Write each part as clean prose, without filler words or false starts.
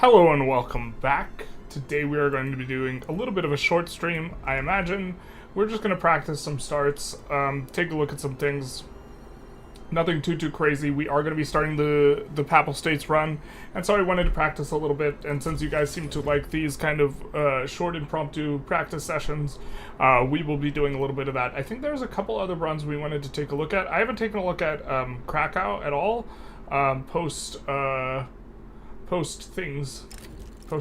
Hello and welcome back. Today we are going to be doing a little bit of a short stream, I imagine. We're just going to practice some starts, take a look at some things. Nothing too crazy. We are going to be starting the Papal States run, and so I wanted to practice a little bit, and since you guys seem to like these kind of short impromptu practice sessions, we will be doing a little bit of that. I think there's a couple other runs we wanted to take a look at. I haven't taken a look at Krakow at all, post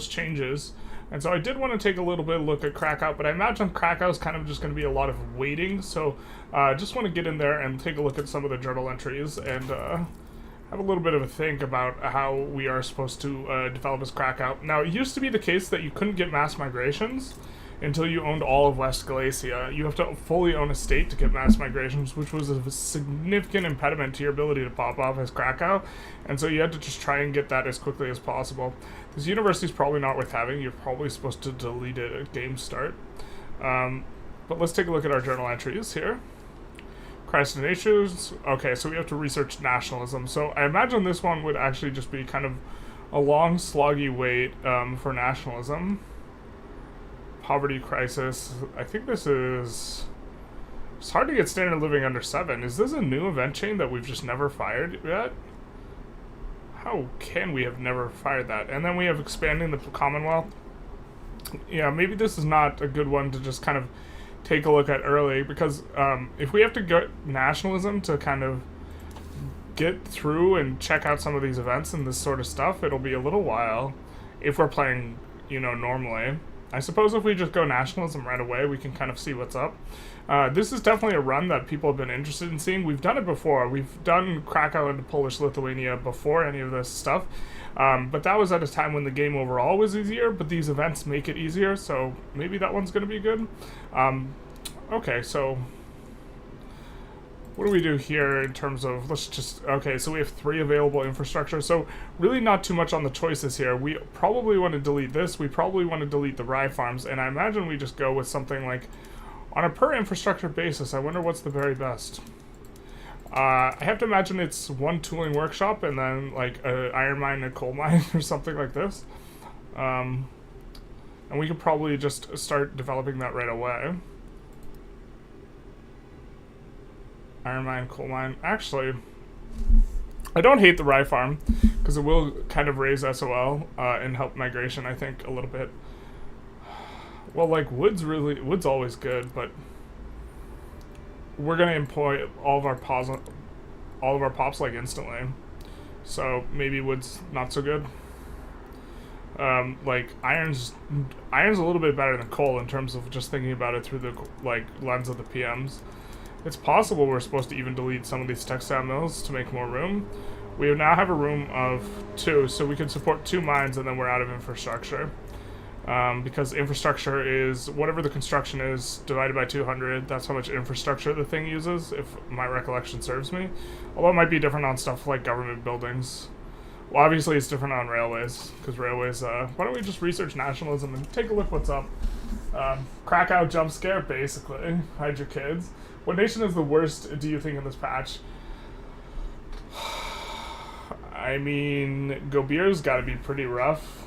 changes, and so I did want to take a little bit of a look at Krakow, but I imagine Krakow is kind of just going to be a lot of waiting, so just want to get in there and take a look at some of the journal entries and have a little bit of a think about how we are supposed to develop as Krakow. Now, it used to be the case that you couldn't get mass migrations until you owned all of West Galicia. You have to fully own a state to get mass migrations, which was a significant impediment to your ability to pop off as Krakow, and so you had to just try and get that as quickly as possible. This university is probably not worth having. You're probably supposed to delete it at game start. But let's take a look at our journal entries here. Crisis and issues. Okay, so we have to research nationalism. So I imagine this one would actually just be kind of a long, sloggy wait for nationalism. Poverty crisis. I think this is... It's hard to get standard living under 7. Is this a new event chain that we've just never fired yet? How can we have never fired that? And then we have expanding the Commonwealth. Yeah, maybe this is not a good one to just kind of take a look at early, because if we have to get nationalism to kind of get through and check out some of these events and this sort of stuff, it'll be a little while if we're playing, you know, normally. I suppose if we just go nationalism right away, we can kind of see what's up. This is definitely a run that people have been interested in seeing. We've done it before. We've done Krakow into Polish Lithuania before any of this stuff. But that was at a time when the game overall was easier, but these events make it easier, so maybe that one's going to be good. Okay, so what do we do here in terms of, okay, so we have 3 available infrastructure, so really not too much on the choices here. We probably want to delete this, we probably want to delete the rye farms, and I imagine we just go with something like, on a per infrastructure basis, I wonder what's the very best. I have to imagine it's 1 tooling workshop and then like an iron mine and a coal mine or something like this. And we could probably just start developing that right away. Iron mine, coal mine. Actually, I don't hate the rye farm because it will kind of raise SOL and help migration, I think, a little bit. Well, like wood's always good, but we're gonna employ all of our pops like instantly, so maybe wood's not so good. Like iron's a little bit better than coal in terms of just thinking about it through the like lens of the PMs. It's possible we're supposed to even delete some of these textile mills to make more room. We now have a room of 2, so we can support 2 mines and then we're out of infrastructure. Because infrastructure is whatever the construction is divided by 200. That's how much infrastructure the thing uses, if my recollection serves me. Although it might be different on stuff like government buildings. Well, obviously it's different on railways, because railways, why don't we just research nationalism and take a look what's up. Krakow jump scare, basically. Hide your kids. What nation is the worst, do you think, in this patch? I mean, Gobir's gotta be pretty rough.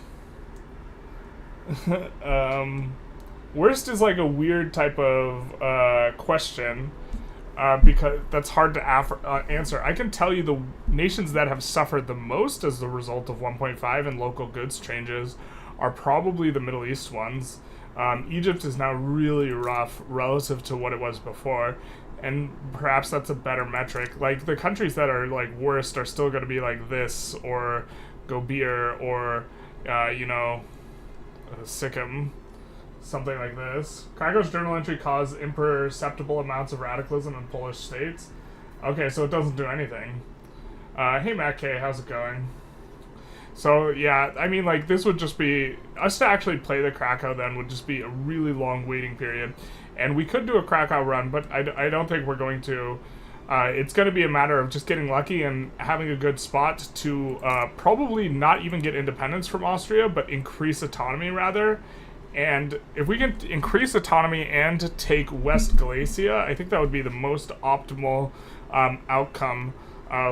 Worst is like a weird type of question, because that's hard to answer. I can tell you the nations that have suffered the most as the result of 1.5 and local goods changes are probably the Middle East ones. Egypt is now really rough relative to what it was before, and perhaps that's a better metric. Like, the countries that are like worst are still going to be like this, or Gobir, or you know, Sikkim, something like this. Krakow's journal entry caused imperceptible amounts of radicalism in Polish states. Okay, so it doesn't do anything. Hey Matt K, how's it going? So yeah, I mean, like, this would just be, us to actually play the Krakow then would just be a really long waiting period. And we could do a Krakow run, but I don't think we're going to. It's going to be a matter of just getting lucky and having a good spot to probably not even get independence from Austria, but increase autonomy rather. And if we can increase autonomy and take West Galicia, I think that would be the most optimal outcome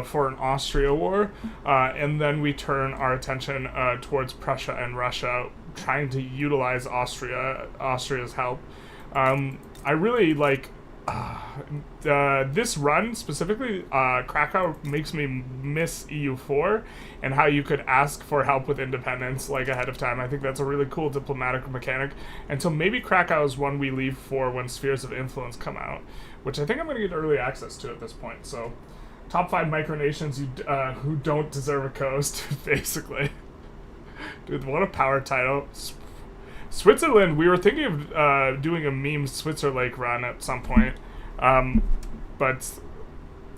for an Austria war, and then we turn our attention towards Prussia and Russia, trying to utilize Austria's help. I really like this run specifically. Krakow makes me miss EU4 and how you could ask for help with independence like ahead of time. I think that's a really cool diplomatic mechanic. And so maybe Krakow is one we leave for when Spheres of Influence come out, which I think I'm going to get early access to at this point. So top 5 micronations who don't deserve a coast, basically. Dude, what a power title. Switzerland, we were thinking of doing a meme Switzerlake run at some point, but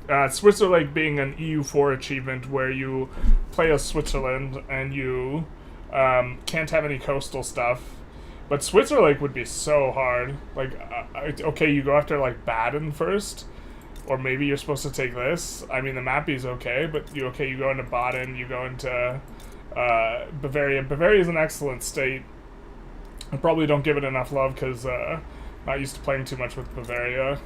Switzerlake being an EU4 achievement where you play as Switzerland and you can't have any coastal stuff. But Switzerlake would be so hard. Like, okay, you go after like Baden first, or maybe you're supposed to take this. I mean, the mappy's okay, but you go into Baden, you go into Bavaria. Bavaria is an excellent state. I probably don't give it enough love because not used to playing too much with Bavaria.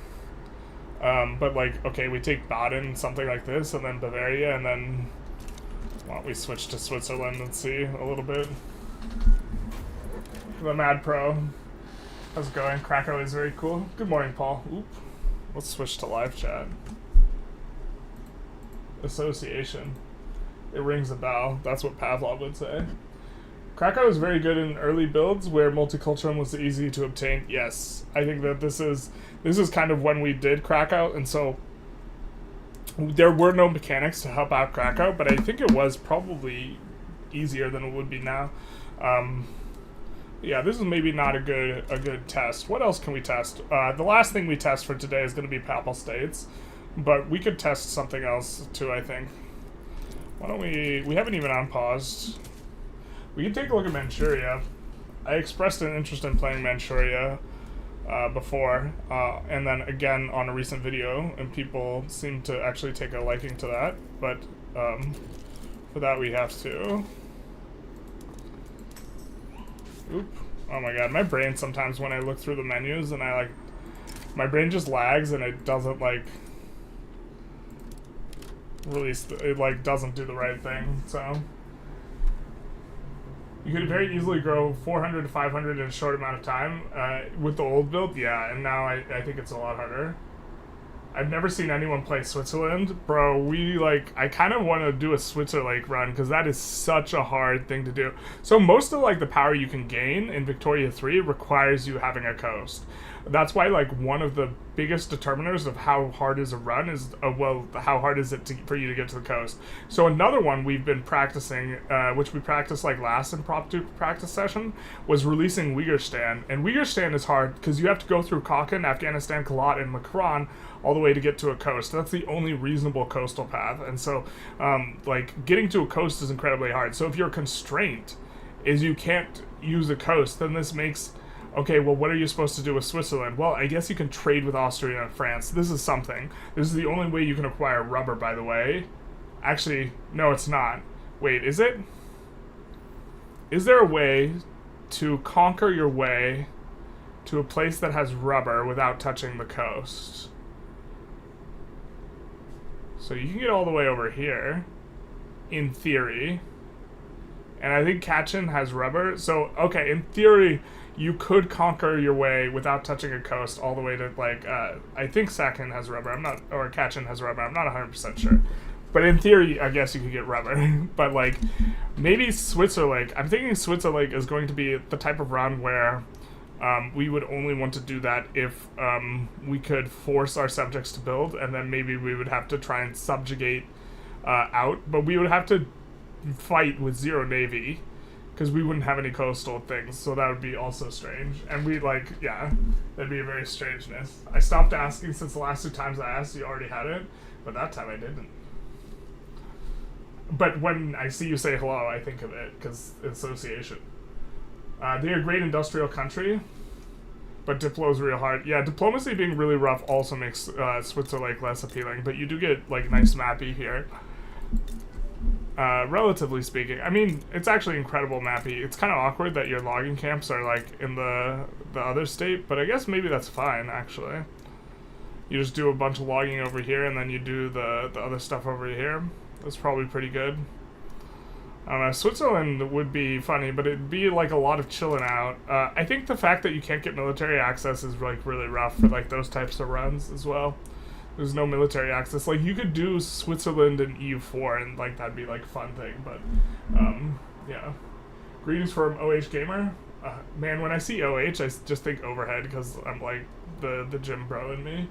But like, okay, we take Baden, something like this, and then Bavaria, and then why don't we switch to Switzerland and see a little bit. The Mad Pro. How's it going? Krakow is very cool. Good morning, Paul. Oop. Let's switch to live chat. Association. It rings a bell. That's what Pavlov would say. Krakow is very good in early builds where multiculturalism was easy to obtain. Yes, I think that this is kind of when we did Krakow, and so there were no mechanics to help out Krakow, but I think it was probably easier than it would be now. Yeah, this is maybe not a good test. What else can we test? The last thing we test for today is going to be Papal States, but we could test something else too, I think. Why don't we haven't even unpaused. We can take a look at Manchuria. I expressed an interest in playing Manchuria before, and then again on a recent video, and people seem to actually take a liking to that, but for that we have to... Oop. Oh my god, my brain sometimes when I look through the menus and my brain just lags and it doesn't it doesn't do the right thing, so... You could very easily grow 400 to 500 in a short amount of time with the old build, yeah, and now I think it's a lot harder. I've never seen anyone play Switzerland. Bro, I kind of want to do a Switzerlake run because that is such a hard thing to do. So most of the power you can gain in Victoria 3 requires you having a coast. That's why one of the biggest determiners of how hard is a run is, how hard is it for you to get to the coast. So another one we've been practicing, which we practiced last Impromptu practice session, was releasing Uyghur And Uyghur is hard because you have to go through Khakan, Afghanistan, Kalat, and Makran all the way to get to a coast. That's the only reasonable coastal path. And so, getting to a coast is incredibly hard. So if your constraint is you can't use a coast, then this makes... Okay, well, what are you supposed to do with Switzerland? Well, I guess you can trade with Austria and France. This is something. This is the only way you can acquire rubber, by the way. Actually, no, it's not. Wait, is it? Is there a way to conquer your way to a place that has rubber without touching the coast? So you can get all the way over here, in theory. And I think Kachin has rubber. So, okay, in theory... You could conquer your way without touching a coast all the way to, I think Sakhin has rubber, or Kachin has rubber, I'm not 100% sure. But in theory, I guess you could get rubber. But, maybe Switzerlake, I'm thinking Switzerlake is going to be the type of run where we would only want to do that if we could force our subjects to build, and then maybe we would have to try and subjugate out, but we would have to fight with zero navy. Because we wouldn't have any coastal things, so that would be also strange. And yeah, that'd be a very strangeness. I stopped asking since the last 2 times I asked, you already had it, but that time I didn't. But when I see you say hello, I think of it, because association. They're a great industrial country, but Diplo is real hard. Yeah, diplomacy being really rough also makes Switzerland less appealing, but you do get, nice mappy here. Relatively speaking. I mean, it's actually incredible mappy. It's kind of awkward that your logging camps are, in the other state, but I guess maybe that's fine, actually. You just do a bunch of logging over here, and then you do the other stuff over here. That's probably pretty good. I don't know, Switzerland would be funny, but it'd be like a lot of chilling out. I think the fact that you can't get military access is like really rough for like those types of runs as well. There's no military access. Like you could do Switzerland and EU4 and like that'd be like a fun thing, but yeah. Greetings from OH Gamer. Man, when I see OH, I just think overhead because I'm like the gym bro in me.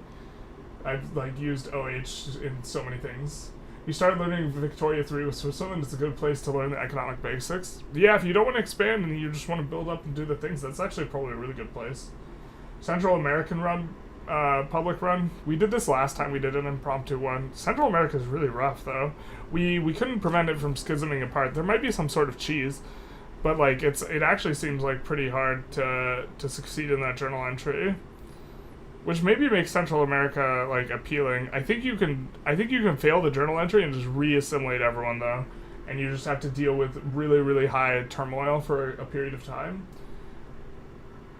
I've like used OH in so many things. You start learning Victoria 3 with Switzerland, it's a good place to learn the economic basics. Yeah, if you don't want to expand and you just want to build up and do the things, that's actually probably a really good place. Central American run, public run. We did this last time we did an impromptu one. Central America is really rough though. We couldn't prevent it from schisming apart. There might be some sort of cheese, but like it actually seems like pretty hard to succeed in that journal entry. Which maybe makes Central America like appealing. I think you can fail the journal entry and just re-assimilate everyone though, and you just have to deal with really, really high turmoil for a period of time.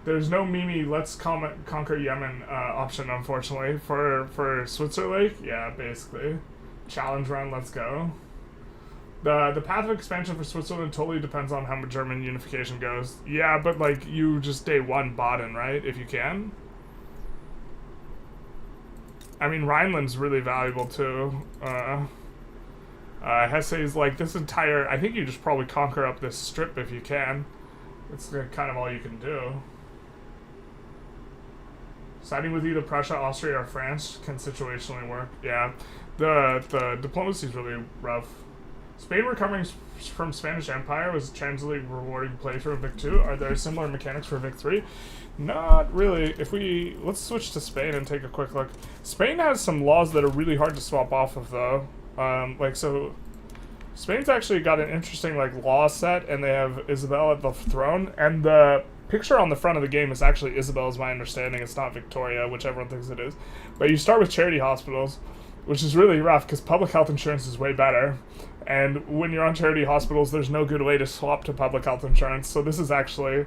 There's no Mimi let's conquer Yemen option, unfortunately, for Switzerland. Yeah, basically. Challenge run, let's go. The path of expansion for Switzerland totally depends on how German unification goes. Yeah, but like you just day one Baden, right? If you can. I mean, Rhineland's really valuable too. Hesse's like this entire. I think you just probably conquer up this strip if you can. It's kind of all you can do. Siding with either Prussia, Austria, or France can situationally work. Yeah, the diplomacy is really rough. Spain recovering from Spanish Empire was a transitory rewarding playthrough in Vic 2. Are there similar mechanics for Vic 3? Not really. Let's switch to Spain and take a quick look. Spain has some laws that are really hard to swap off of though. Spain's actually got an interesting like law set, and they have Isabel at the throne, and the picture on the front of the game is actually Isabel, is my understanding. It's not Victoria, which everyone thinks it is. But you start with charity hospitals, which is really rough because public health insurance is way better. And when you're on charity hospitals, there's no good way to swap to public health insurance. So this is actually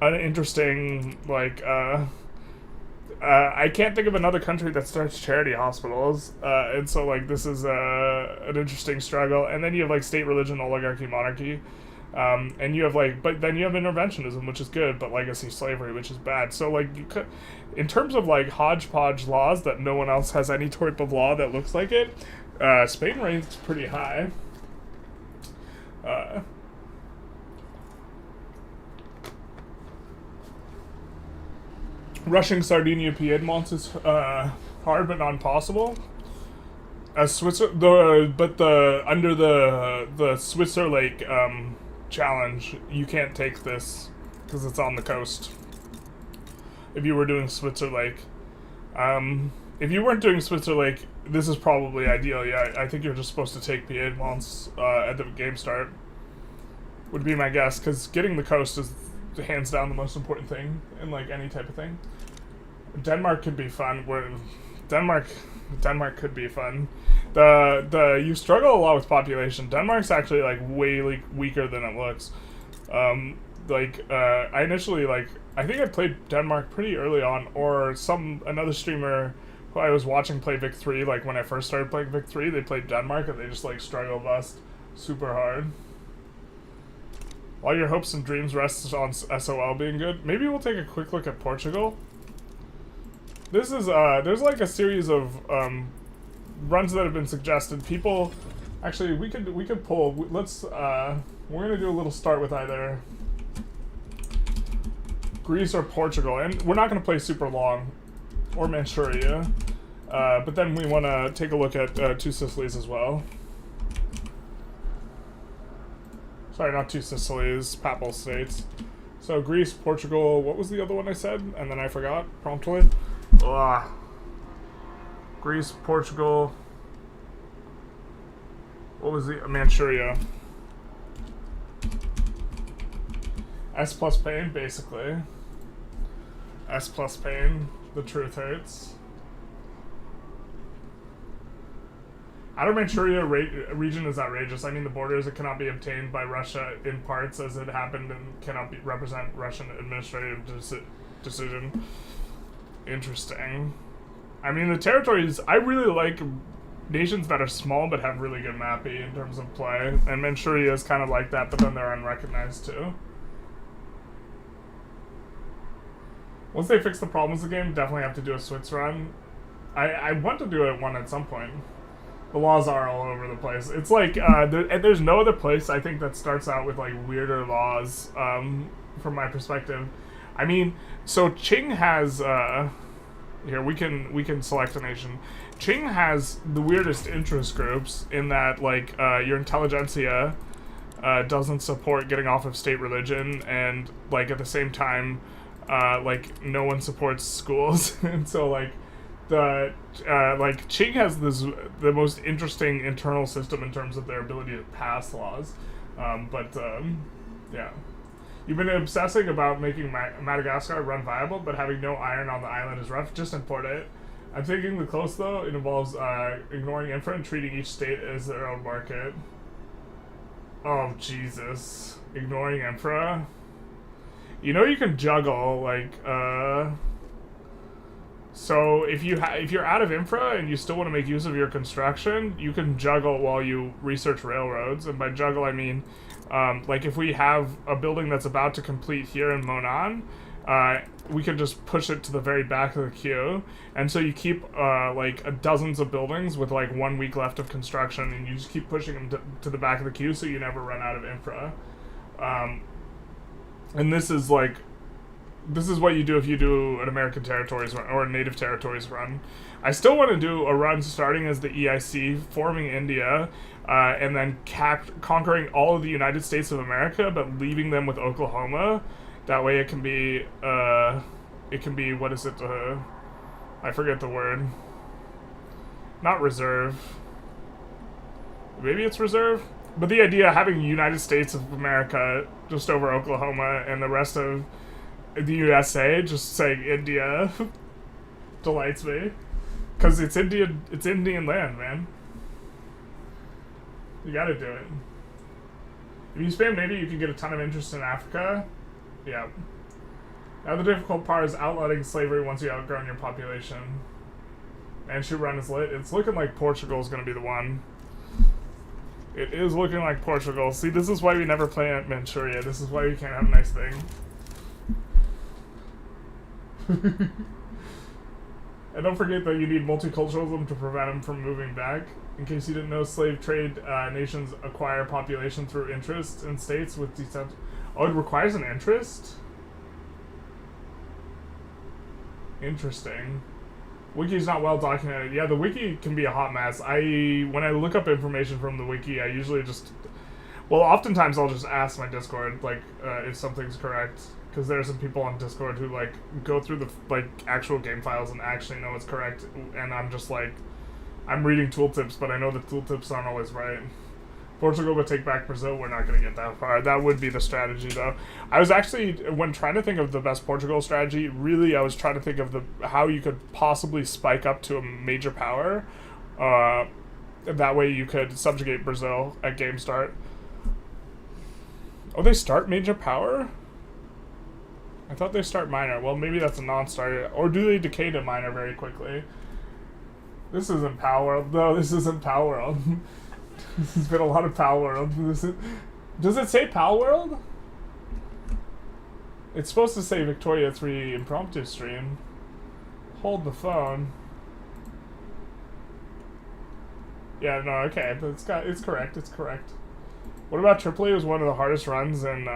an interesting, like, I can't think of another country that starts charity hospitals. And so, like, this is an interesting struggle. And then you have, like, state, religion, oligarchy, monarchy. And you have, like, but then you have interventionism, which is good, but legacy slavery, which is bad. So, like, you could, in terms of, like, hodgepodge laws that no one else has any type of law that looks like it, Spain ranks pretty high. Rushing Sardinia Piedmont is hard but not impossible. As under the Switzer Lake challenge, you can't take this because it's on the coast. If you were doing Switzer Lake, if you weren't doing Switzer Lake, this is probably ideal. Yeah, I think you're just supposed to take Piedmont at the game start. Would be my guess, because getting the coast is hands down the most important thing in like any type of thing. Denmark could be fun. Denmark could be fun. You struggle a lot with population. Denmark's actually like way weaker than it looks. I initially I think I played Denmark pretty early on, or another streamer who I was watching play Vic 3, like when I first started playing Vic 3, they played Denmark and they just like struggle bust super hard. All your hopes and dreams rest on SOL being good. Maybe we'll take a quick look at Portugal. This is there's like a series of runs that have been suggested. People, actually, we could pull. Let's we're gonna do a little start with either Greece or Portugal, and we're not gonna play super long, or Manchuria, but then we want to take a look at Two Sicilies as well. Sorry, not Two Sicilies, Papal States. So Greece, Portugal, what was the other one I said? And then I forgot promptly. Ugh. Greece, Portugal. What was the Manchuria? S plus pain, basically. S plus pain. The truth hurts. Outer Manchuria region is outrageous. I mean, the borders, it cannot be obtained by Russia in parts as it happened and cannot represent Russian administrative decision. Interesting. I mean, the territories, I really like nations that are small but have really good mapping in terms of play. And Manchuria is kind of like that, but then they're unrecognized too. Once they fix the problems of the game, definitely have to do a Swiss run. I want to do one at some point. The laws are all over the place. It's like, there's no other place, I think, that starts out with, like, weirder laws, from my perspective. I mean, so Qing has, here, we can select a nation. Qing has the weirdest interest groups in that, like, your Intelligentsia doesn't support getting off of state religion, and, like, at the same time, like, no one supports schools. And so, like, Qing has the most interesting internal system in terms of their ability to pass laws. Yeah. You've been obsessing about making Madagascar run viable, but having no iron on the island is rough. Just import it. I'm thinking the close, though. It involves ignoring infra and treating each state as their own market. Oh, Jesus. Ignoring infra? You know you can juggle, like, so if you're out of infra and you still want to make use of your construction, you can juggle while you research railroads. And by juggle, I mean, like if we have a building that's about to complete here in Monan, we can just push it to the very back of the queue. And so you keep like dozens of buildings with like 1 week left of construction, and you just keep pushing them to the back of the queue so you never run out of infra. And this is what you do if you do an American territories run or a native territories run. I still want to do a run starting as the EIC, forming India, and then conquering all of the United States of America, but leaving them with Oklahoma. That way it can be, what is it? I forget the word. Not reserve. Maybe it's reserve? But the idea of having United States of America just over Oklahoma and the rest of the USA just saying India delights me, because it's Indian land, man. You gotta do it. If you spam Navy, you can get a ton of interest in Africa. Yeah. Now the difficult part is outlawing slavery once you outgrown your population. Manchu run is lit. It's looking like Portugal's gonna be the one. It is looking like Portugal. See, this is why we never play at Manchuria. This is why we can't have a nice thing. And don't forget that you need multiculturalism to prevent them from moving back. In case you didn't know, slave trade nations acquire population through interest in states with decent. Oh, it requires an interest? Interesting. Wiki's not well documented. Yeah, the wiki can be a hot mess. When I look up information from the wiki, I usually just... Well, oftentimes I'll just ask my Discord, like, if something's correct. Because there are some people on Discord who, like, go through the, like, actual game files and actually know it's correct. And I'm just like, I'm reading tooltips, but I know the tooltips aren't always right. Portugal would take back Brazil. We're not going to get that far. That would be the strategy, though. I was actually, when trying to think of the best Portugal strategy, really I was trying to think of how you could possibly spike up to a major power. That way you could subjugate Brazil at game start. Oh, they start major power? I thought they start minor. Well, maybe that's a non-starter. Or do they decay to minor very quickly? This isn't Power World. No, this isn't Power World. This has been a lot of Power World. Does it say Power World? It's supposed to say Victoria 3 Impromptu stream. Hold the phone. Yeah, no, okay. It's correct. It's correct. What about Tripoli? It was one of the hardest runs, and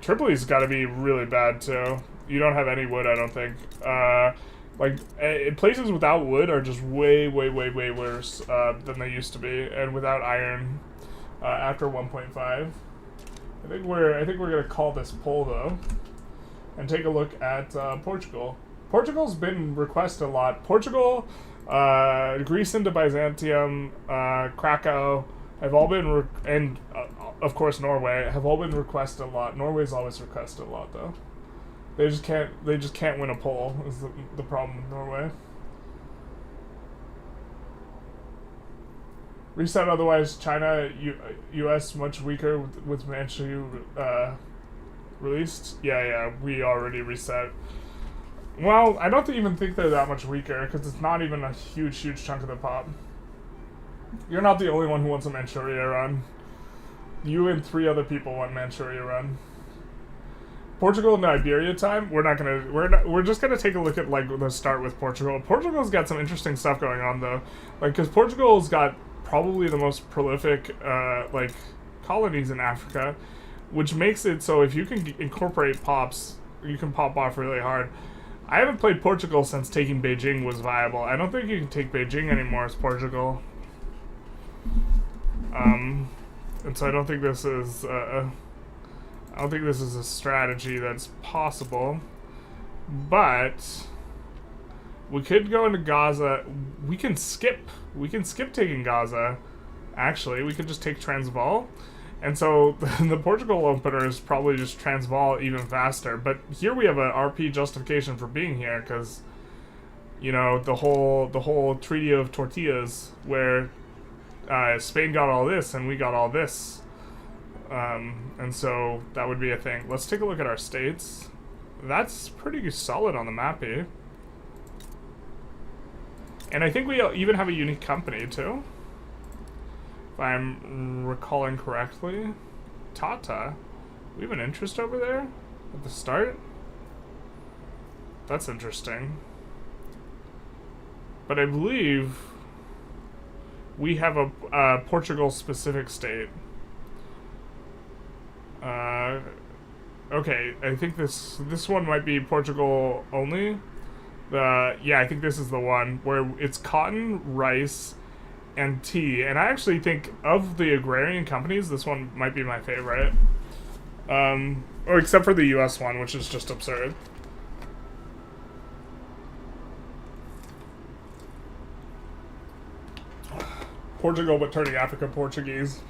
Tripoli's got to be really bad too. You don't have any wood, I don't think. Places without wood are just way worse than they used to be, and without iron after 1.5. I think we're gonna call this poll though, and take a look at Portugal. Portugal's been requested a lot. Portugal, Greece into Byzantium, Krakow have all been and of course Norway have all been requested a lot. Norway's always requested a lot though. They just can't win a poll is the problem with Norway. Reset otherwise China, US much weaker with Manchu released. Yeah, we already reset. Well, I don't even think they're that much weaker, because it's not even a huge chunk of the pop. You're not the only one who wants a Manchuria run. You and 3 other people want Manchuria run. Portugal and Iberia time. We're just gonna take a look at like the start with Portugal. Portugal's got some interesting stuff going on though, like because Portugal's got probably the most prolific like colonies in Africa, which makes it so if you can incorporate pops, you can pop off really hard. I haven't played Portugal since taking Beijing was viable. I don't think you can take Beijing anymore as Portugal. And so I don't think this is a strategy that's possible. But we could go into Gaza. We can skip taking Gaza. Actually, we could just take Transvaal. And so the Portugal opener is probably just Transvaal even faster. But here we have a RP justification for being here because, you know, the whole Treaty of Tortillas where Spain got all this and we got all this. And so that would be a thing. Let's take a look at our states. That's pretty solid on the map here. And I think we even have a unique company too. If I'm recalling correctly. Tata. We have an interest over there at the start. That's interesting. But I believe we have a Portugal-specific state. Okay, I think this one might be Portugal only. Yeah, I think this is the one where it's cotton, rice, and tea. And I actually think of the agrarian companies, this one might be my favorite. Or except for the US one, which is just absurd. Portugal, but turning Africa Portuguese.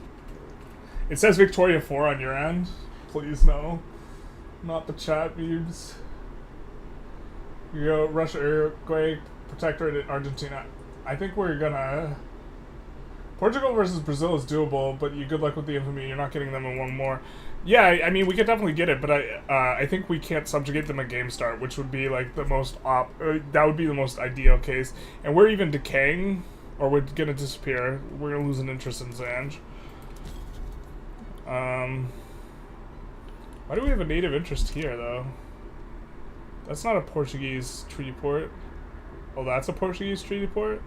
It says Victoria 4 on your end. Please no. Not the chat views. You go Russia, earthquake, protectorate in Argentina. I think we're gonna... Portugal versus Brazil is doable, but you good luck with the infamy. You're not getting them in one more. Yeah, I mean, we could definitely get it, but I think we can't subjugate them at game start, which would be like the most that would be the most ideal case. And we're even decaying, or we're gonna disappear. We're gonna lose an interest in Zanj. Why do we have a native interest here, though? That's not a Portuguese treaty port. Oh, that's a Portuguese treaty port?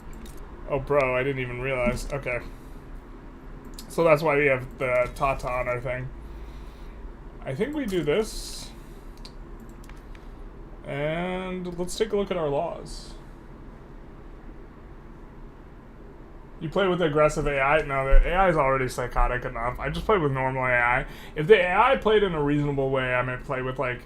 Oh, bro, I didn't even realize. Okay. So that's why we have the Tata on our thing. I think we do this. And let's take a look at our laws. You play with aggressive AI? No, the AI is already psychotic enough. I just play with normal AI. If the AI played in a reasonable way, I might play with, like,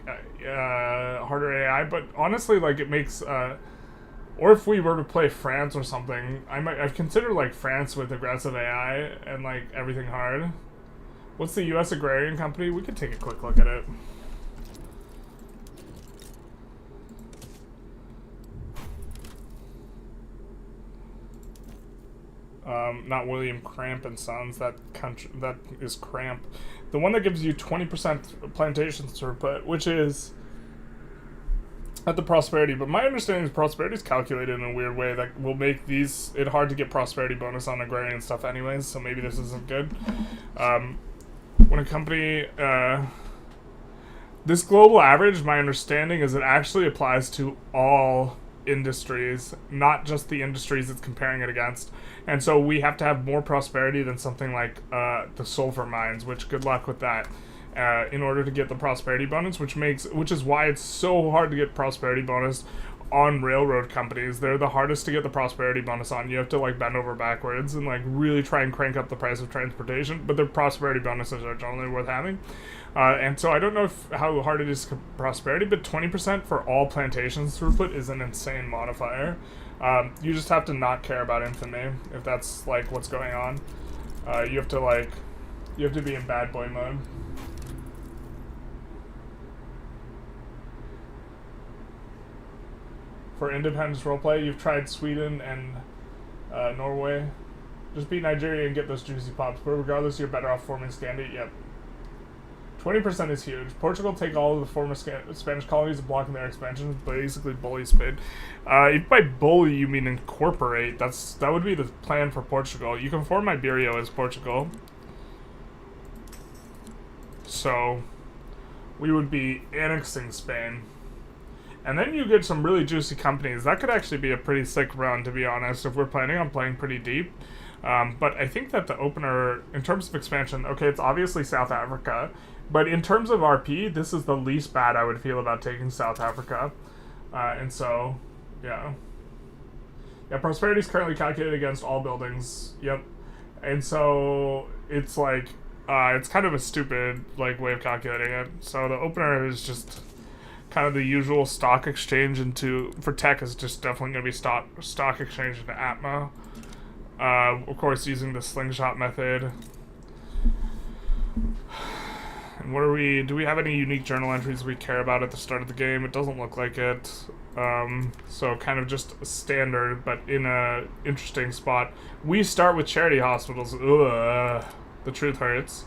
harder AI. But honestly, like, it makes... or if we were to play France or something, I've considered, like, France with aggressive AI and, like, everything hard. What's the U.S. Agrarian Company? We could take a quick look at it. Not William Cramp and Sons. That is Cramp. The one that gives you 20% plantation throughput, which is at the prosperity. But my understanding is prosperity is calculated in a weird way that will make it hard to get prosperity bonus on agrarian stuff anyways. So maybe this isn't good. When a company this global average, my understanding is it actually applies to all industries, not just the industries it's comparing it against. And so we have to have more prosperity than something like the sulfur mines, which good luck with that, in order to get the prosperity bonus, which is why it's so hard to get prosperity bonus on railroad companies. They're the hardest to get the prosperity bonus on. You have to like bend over backwards and like really try and crank up the price of transportation, but their prosperity bonuses are generally worth having. And so I don't know how hard it is to prosperity, but 20% for all plantations throughput is an insane modifier. You just have to not care about infamy if that's like what's going on. You have to be in bad boy mode. For independence roleplay, you've tried Sweden and Norway. Just beat Nigeria and get those juicy pops, but regardless, you're better off forming Scandi. Yep. 20% is huge. Portugal take all of the former Spanish colonies and blocking their expansion. Basically bully Spain. If by bully you mean incorporate, that would be the plan for Portugal. You can form Iberia as Portugal. So we would be annexing Spain. And then you get some really juicy companies. That could actually be a pretty sick run, to be honest, if we're planning on playing pretty deep. But I think that the opener, in terms of expansion, okay, it's obviously South Africa. But in terms of RP, this is the least bad I would feel about taking South Africa. And so, yeah. Yeah, prosperity is currently calculated against all buildings. Yep. And so, it's like, it's kind of a stupid, like, way of calculating it. So the opener is just kind of the usual stock exchange for tech is just definitely going to be stock exchange into Atma. Of course, using the slingshot method. And what do we have any unique journal entries we care about at the start of the game? It doesn't look like it. So kind of just standard, but in a interesting spot. We start with charity hospitals. Ugh, the truth hurts.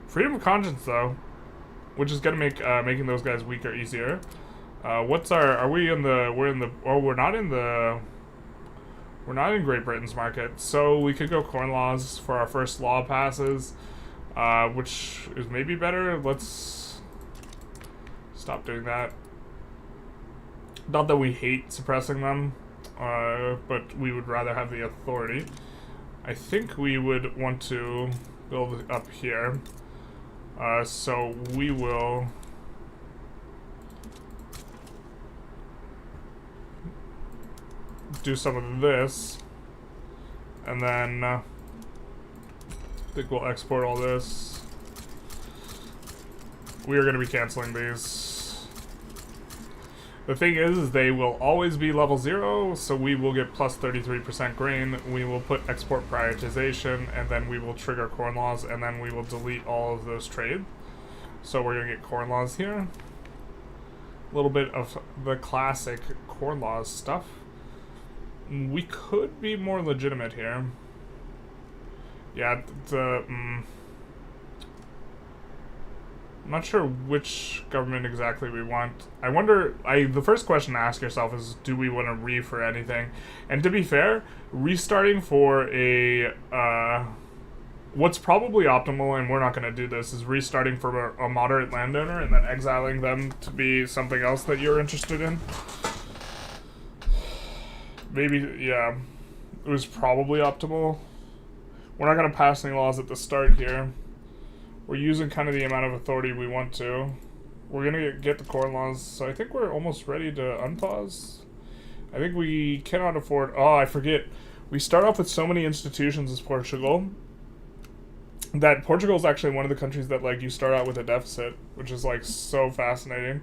Freedom of conscience, though, which is gonna make making those guys weaker easier. We're not in Great Britain's market, so we could go corn laws for our first law passes, which is maybe better. Let's stop doing that. Not that we hate suppressing them, but we would rather have the authority. I think we would want to build up here, so we will do some of this, and then I think we'll export all this. We are going to be canceling these. The thing is they will always be level 0, so we will get plus 33% grain. We will put export prioritization, and then we will trigger corn laws, and then we will delete all of those trade. So we're going to get corn laws here. A little bit of the classic corn laws stuff. We could be more legitimate here. Yeah, I'm not sure which government exactly we want. I wonder, the first question to ask yourself is, do we want to for anything? And to be fair, restarting for a, what's probably optimal, and we're not going to do this, is restarting for a moderate landowner and then exiling them to be something else that you're interested in. Maybe, yeah, it was probably optimal. We're not going to pass any laws at the start here. We're using kind of the amount of authority we want to. We're going to get the corn laws, so I think we're almost ready to unpause. I think we cannot afford... Oh, I forget. We start off with so many institutions as Portugal that Portugal is actually one of the countries that, like, you start out with a deficit, which is, like, so fascinating.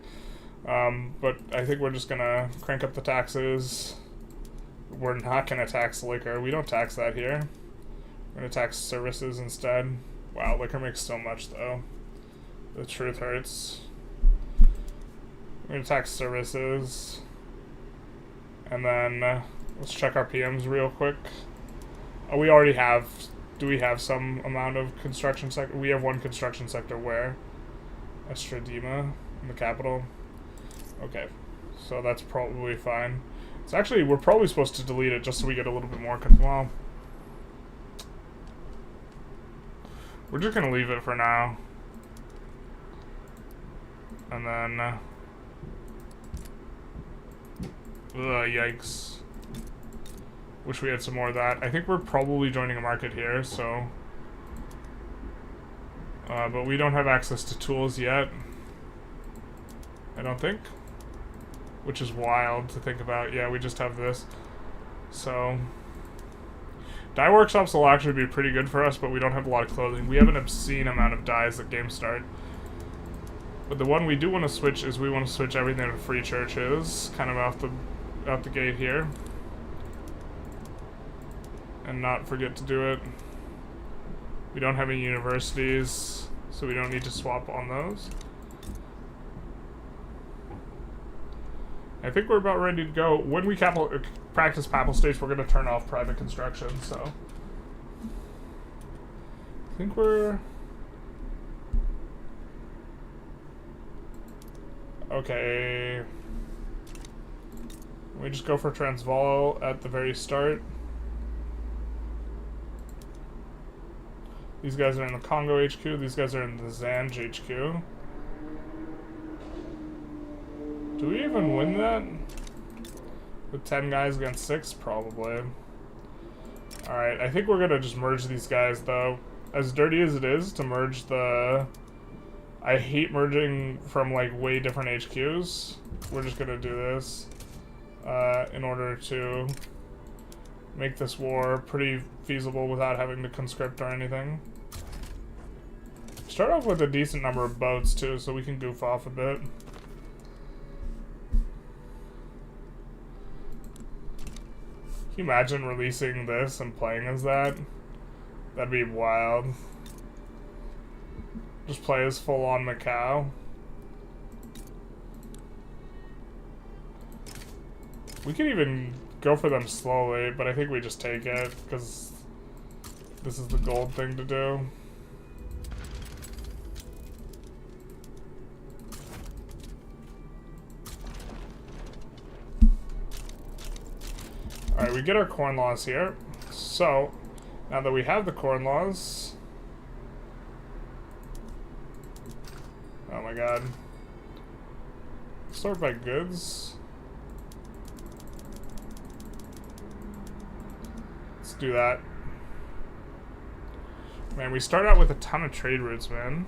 But I think we're just going to crank up the taxes. We're not going to tax liquor. We don't tax that here. We're going to tax services instead. Wow, liquor makes so much, though. The truth hurts. We're going to tax services. And then let's check our PMs real quick. Oh, we already have... Do we have some amount of construction sector? We have one construction sector where? Estradima in the capital. Okay, so that's probably fine. It's actually, we're probably supposed to delete it just so we get a little bit more, well, we're just going to leave it for now. And then, yikes. Wish we had some more of that. I think we're probably joining a market here, so. But we don't have access to tools yet. I don't think. Which is wild to think about. Yeah, we just have this. So, dye workshops will actually be pretty good for us, but we don't have a lot of clothing. We have an obscene amount of dyes at game start. But the one we do want to switch is we want to switch everything to free churches, kind of out the gate here. And not forget to do it. We don't have any universities, so we don't need to swap on those. I think we're about ready to go. When we practice papal states, we're going to turn off private construction, so. think we're... Okay. We just go for Transvaal at the very start. These guys are in the Congo HQ. These guys are in the Zanj HQ. Do we even win that? With 10 guys against 6? Probably. Alright, I think we're gonna just merge these guys, though. As dirty as it is to merge the... I hate merging from, like, way different HQs. We're just gonna do this. In order to make this war pretty feasible without having to conscript or anything. Start off with a decent number of boats, too, so we can goof off a bit. Can you imagine releasing this and playing as that? That'd be wild. Just play as full-on Macau. We could even go for them slowly, but I think we just take it, because this is the gold thing to do. Alright, we get our corn laws here. So, now that we have the corn laws... Oh my god. Sort by goods. Let's do that. Man, we start out with a ton of trade routes, man.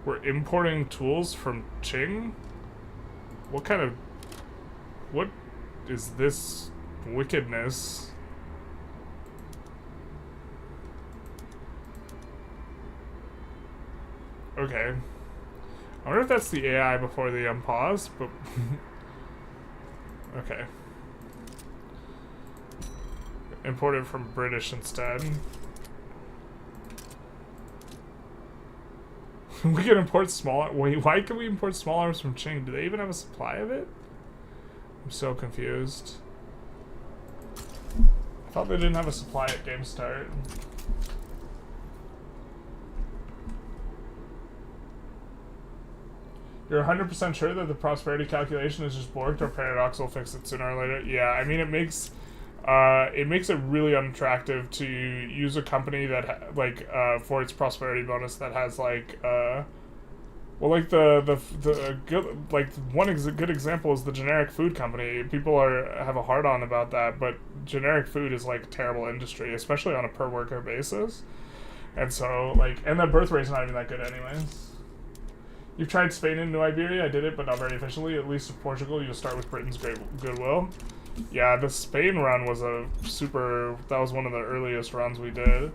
We're importing tools from Qing? What kind of... What is this wickedness? Okay. I wonder if that's the AI before the unpause, but... Okay. Imported from British instead. We can import small... Wait, why can we import small arms from Qing? Do they even have a supply of it? I'm so confused. I thought they didn't have a supply at game start. You're 100% sure that the prosperity calculation is just borked, or Paradox will fix it sooner or later? Yeah, I mean, it makes it really unattractive to use a company that for its prosperity bonus that has like well, like the good, like good example is the generic food company. People have a hard on about that, but generic food is like a terrible industry, especially on a per worker basis. And so like, and the birth rate's not even that good anyways. You've tried Spain and New Iberia. I did it, but not very efficiently. At least with Portugal, you'll start with Britain's great goodwill. Yeah, the Spain run was that was one of the earliest runs we did.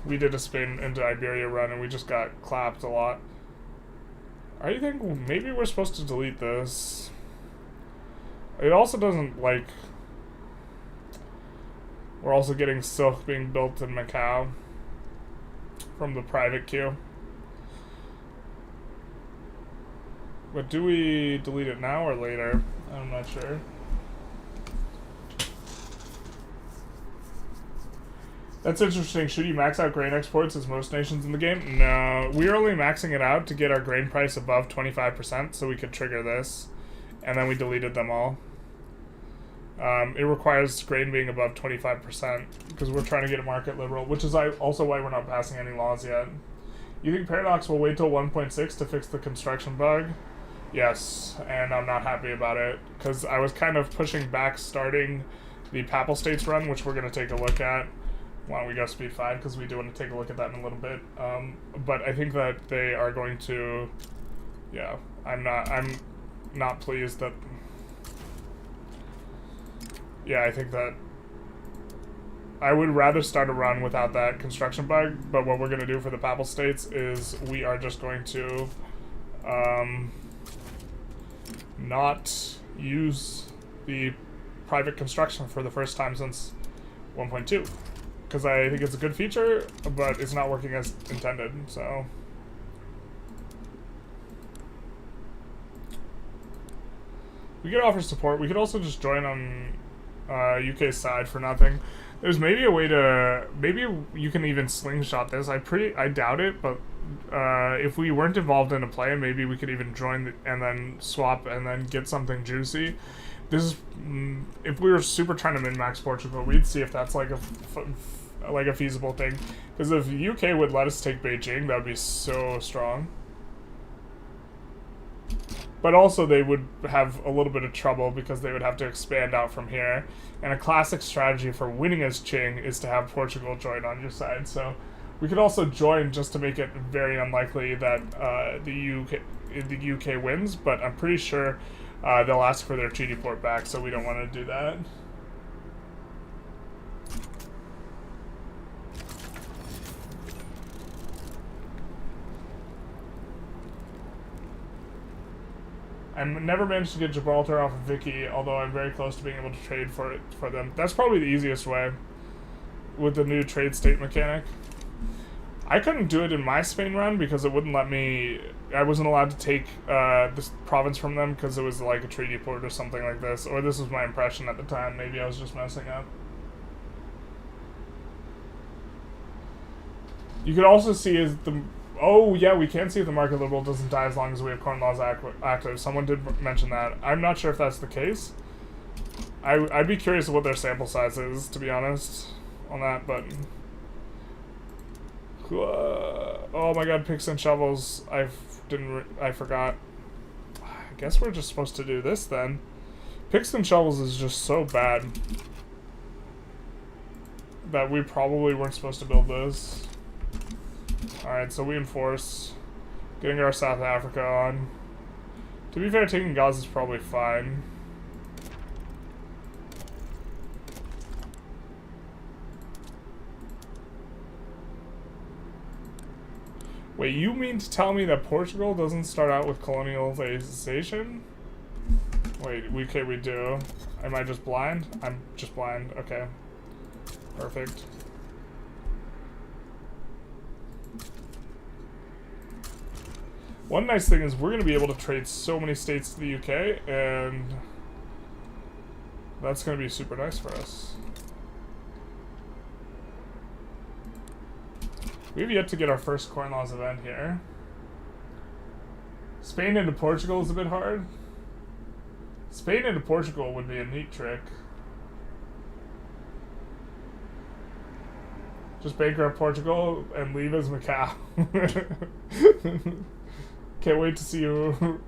We did a Spain into Iberia run, and we just got clapped a lot. I think maybe we're supposed to delete this. It also doesn't, like... We're also getting silk being built in Macau from the private queue. But do we delete it now or later? I'm not sure. That's interesting. Should you max out grain exports as most nations in the game? No. We're only maxing it out to get our grain price above 25%, so we could trigger this. And then we deleted them all. It requires grain being above 25%, because we're trying to get a market liberal, which is also why we're not passing any laws yet. You think Paradox will wait till 1.6 to fix the construction bug? Yes, and I'm not happy about it, because I was kind of pushing back starting the Papal States run, which we're going to take a look at. Why don't we go speed 5, because we do want to take a look at that in a little bit. But I think that they are going to... Yeah, I'm not pleased that... Yeah, I think that... I would rather start a run without that construction bug, but what we're going to do for the Papal States is we are just going to... not use the private construction for the first time since 1.2, because I think it's a good feature, but it's not working as intended, so... We could offer support. We could also just join on UK side for nothing. There's maybe a way to, maybe you can even slingshot this. I doubt it, but if we weren't involved in a play, maybe we could even join and then swap and then get something juicy. This is, if we were super trying to min-max Portugal, we'd see if that's like a feasible thing. Because if UK would let us take Beijing, that would be so strong. But also they would have a little bit of trouble because they would have to expand out from here. And a classic strategy for winning as Qing is to have Portugal join on your side. So we could also join just to make it very unlikely that the UK wins, but I'm pretty sure they'll ask for their treaty port back, so we don't want to do that. I've never managed to get Gibraltar off of Vicky, although I'm very close to being able to trade for them. That's probably the easiest way with the new trade state mechanic. I couldn't do it in my Spain run because it wouldn't let me. I wasn't allowed to take this province from them because it was like a treaty port or something like this. Or this was my impression at the time. Maybe I was just messing up. You could also see is the. Oh, yeah, we can see if the market liberal doesn't die as long as we have corn laws active. Someone did mention that. I'm not sure if that's the case. I'd be curious what their sample size is, to be honest, on that, but... oh my god, picks and shovels. I forgot. I guess we're just supposed to do this, then. Picks and shovels is just so bad that we probably weren't supposed to build this. Alright, so we enforce getting our South Africa on. To be fair, taking Gaza is probably fine. Wait, you mean to tell me that Portugal doesn't start out with colonialization? Wait, okay, we do. Am I just blind? I'm just blind. Okay. Perfect. One nice thing is we're going to be able to trade so many states to the UK, and that's going to be super nice for us. We have yet to get our first Corn Laws event here. Spain into Portugal is a bit hard. Spain into Portugal would be a neat trick. Just bankrupt Portugal and leave as Macau. Can't wait to see you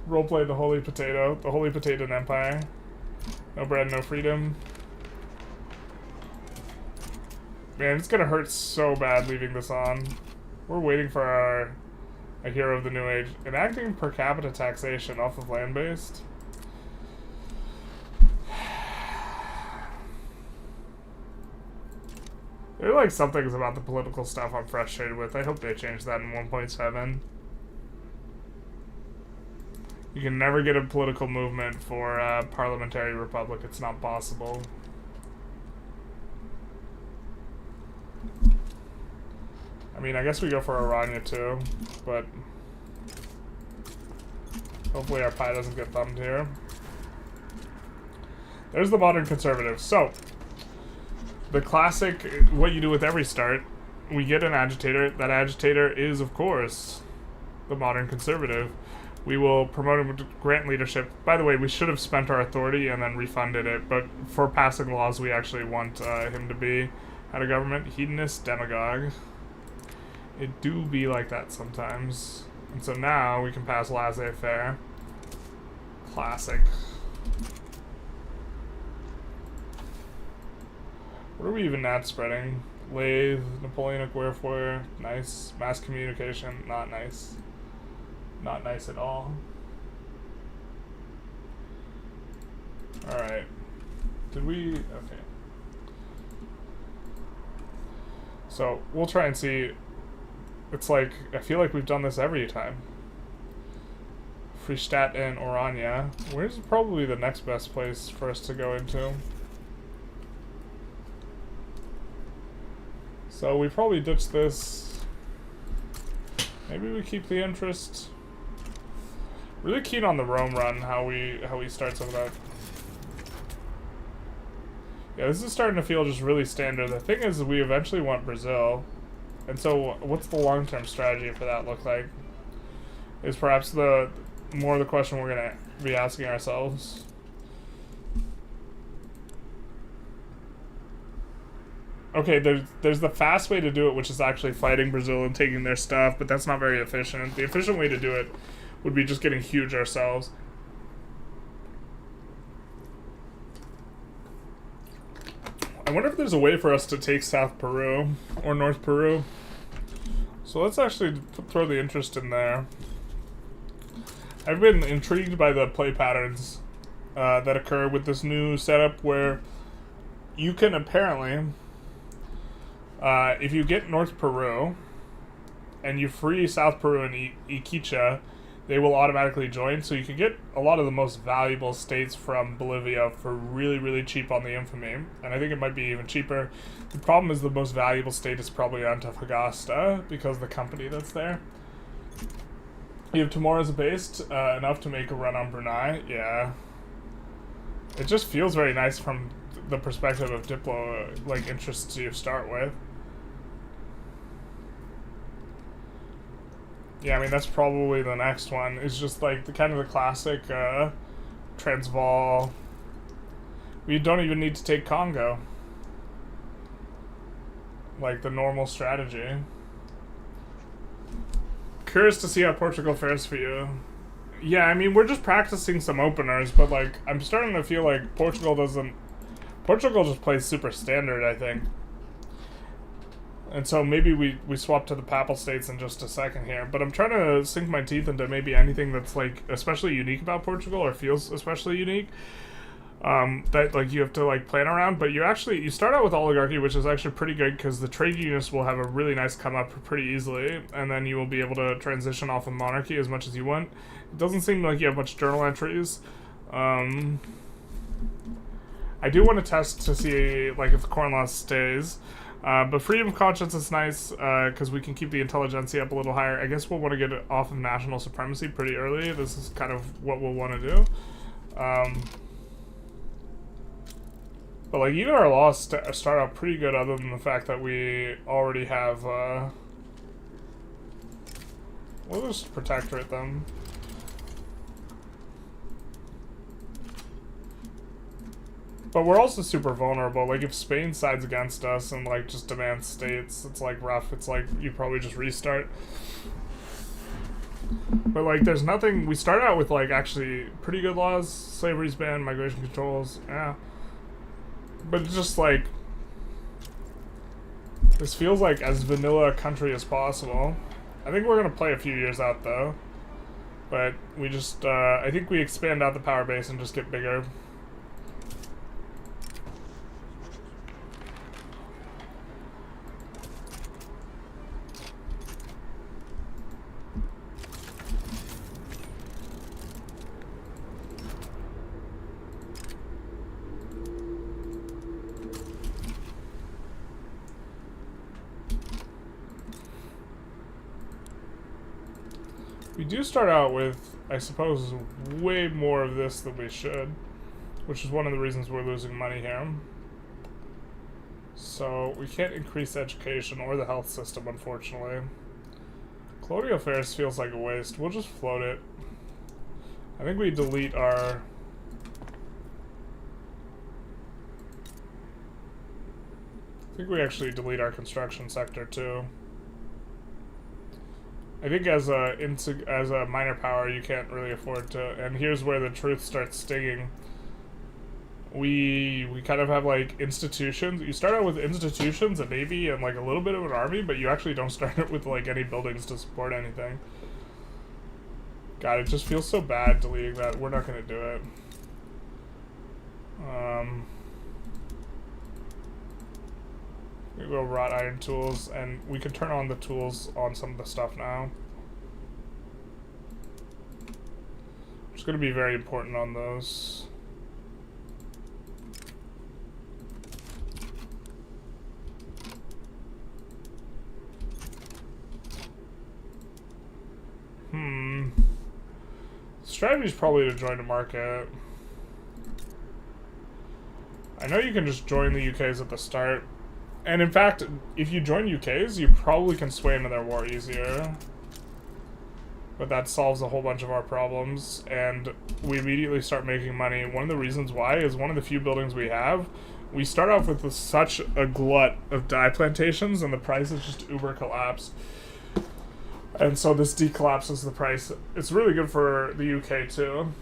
roleplay the Holy Potato, the Holy Potato Empire. No bread, no freedom. Man, it's gonna hurt so bad leaving this on. We're waiting for a hero of the new age. Enacting per capita taxation off of land-based. There are like some things about the political stuff I'm frustrated with. I hope they change that in 1.7. You can never get a political movement for a parliamentary republic. It's not possible. I mean, I guess we go for Orania too, but hopefully our pie doesn't get thumbed here. There's the modern conservative. So, the classic, what you do with every start, we get an agitator. That agitator is, of course, the modern conservative. We will promote him to grant leadership. By the way, we should have spent our authority and then refunded it, but for passing laws, we actually want him to be head of government. Hedonist demagogue. It do be like that sometimes. And so now we can pass laissez-faire. Classic. What are we even not spreading? Lathe, Napoleonic Wherefore, nice. Mass communication, not nice. Not nice at all. Alright. Did we... okay. So, we'll try and see... It's like, I feel like we've done this every time. Freistadt and Orania. Where's probably the next best place for us to go into? So we probably ditch this. Maybe we keep the interest. Really keen on the Rome run, how we start some of that. Yeah, this is starting to feel just really standard. The thing is, we eventually want Brazil. And so what's the long-term strategy for that look like? Is perhaps the more the question we're going to be asking ourselves. Okay, there's the fast way to do it, which is actually fighting Brazil and taking their stuff, but that's not very efficient. The efficient way to do it would be just getting huge ourselves. I wonder if there's a way for us to take South Peru or North Peru. So let's actually throw the interest in there. I've been intrigued by the play patterns that occur with this new setup where you can apparently, if you get North Peru and you free South Peru and Iquicha, they will automatically join. So you can get a lot of the most valuable states from Bolivia for really, really cheap on the infamy. And I think it might be even cheaper. The problem is the most valuable state is probably Antofagasta because of the company that's there. You have Timor-Leste based enough to make a run on Brunei. Yeah. It just feels very nice from the perspective of diplo, interests you start with. Yeah, I mean, that's probably the next one. It's just like the kind of the classic Transvaal. We don't even need to take Congo. Like the normal strategy. Curious to see how Portugal fares for you. Yeah, I mean, we're just practicing some openers, but like I'm starting to feel like Portugal just plays super standard, I think. And so maybe we swap to the Papal States in just a second here. But I'm trying to sink my teeth into maybe anything that's like especially unique about Portugal or feels especially unique. That like you have to like plan around. But you start out with oligarchy, which is actually pretty good because the trade unionists will have a really nice come up pretty easily. And then you will be able to transition off of monarchy as much as you want. It doesn't seem like you have much journal entries. I do want to test to see like if the corn law stays. But freedom of conscience is nice because we can keep the intelligentsia up a little higher. I guess we'll want to get it off of national supremacy pretty early. This is kind of what we'll want to do. But like even our laws start out pretty good other than the fact that we already have... we'll just protectorate them. But we're also super vulnerable. Like, if Spain sides against us and, like, just demands states, it's, like, rough. It's, like, you probably just restart. But, like, there's nothing... We start out with, like, actually pretty good laws. Slavery's banned, migration controls, yeah. But it's just, like... This feels like as vanilla a country as possible. I think we're gonna play a few years out, though. But we just, I think we expand out the power base and just get bigger. We do start out with, I suppose, way more of this than we should, which is one of the reasons we're losing money here. So we can't increase education or the health system, unfortunately. Colonial affairs feels like a waste. We'll just float it. I think we delete our... I think we actually delete our construction sector too. I think as a minor power, you can't really afford to. And here's where the truth starts stinging. We kind of have like institutions. You start out with institutions, a navy, and like a little bit of an army, but you actually don't start it with like any buildings to support anything. God, it just feels so bad deleting that. We're not gonna do it. We go wrought iron tools, and we can turn on the tools on some of the stuff now. It's going to be very important on those. Strategy is probably to join the market. I know you can just join the UKs at the start. And in fact, if you join UKs, you probably can sway into their war easier. But that solves a whole bunch of our problems, and we immediately start making money. One of the reasons why is one of the few buildings we have, we start off with such a glut of dye plantations, and the prices just uber collapse. And so this decollapses the price. It's really good for the UK too.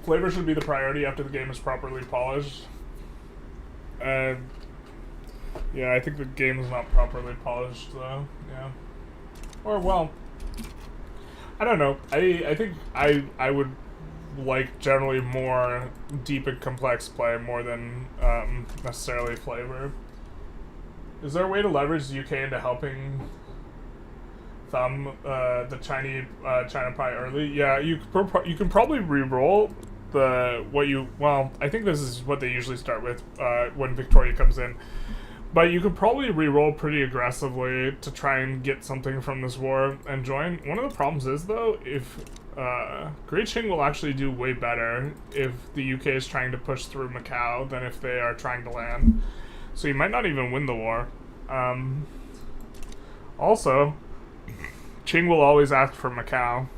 Flavor should be the priority after the game is properly polished. Yeah, I think the game is not properly polished, though. Yeah. Or, well, I don't know. I think I would like generally more deep and complex play more than necessarily flavor. Is there a way to leverage the UK into helping thumb the China pie early? Yeah, you can probably re-roll well, I think this is what they usually start with when Victoria comes in. But you could probably re-roll pretty aggressively to try and get something from this war and join. One of the problems is, though, if Great Qing will actually do way better if the UK is trying to push through Macau than if they are trying to land. So you might not even win the war. Also, Qing will always ask for Macau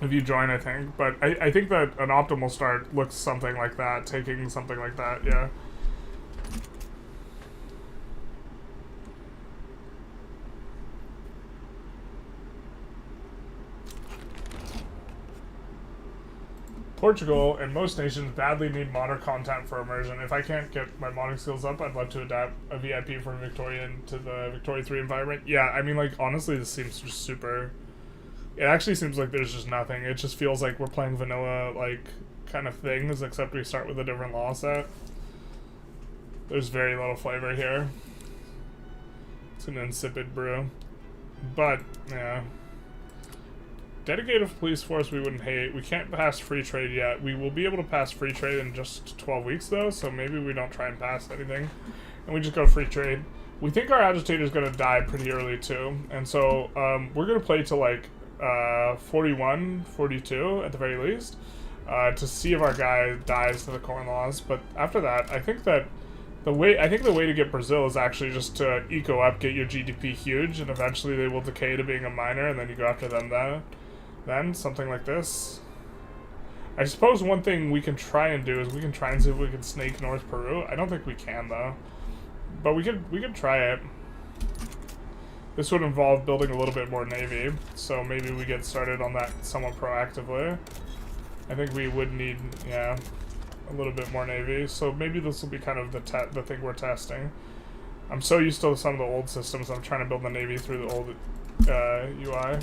if you join, I think. But I think that an optimal start looks something like that, taking something like that, yeah. Portugal and most nations badly need modder content for immersion. If I can't get my modding skills up, I'd love to adapt a VIP from Victorian to the Victoria 3 environment. Yeah, I mean, like, honestly, this seems just super... It actually seems like there's just nothing. It just feels like we're playing vanilla, like, kind of things, except we start with a different law set. There's very little flavor here. It's an insipid brew. But, yeah... Dedicated police force we wouldn't hate. We can't pass free trade yet. We will be able to pass free trade in just 12 weeks though, so maybe we don't try and pass anything. And we just go free trade. We think our agitator's gonna die pretty early too. And so we're gonna play to like 41, 42 at the very least. To see if our guy dies to the corn laws. But after that, I think that the way to get Brazil is actually just to eco up, get your GDP huge, and eventually they will decay to being a minor, and then you go after them then something like this. I suppose one thing we can try and do is we can try and see if we can snake North Peru. I don't think we can though, but we could try it. This would involve building a little bit more navy, so maybe we get started on that somewhat proactively. I think we would need, yeah, a little bit more navy. So maybe this will be kind of the thing we're testing. I'm so used to some of the old systems. I'm trying to build the navy through the old UI.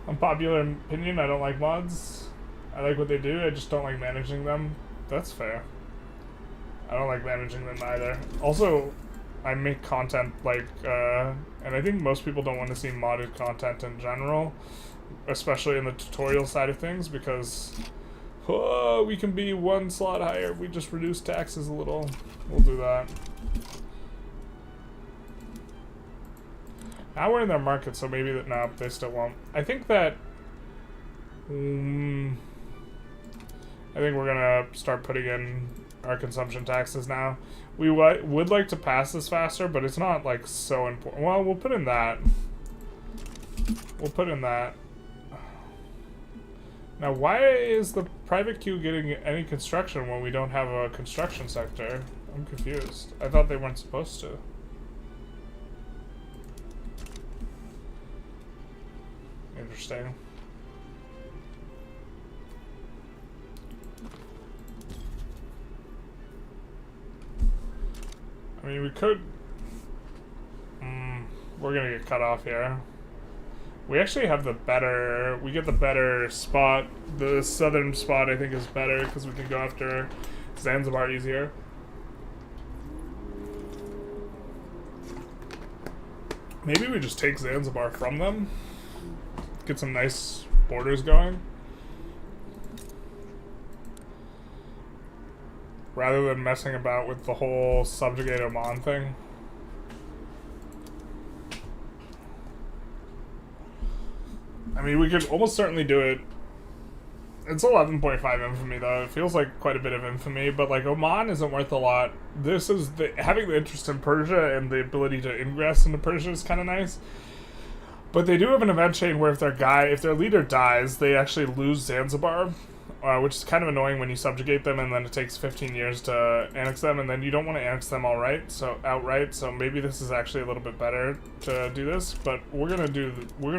Unpopular opinion, I don't like mods. I like what they do, I just don't like managing them. That's fair. I don't like managing them either. Also, I make content like, and I think most people don't want to see modded content in general, especially in the tutorial side of things, because we can be one slot higher if we just reduce taxes a little. We'll do that. Now we're in their market, so maybe that, no, they still won't. I think that, I think we're gonna start putting in our consumption taxes now. We would like to pass this faster, but it's not like so important. Well, we'll put in that. We'll put in that. Now, why is the private queue getting any construction when we don't have a construction sector? I'm confused. I thought they weren't supposed to. Interesting. I mean, we could... we're gonna get cut off here. We actually have the better... We get the better spot. The southern spot, I think, is better because we can go after Zanzibar easier. Maybe we just take Zanzibar from them. Get some nice borders going. Rather than messing about with the whole subjugate Oman thing. I mean, we could almost certainly do it. It's 11.5 infamy, though. It feels like quite a bit of infamy, but, like, Oman isn't worth a lot. This is having the interest in Persia and the ability to ingress into Persia is kind of nice. But they do have an event chain where if their leader dies, they actually lose Zanzibar, which is kind of annoying when you subjugate them and then it takes 15 years to annex them, and then you don't want to annex them outright. So maybe this is actually a little bit better to do this. But we're gonna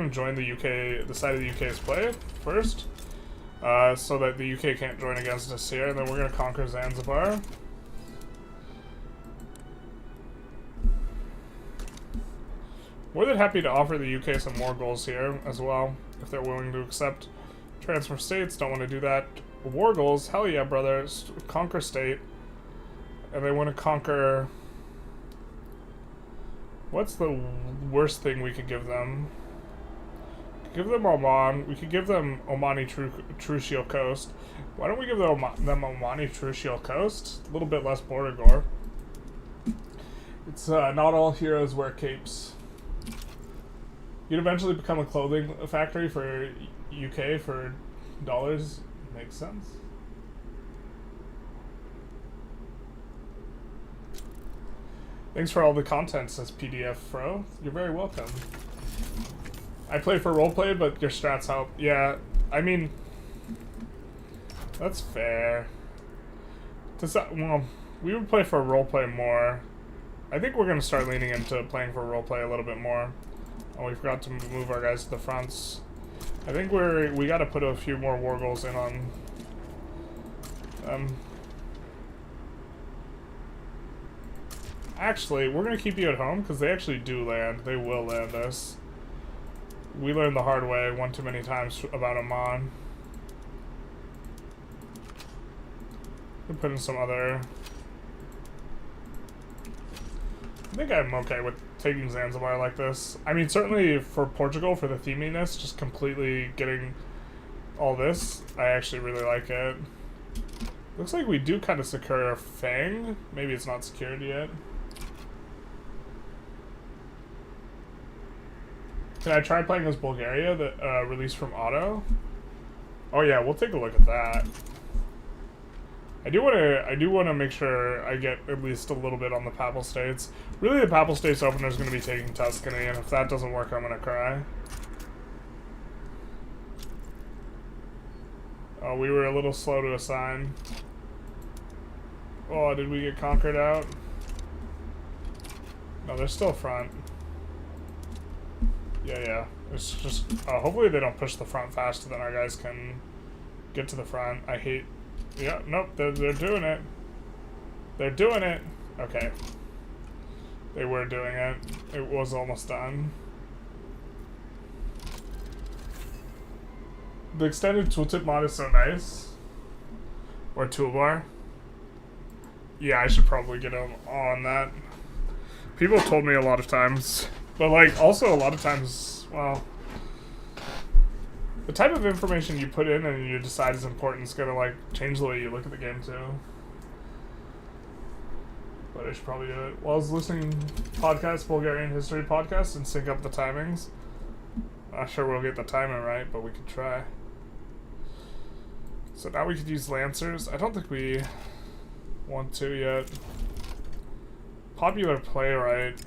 join the UK, the side of the UK's play first. So that the UK can't join against us here, and then we're going to conquer Zanzibar. More than happy to offer the UK some more goals here as well, if they're willing to accept. Transfer states, don't want to do that. War goals, hell yeah, brother. Conquer state. And they want to conquer... What's the worst thing we could give them? Give them Oman. We could give them Omani Trucial Coast. Why don't we give them Omani Trucial Coast? A little bit less border gore. It's not all heroes wear capes. You'd eventually become a clothing factory for UK for dollars. Makes sense. Thanks for all the content, says PDF Fro. You're very welcome. I play for roleplay, but your strats help. Yeah, I mean, that's fair. Well, we would play for roleplay more. I think we're going to start leaning into playing for roleplay a little bit more. Oh, we forgot to move our guys to the fronts. I think we got to put a few more war goals in on Actually, we're going to keep you at home because they actually do land. They will land us. We learned the hard way one too many times about Oman. We'll put in some other... I think I'm okay with taking Zanzibar like this. I mean, certainly for Portugal, for the theminess, just completely getting all this, I actually really like it. Looks like we do kind of secure Fang. Maybe it's not secured yet. Can I try playing as Bulgaria, that released from Otto? Oh yeah, we'll take a look at that. I do want to make sure I get at least a little bit on the Papal States. Really, the Papal States opener is going to be taking Tuscany, and if that doesn't work, I'm going to cry. Oh, we were a little slow to assign. Oh, did we get conquered out? No, they're still front. Yeah. It's just, hopefully they don't push the front faster than our guys can get to the front. I hate, yeah, nope, they're doing it. They're doing it. Okay. They were doing it. It was almost done. The extended tooltip mod is so nice. Or toolbar. Yeah, I should probably get on that. People have told me a lot of times. But, like, also a lot of times, well, the type of information you put in and you decide is important is going to, like, change the way you look at the game, too. But I should probably do it. Well, I was listening to Bulgarian History podcast, and sync up the timings. Not sure we'll get the timing right, but we could try. So now we could use Lancers. I don't think we want to yet. Popular playwright.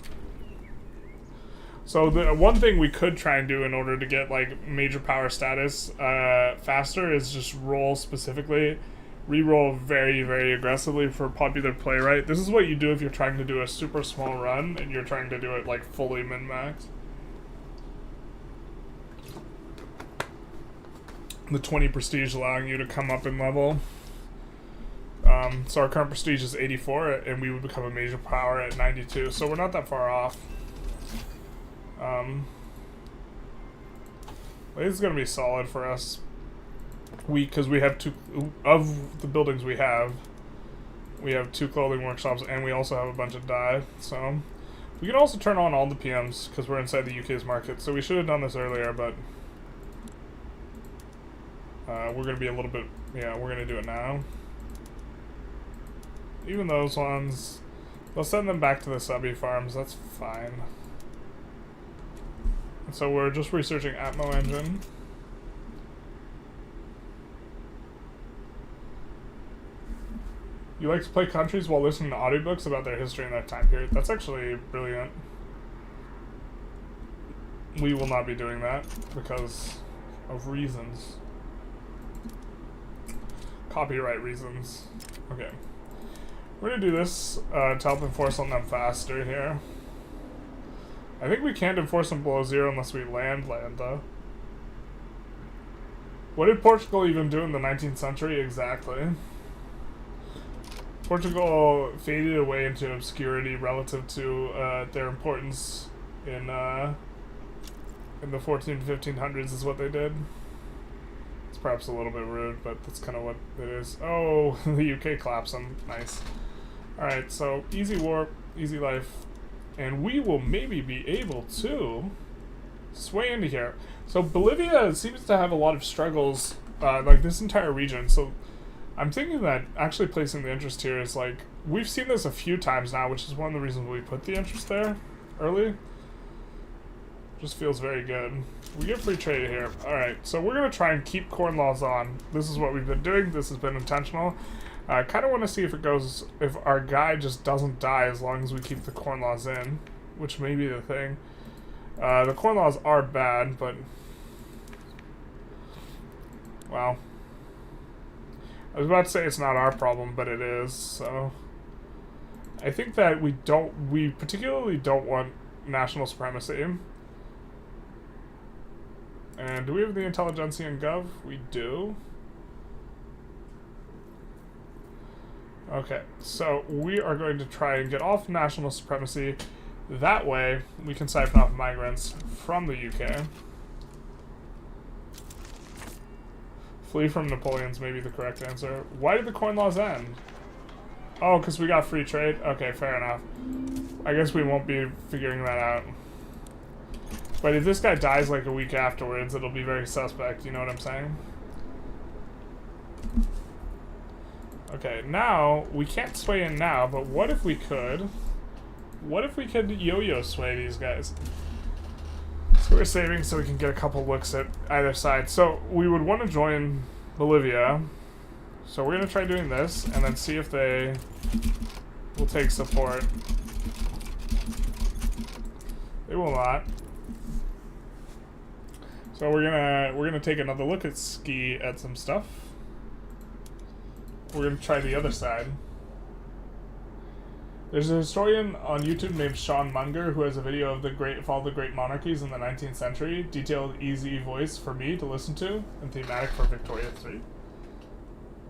So the one thing we could try and do in order to get like major power status faster is just roll specifically, re-roll very, very aggressively for popular playwright. This is what you do if you're trying to do a super small run and you're trying to do it like fully min-max. The 20 prestige allowing you to come up in level. So our current prestige is 84 and we would become a major power at 92, so we're not that far off. This is going to be solid for us. Because we have two of the buildings we have two clothing workshops and we also have a bunch of dye. So we can also turn on all the PMs because we're inside the UK's market. So we should have done this earlier, but we're going to be a little bit, yeah, we're going to do it now. Even those ones, they'll send them back to the subby farms. That's fine. So we're just researching Atmo engine. You like to play countries while listening to audiobooks about their history and their time period. That's actually brilliant. We will not be doing that because of reasons. Copyright reasons. Okay. We're gonna do this to help enforce on them faster here. I think we can't enforce them below 0 unless we land though. What did Portugal even do in the 19th century exactly? Portugal faded away into obscurity relative to their importance in the 1500s is what they did. It's perhaps a little bit rude, but that's kind of what it is. Oh, the UK claps them. Nice. Alright, so easy warp, easy life. And we will maybe be able to sway into here. So Bolivia seems to have a lot of struggles, like this entire region. So I'm thinking that actually placing the interest here is like, we've seen this a few times now, which is one of the reasons we put the interest there early. Just feels very good. We get free trade here. Alright, so we're going to try and keep corn laws on. This is what we've been doing. This has been intentional. I kind of want to see if it goes, if our guy just doesn't die as long as we keep the corn laws in, which may be the thing. The corn laws are bad, but, well, I was about to say it's not our problem, but it is, so I think that we particularly don't want national supremacy. And do we have the Intelligentsia and Gov? We do. Okay, so we are going to try and get off national supremacy. That way, we can siphon off migrants from the UK. Flee from Napoleon's maybe the correct answer. Why did the corn laws end? Oh, because we got free trade? Okay, fair enough. I guess we won't be figuring that out. But if this guy dies like a week afterwards, it'll be very suspect, you know what I'm saying? Okay, now, we can't sway in now, but what if we could? What if we could yo-yo sway these guys? So we're saving so we can get a couple looks at either side. So we would want to join Bolivia. So we're going to try doing this, and then see if they will take support. They will not. So we're gonna take another look at some stuff. We're gonna try the other side. There's a historian on YouTube named Sean Munger who has a video of all the great monarchies in the 19th century. Detailed, easy voice for me to listen to, and thematic for Victoria 3.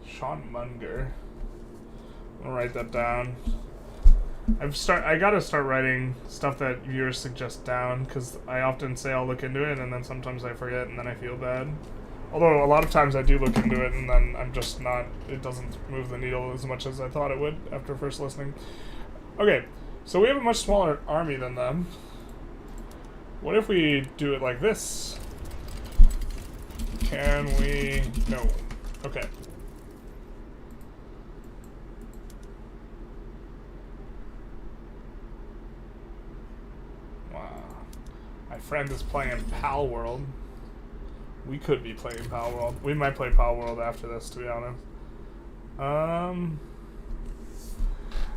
Sean Munger. I'm gonna write that down. I gotta start writing stuff that viewers suggest down, because I often say I'll look into it, and then sometimes I forget, and then I feel bad. Although a lot of times I do look into it, and then I'm just not, it doesn't move the needle as much as I thought it would after first listening. Okay, so we have a much smaller army than them. What if we do it like this? Can we? No. Okay. Wow. My friend is playing Pal World. We could be playing Pal World. We might play Pal World after this, to be honest.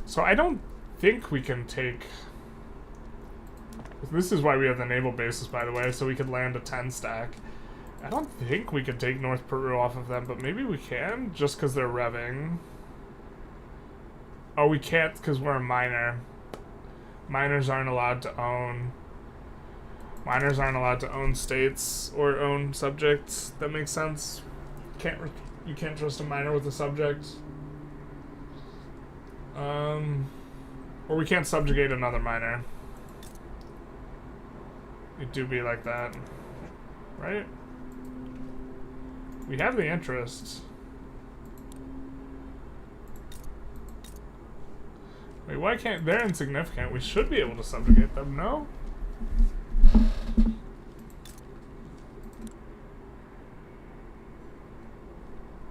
So I don't think we can take... This is why we have the naval bases, by the way, so we could land a 10 stack. I don't think we could take North Peru off of them, but maybe we can, just because they're revving. Oh, we can't because we're a minor. Minors aren't allowed to own... Minors aren't allowed to own states or own subjects. That makes sense. You can't trust a minor with a subject. Or we can't subjugate another minor. It do be like that, right? We have the interest. Wait, why can't... They're insignificant. We should be able to subjugate them, no?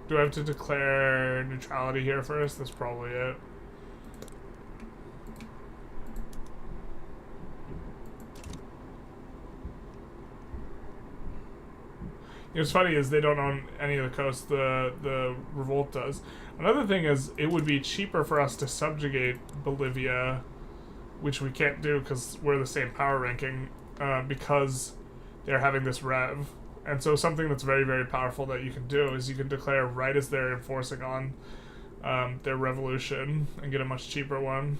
Do I have to declare neutrality here first? That's probably it. What's funny is they don't own any of the coast. The revolt does. Another thing is it would be cheaper for us to subjugate Bolivia, which we can't do because we're the same power ranking, because they're having this rev. And so something that's very, very powerful that you can do is you can declare right as they're enforcing on their revolution and get a much cheaper one.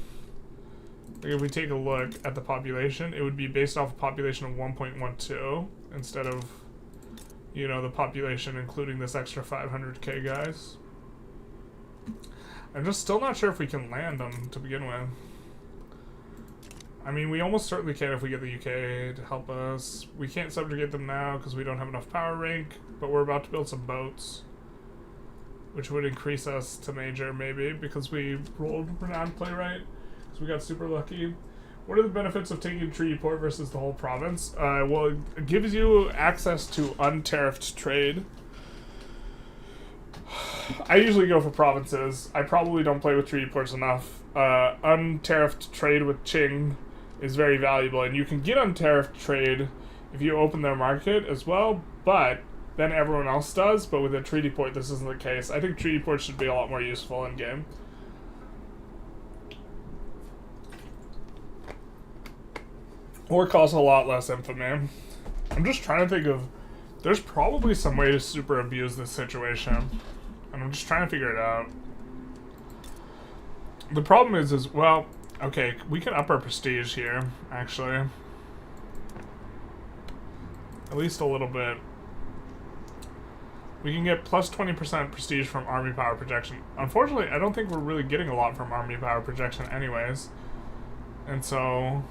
Like if we take a look at the population, it would be based off a population of 1.12 instead of, you know, the population including this extra 500k guys. I'm just still not sure if we can land them to begin with. I mean, we almost certainly can if we get the UK to help us. We can't subjugate them now because we don't have enough power rank, but we're about to build some boats, which would increase us to major maybe because we rolled renowned playwright, because we got super lucky. What are the benefits of taking treaty port versus the whole province? Well, it gives you access to untariffed trade. I usually go for provinces. I probably don't play with treaty ports enough. Untariffed trade with Qing is very valuable, and you can get untariffed trade if you open their market as well, but then everyone else does. But with a treaty port, this isn't the case. I think treaty ports should be a lot more useful in game. Or cost a lot less infamy. I'm just trying to think of... There's probably some way to super abuse this situation. And I'm just trying to figure it out. The problem is well... Okay, we can up our prestige here, actually. At least a little bit. We can get plus 20% prestige from army power projection. Unfortunately, I don't think we're really getting a lot from army power projection anyways. And so...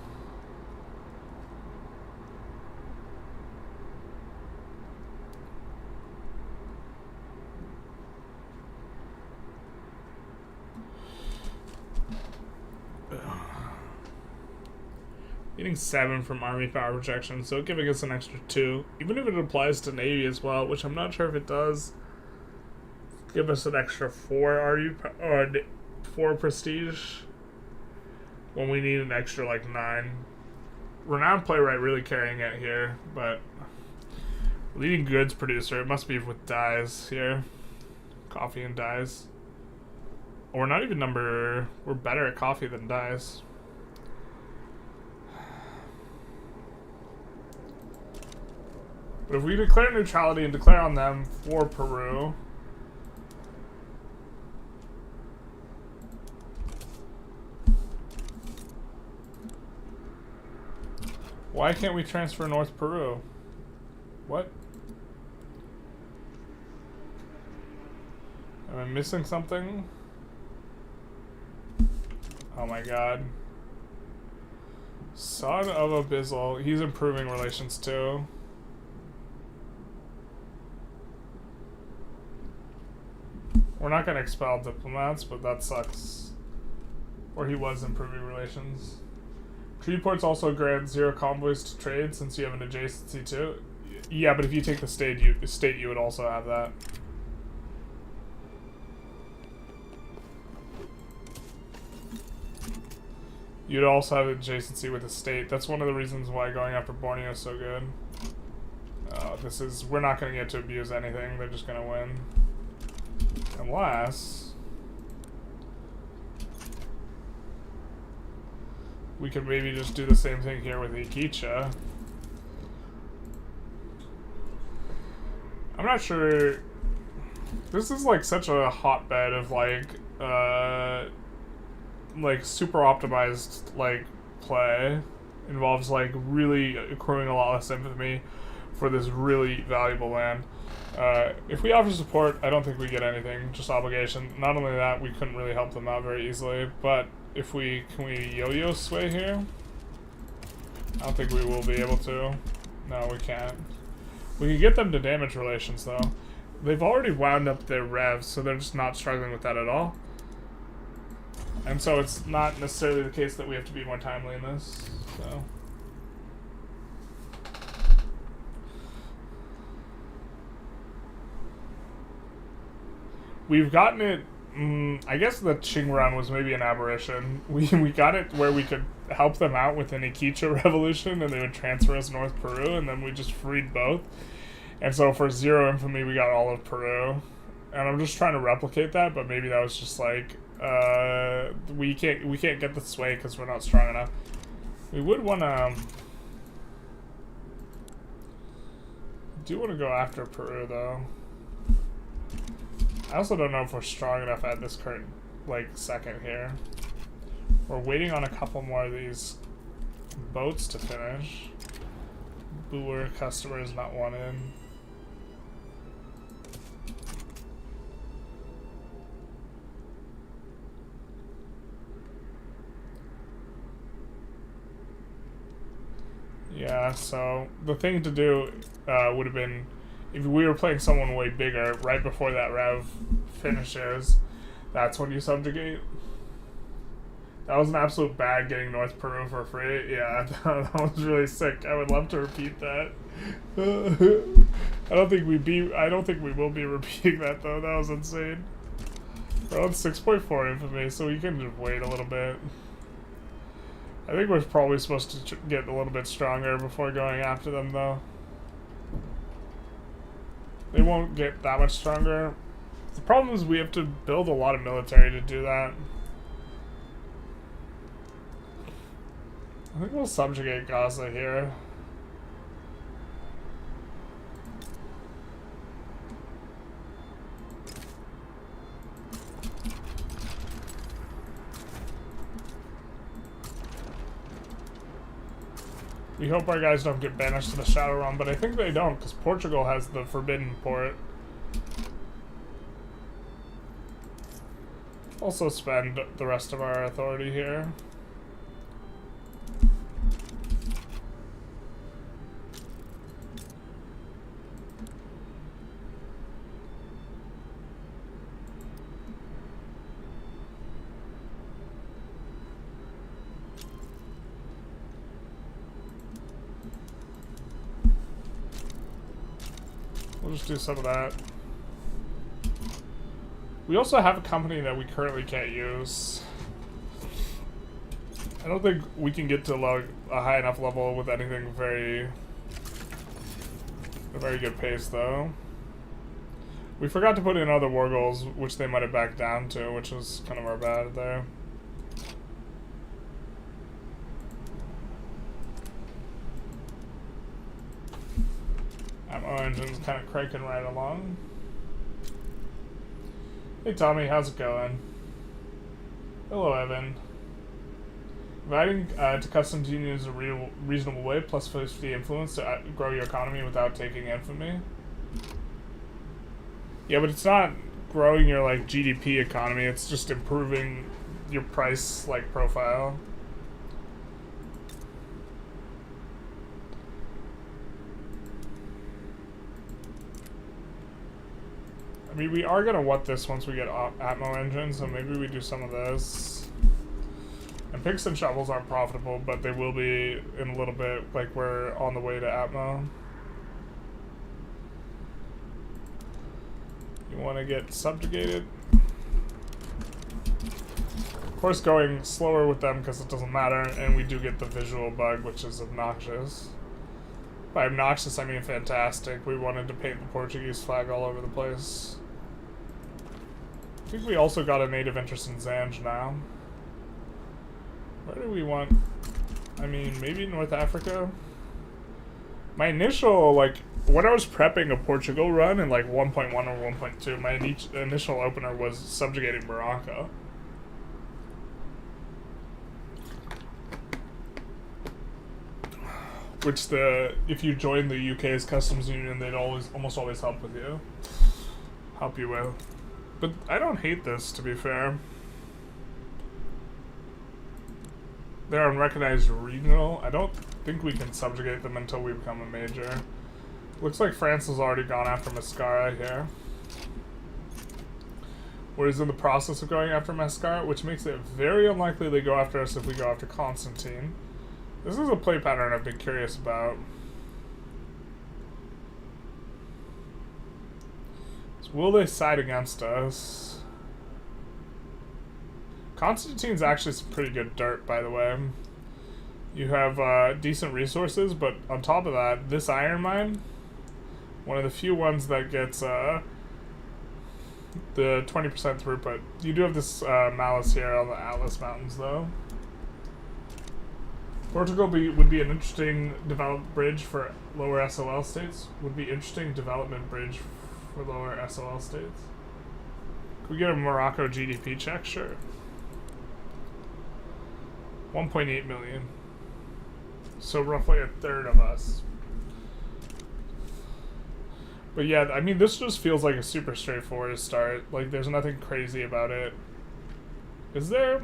Getting 7 from army power projection, so giving us an extra 2. Even if it applies to navy as well, which I'm not sure if it does. Give us an extra 4 4 prestige when we need an extra like 9. Renowned playwright really carrying it here, but leading goods producer, it must be with dyes here. Coffee and dyes. Or we're not even we're better at coffee than dyes. But if we declare neutrality and declare on them for Peru, why can't we transfer North Peru? What? Am I missing something? Oh my god. Son of a bizzle. He's improving relations too. We're not going to expel diplomats, but that sucks. Or he was improving relations. Treaty ports also grant 0 convoys to trade since you have an adjacency to. Yeah, but if you take the state, you would also have that. You'd also have adjacency with the state. That's one of the reasons why going after Borneo is so good. We're not going to get to abuse anything. They're just going to win. Unless we could maybe just do the same thing here with Iquicha. I'm not sure. This is like such a hotbed of like super optimized like play. Involves like really accruing a lot less infamy for this really valuable land. If we offer support, I don't think we get anything, just obligation. Not only that, we couldn't really help them out very easily, but if can we yo-yo sway here? I don't think we will be able to. No, we can't. We can get them to damage relations, though. They've already wound up their revs, so they're just not struggling with that at all. And so it's not necessarily the case that we have to be more timely in this, so... We've gotten it, I guess the Qing run was maybe an aberration. We got it where we could help them out with an Iquicha revolution and they would transfer us North Peru, and then we just freed both. And so for 0 infamy, we got all of Peru. And I'm just trying to replicate that, but maybe that was just like, we can't get the sway because we're not strong enough. We would want to... do want to go after Peru, though. I also don't know if we're strong enough at this current, like, second here. We're waiting on a couple more of these boats to finish. Boer customers not wanted. Yeah, so the thing to do would have been, if we were playing someone way bigger, right before that rev finishes, that's when you subjugate. That was an absolute bag getting North Peru for free. Yeah, that was really sick. I would love to repeat that. I don't think we will be repeating that though. That was insane. We're on 6.4 infamy, so we can just wait a little bit. I think we're probably supposed to get a little bit stronger before going after them, though. They won't get that much stronger. The problem is we have to build a lot of military to do that. I think we'll subjugate Gaza here. We hope our guys don't get banished to the Shadow Realm, but I think they don't, because Portugal has the Forbidden Port. Also spend the rest of our authority here. We'll just do some of that. We also have a company that we currently can't use. I don't think we can get to a high enough level with anything a very good pace, though. We forgot to put in other war goals, which they might have backed down to, which was kind of our bad there. Ammo engine's kind of cranking right along. Hey Tommy, how's it going? Hello Evan. Inviting to customs union is a reasonable way, plus 50 influence to grow your economy without taking infamy. Yeah, but it's not growing your like GDP economy, it's just improving your price like profile. I mean, we are gonna want this once we get Atmo engines, so maybe we do some of this. And picks and shovels aren't profitable, but they will be in a little bit, like we're on the way to Atmo. You want to get subjugated. Of course, going slower with them because it doesn't matter, and we do get the visual bug, which is obnoxious. By obnoxious, I mean fantastic. We wanted to paint the Portuguese flag all over the place. I think we also got a native interest in Zanj now. Where do we want... I mean, maybe North Africa? My initial, like, when I was prepping a Portugal run in, like, 1.1 or 1.2, my initial opener was subjugating Morocco. Which if you join the UK's customs union, they'd almost always help you with. But I don't hate this, to be fair. They're unrecognized regional. I don't think we can subjugate them until we become a major. Looks like France has already gone after Mascara here. Or is in the process of going after Mascara, which makes it very unlikely they go after us if we go after Constantine. This is a play pattern I've been curious about. So will they side against us? Constantine's actually some pretty good dirt, by the way. You have decent resources, but on top of that, this iron mine One of the few ones that gets the 20% throughput. You do have this malice here on the Atlas Mountains, though. Portugal would be an interesting development bridge for lower SOL states. Would be interesting development bridge for lower SOL states. Could we get a Morocco GDP check? Sure. 1.8 million. So roughly a third of us. But yeah, I mean, this just feels like a super straightforward start. Like, there's nothing crazy about it. Is there?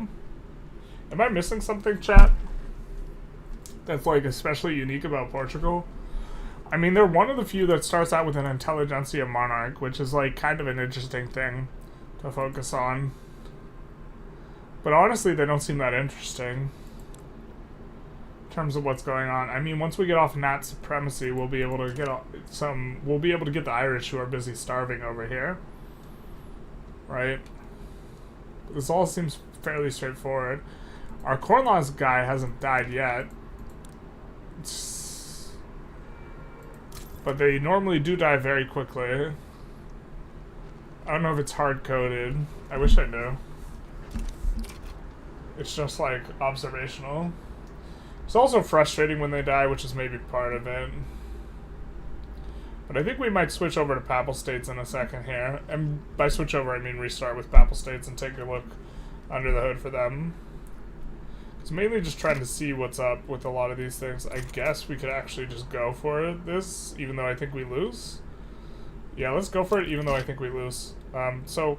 Am I missing something, chat? That's, like, especially unique about Portugal? I mean, they're one of the few that starts out with an Intelligentsia monarch, which is, like, kind of an interesting thing to focus on. But honestly, they don't seem that interesting in terms of what's going on. I mean, once we get off Nat supremacy, we'll be able to get we'll be able to get the Irish who are busy starving over here. Right? This all seems fairly straightforward. Our corn laws guy hasn't died yet. But they normally do die very quickly. I don't know if it's hard-coded. I wish I knew. It's just, like, observational. It's also frustrating when they die, which is maybe part of it. But I think we might switch over to Papal States in a second here. And by switch over, I mean restart with Papal States and take a look under the hood for them. It's mainly just trying to see what's up with a lot of these things. I guess we could actually just go for this, even though I think we lose. Yeah, let's go for it, even though I think we lose. So,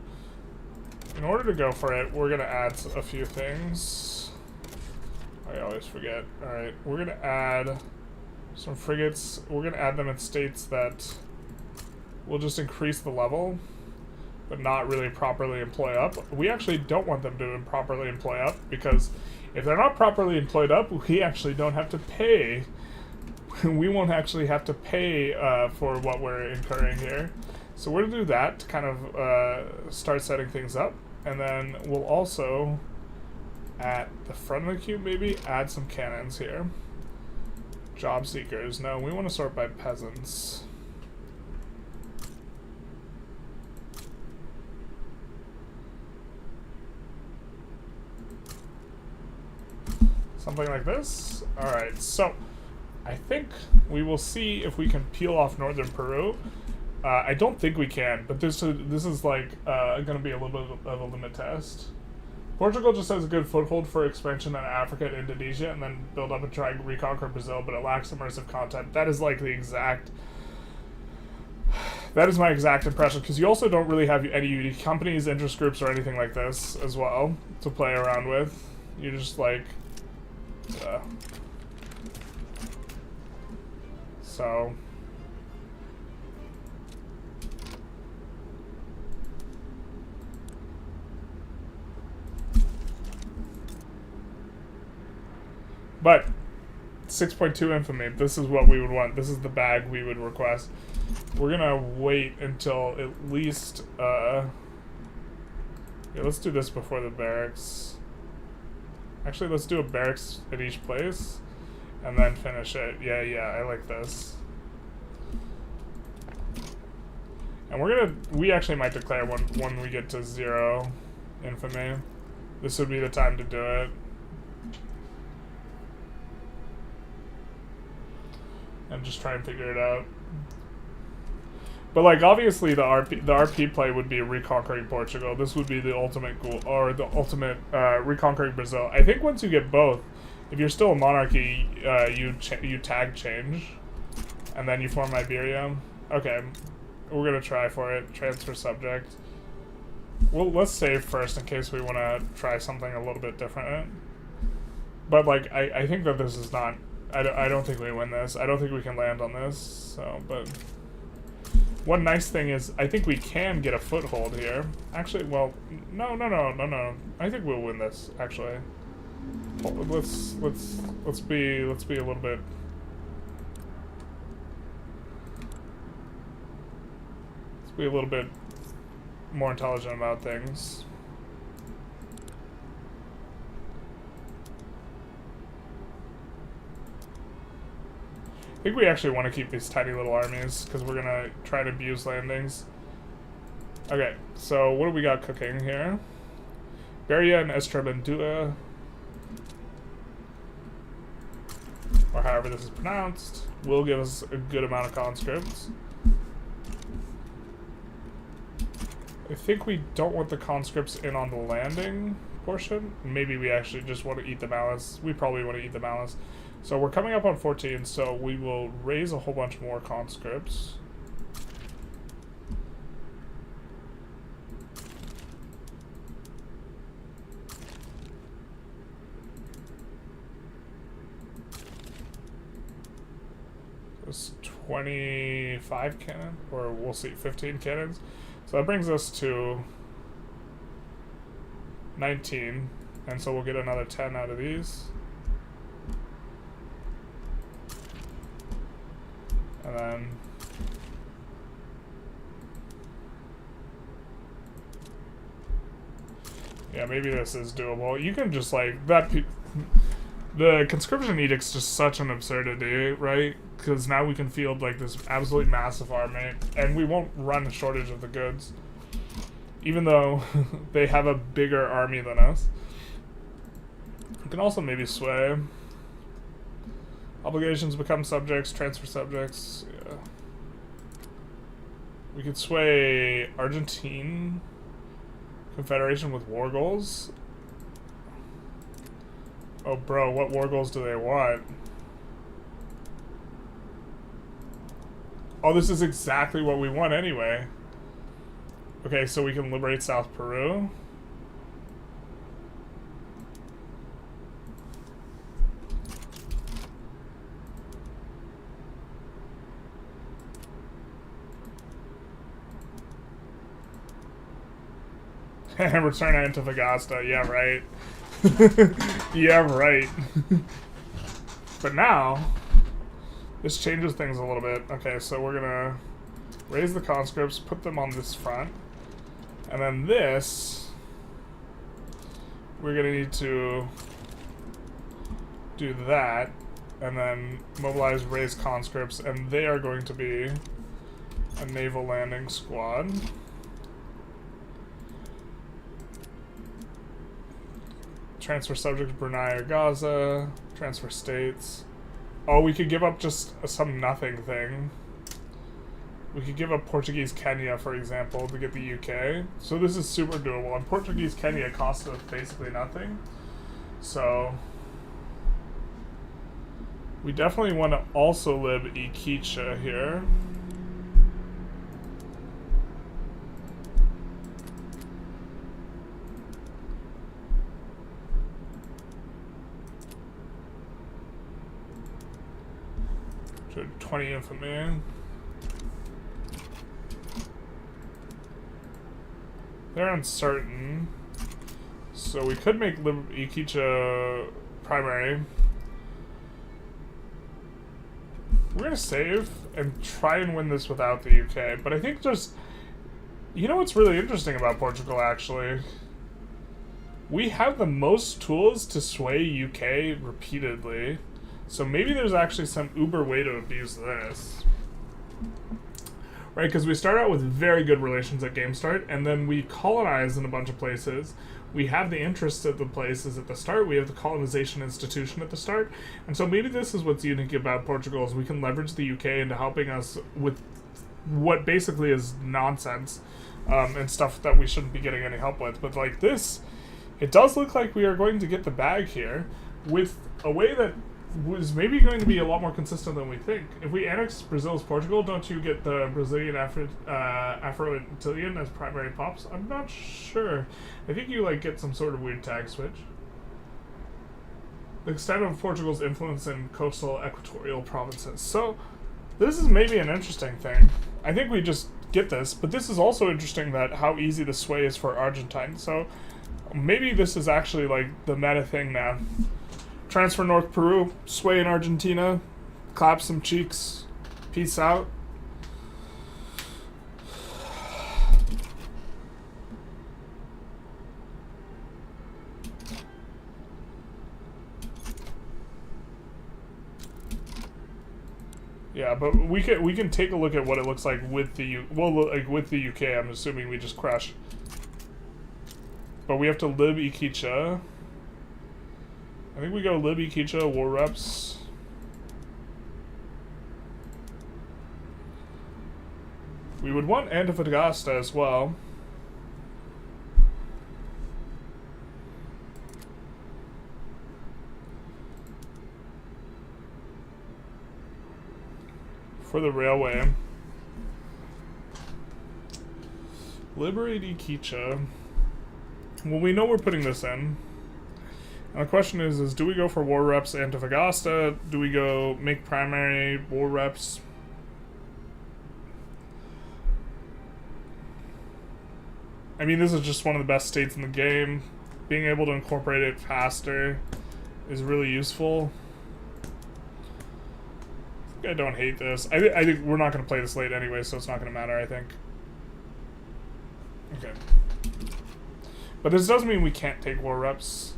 in order to go for it, we're going to add a few things. I always forget. Alright, we're going to add some frigates. We're going to add them in states that will just increase the level, but not really properly employ up. We actually don't want them to properly employ up, because if they're not properly employed up, we actually don't have to pay. We won't actually have to pay for what we're incurring here. So we're going to do that to kind of start setting things up. And then we'll also, at the front of the queue maybe, add some cannons here. Job seekers. No, we want to sort by peasants. Something like this. Alright, so I think we will see if we can peel off northern Peru. I don't think we can, but this is like going to be a little bit of a limit test. Portugal just has a good foothold for expansion in Africa and Indonesia, and then build up and try and reconquer Brazil, but it lacks immersive content. That is like the exact... That is my exact impression, because you also don't really have any unique companies, interest groups, or anything like this as well to play around with. You're just like... So... But 6.2 infamy, this is what we would want. This is the bag we would request. We're gonna wait until at least yeah, let's do this before the barracks. Actually, let's do a barracks at each place and then finish it. Yeah, I like this. And we actually might declare when we get to 0 infamy. This would be the time to do it. And just try and figure it out. But like obviously the RP play would be reconquering Portugal. This would be the ultimate goal, or the ultimate reconquering Brazil. I think once you get both, if you're still a monarchy, you tag change, and then you form Iberia. Okay, we're gonna try for it. Transfer subject. Well, let's save first in case we want to try something a little bit different. But like I think that this is not. I don't think we win this. I don't think we can land on this. So, but one nice thing is I think we can get a foothold here. Actually, well, no. I think we'll win this. Actually, let's be a little bit. Let's be a little bit more intelligent about things. think we actually want to keep these tiny little armies because we're gonna try to abuse landings. Okay, so what do we got cooking here? Barca and Estrabandua, or however this is pronounced, will give us a good amount of conscripts. I think we don't want the conscripts in on the landing portion. Maybe we actually just want to eat the malice. We probably want to eat the malice. So we're coming up on 14, so we will raise a whole bunch more conscripts. It's 25 cannon, or we'll see, 15 cannons. So that brings us to 19, and so we'll get another 10 out of these. And then yeah, maybe this is doable. You can just like that. The conscription edict's just such an absurdity, right? Because now we can field like this absolutely massive army, and we won't run a shortage of the goods, even though they have a bigger army than us. We can also maybe sway. Obligations become subjects, transfer subjects. Yeah. We could sway Argentine Confederation with war goals. Oh, bro, what war goals do they want? Oh, this is exactly what we want anyway. Okay, so we can liberate South Peru. Return Antofagasta, yeah, right. Yeah, right. But now, this changes things a little bit. Okay, so we're gonna raise the conscripts, put them on this front, and then this, we're gonna need to do that, and then mobilize, raise conscripts, and they are going to be a naval landing squad. Transfer subjects Brunei or Gaza. Transfer states. Oh, we could give up just some nothing thing. We could give up Portuguese Kenya, for example, to get the UK. So this is super doable. And Portuguese Kenya cost us basically nothing. So we definitely want to also lib Iquicha here. So 20 infantry. They're uncertain. So we could make Iquicha primary. We're gonna save and try and win this without the UK. But I think just, you know what's really interesting about Portugal actually? We have the most tools to sway UK repeatedly. So maybe there's actually some uber way to abuse this. Right, because we start out with very good relations at game start, and then we colonize in a bunch of places. We have the interests of the places at the start. We have the colonization institution at the start. And so maybe this is what's unique about Portugal, is we can leverage the UK into helping us with what basically is nonsense and stuff that we shouldn't be getting any help with. But like this, it does look like we are going to get the bag here with a way that was maybe going to be a lot more consistent than we think. If we annex Brazil's Portugal, don't you get the Brazilian Afro-Antillian as primary pops? I'm not sure. I think you like get some sort of weird tag switch. The extent of Portugal's influence in coastal equatorial provinces. So this is maybe an interesting thing. I think we just get this, but this is also interesting that how easy the sway is for Argentine. So maybe this is actually like the meta thing now. Transfer North Peru, sway in Argentina, clap some cheeks, peace out. Yeah, but we can take a look at what it looks like with the with the UK. I'm assuming we just crush. But we have to lib Iquicha. I think we go lib Iquicha, war reps. We would want Antofagasta as well. For the railway. Liberate Iquicha. Well, we know we're putting this in. And the question is do we go for war reps Antofagasta? Do we go make primary war reps? I mean, this is just one of the best states in the game. Being able to incorporate it faster is really useful. I don't hate this. I think we're not going to play this late anyway, so it's not going to matter, I think. Okay. But this doesn't mean we can't take war reps.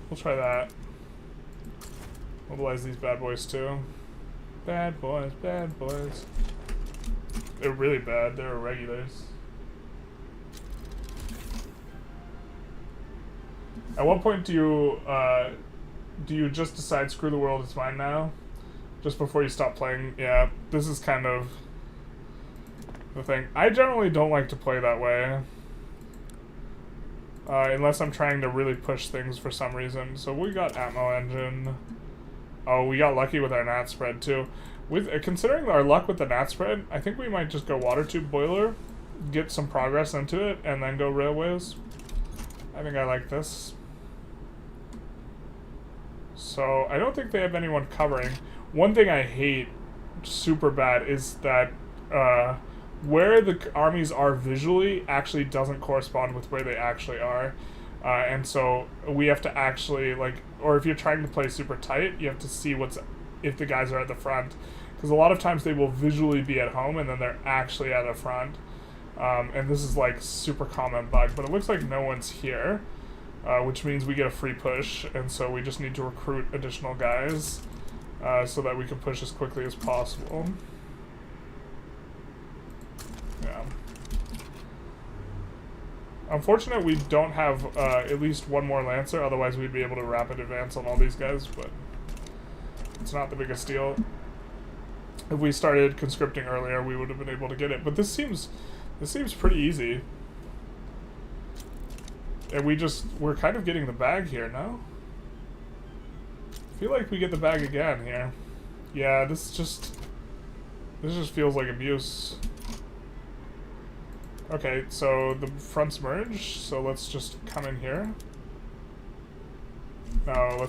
We'll try that. Mobilize these bad boys too. Bad boys, bad boys. They're really bad. They're irregulars. At what point do you just decide screw the world, it's mine now? Just before you stop playing? Yeah, this is kind of the thing. I generally don't like to play that way. Unless I'm trying to really push things for some reason. So we got Atmo engine. Oh, we got lucky with our nat spread too. With considering our luck with the nat spread, I think we might just go water tube boiler, get some progress into it, and then go railways. I think I like this. So I don't think they have anyone covering. One thing I hate super bad is that where the armies are visually actually doesn't correspond with where they actually are. And so we have to actually, like, or if you're trying to play super tight, you have to see if the guys are at the front. Because a lot of times they will visually be at home and then they're actually at the front. And this is like super common bug, but it looks like no one's here, which means we get a free push. And so we just need to recruit additional guys so that we can push as quickly as possible. Yeah. Unfortunate we don't have at least one more Lancer, otherwise we'd be able to rapid advance on all these guys, but it's not the biggest deal. If we started conscripting earlier, we would have been able to get it, but this seems pretty easy. And we're kind of getting the bag here, no? I feel like we get the bag again here. Yeah, this just feels like abuse. Okay, so the fronts merge, so let's just come in here. No,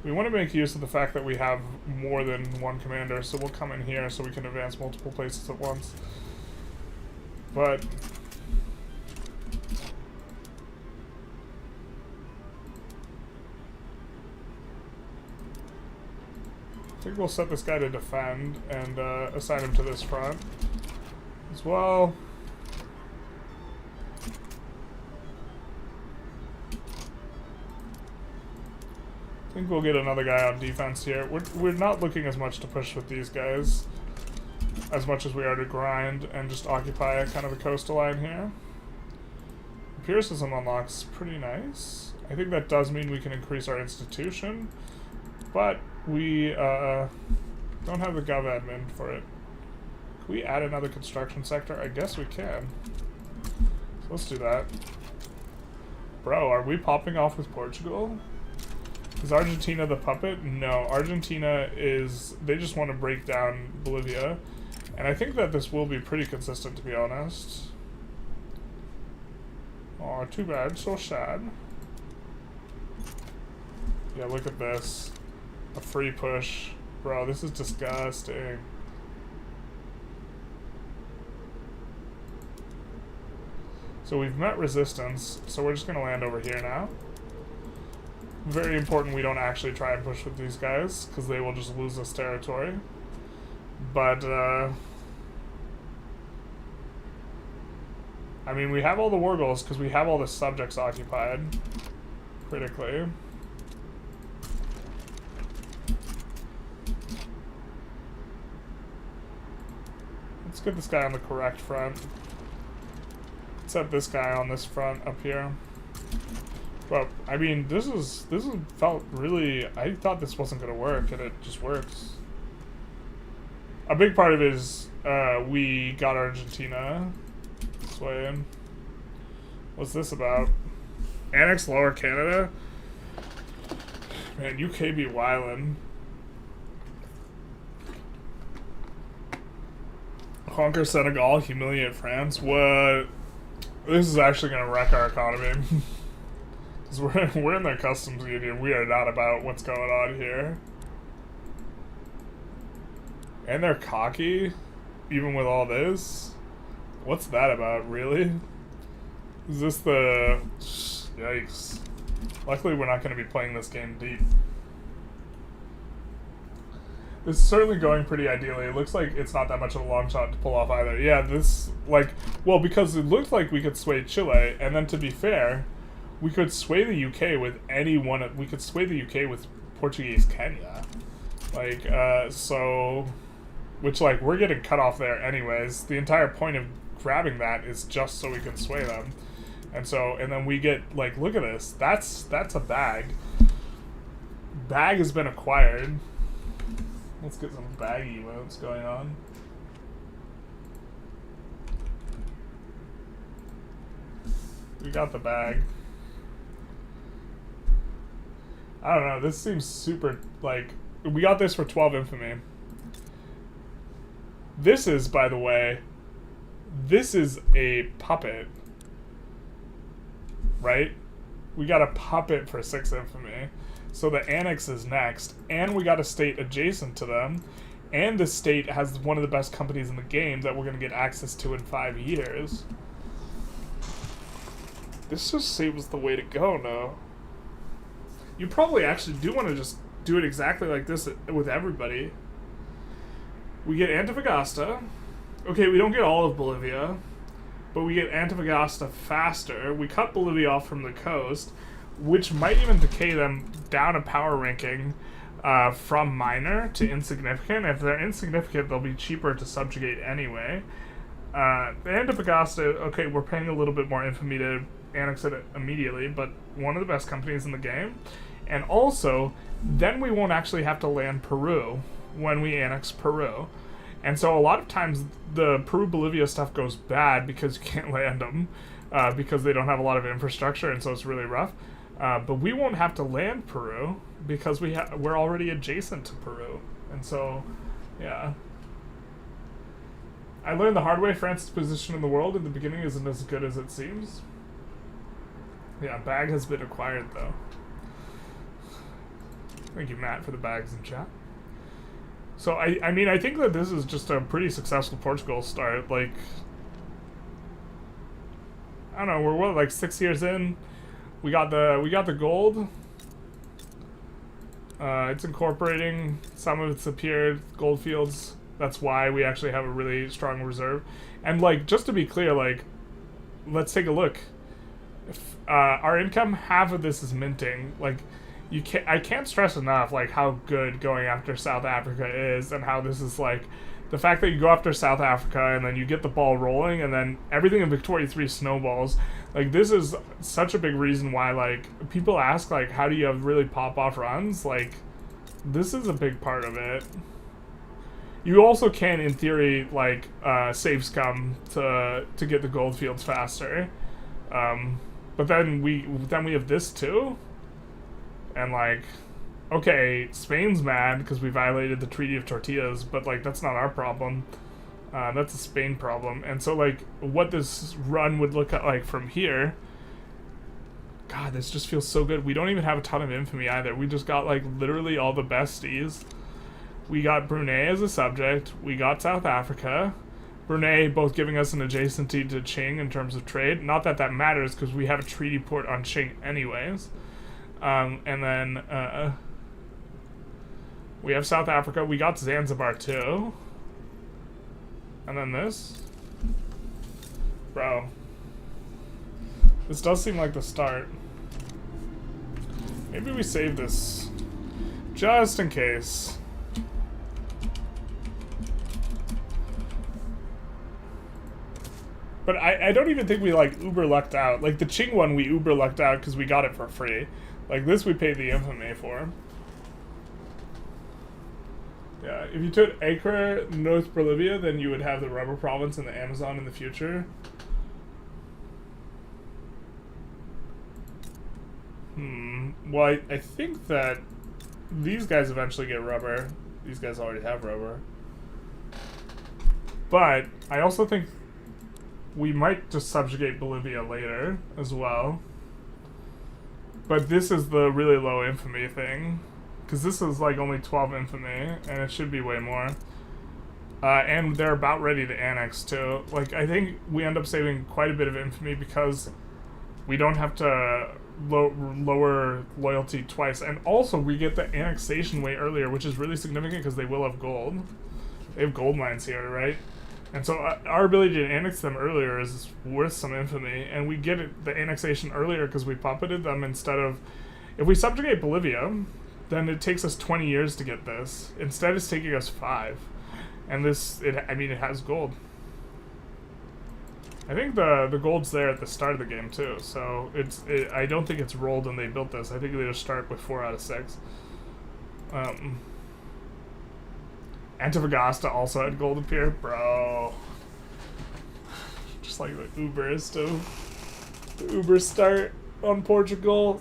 we want to make use of the fact that we have more than one commander, so we'll come in here so we can advance multiple places at once. But I think we'll set this guy to defend and assign him to this front as well. I think we'll get another guy on defense here. We're not looking as much to push with these guys as much as we are to grind and just occupy kind of a coastal line here. Empiricism unlocks pretty nice. I think that does mean we can increase our institution, but we don't have the gov admin for it. Can we add another construction sector? I guess we can. So let's do that. Bro, are we popping off with Portugal? Is Argentina the puppet? No, Argentina is... They just want to break down Bolivia. And I think that this will be pretty consistent, to be honest. Aw, too bad. So sad. Yeah, look at this. A free push. Bro, this is disgusting. So we've met resistance, so we're just going to land over here now. Very important we don't actually try and push with these guys, because they will just lose us territory. But, I mean, we have all the war goals, because we have all the subjects occupied, critically. Let's get this guy on the correct front. Set this guy on this front up here. But I mean, this felt really. I thought this wasn't gonna work, and it just works. A big part of it is we got Argentina swaying. What's this about? Annex Lower Canada? Man, UK be wildin'. Conquer Senegal, humiliate France. What? This is actually gonna wreck our economy. Because we're in the customs union. We are not about what's going on here. And they're cocky, even with all this. What's that about, really? Is this the... Yikes. Luckily, we're not going to be playing this game deep. This is certainly going pretty ideally. It looks like it's not that much of a long shot to pull off either. Yeah, this, like... Well, because it looked like we could sway Chile, and then to be fair... We could sway the UK with anyone. We could sway the UK with Portuguese Kenya. Like, so... Which, like, we're getting cut off there anyways. The entire point of grabbing that is just so we can sway them. And so, and then we get, like, look at this. That's a bag. Bag has been acquired. Let's get some bag emotes going on. We got the bag. I don't know, this seems super, like, we got this for 12 infamy. This is, by the way, this is a puppet, right? We got a puppet for 6 infamy. So the annex is next, and we got a state adjacent to them, and the state has one of the best companies in the game that we're going to get access to in 5 years. This just seems the way to go now. You probably actually do want to just do it exactly like this with everybody. We get Antofagasta. Okay, we don't get all of Bolivia, but we get Antofagasta faster. We cut Bolivia off from the coast, which might even decay them down a power ranking from minor to insignificant. If they're insignificant, they'll be cheaper to subjugate anyway. Antofagasta, okay, we're paying a little bit more infamy to annex it immediately, but one of the best companies in the game. And also, then we won't actually have to land Peru when we annex Peru. And so a lot of times the Peru-Bolivia stuff goes bad because you can't land them, because they don't have a lot of infrastructure, and so it's really rough. But we won't have to land Peru because we're already adjacent to Peru. And so, yeah. I learned the hard way France's position in the world in the beginning isn't as good as it seems. Yeah, bag has been acquired, though. Thank you, Matt, for the bags in chat. So, I mean, I think that this is just a pretty successful Portugal start. Like, I don't know, we're what, like 6 years in? We got the gold. It's incorporating, some of it's appeared, gold fields. That's why we actually have a really strong reserve. And, like, just to be clear, like, let's take a look. If, our income, half of this is minting. Like, I can't stress enough, like, how good going after South Africa is, and how this is, like, the fact that you go after South Africa and then you get the ball rolling and then everything in Victoria 3 snowballs. Like, this is such a big reason why, like, people ask, like, how do you have really pop-off runs? Like, this is a big part of it. You also can, in theory, like, save scum to get the gold fields faster. But then we have this too? And, like, okay, Spain's mad because we violated the Treaty of Tortillas, but, like, that's not our problem. That's a Spain problem. And so, like, what this run would look like from here... God, this just feels so good. We don't even have a ton of infamy either. We just got, like, literally all the besties. We got Brunei as a subject. We got South Africa. Brunei both giving us an adjacency to Qing in terms of trade. Not that that matters because we have a treaty port on Qing anyways. And then we have South Africa. We got Zanzibar too. And then this. Bro. This does seem like the start. Maybe we save this just in case. But I don't even think we like uber lucked out. Like the Qing one we uber lucked out because we got it for free. Like this we paid the infamy for. Yeah, if you took Acre, North Bolivia, then you would have the rubber province in the Amazon in the future. Well, I think that these guys eventually get rubber. These guys already have rubber. But I also think we might just subjugate Bolivia later as well. But this is the really low infamy thing. Because this is like only 12 infamy, and it should be way more. And they're about ready to annex too. Like, I think we end up saving quite a bit of infamy because we don't have to lower loyalty twice. And also, we get the annexation way earlier, which is really significant because they will have gold. They have gold mines here, right? And so our ability to annex them earlier is worth some infamy. And we get the annexation earlier because we puppeted them instead of... If we subjugate Bolivia, then it takes us 20 years to get this. Instead, it's taking us 5. And this, I mean, it has gold. I think the gold's there at the start of the game, too. So I don't think it's rolled when they built this. I think they just start with 4 out of 6. Antofagasta also had gold appear. Bro. Just like the Ubers, too. The Uber start on Portugal.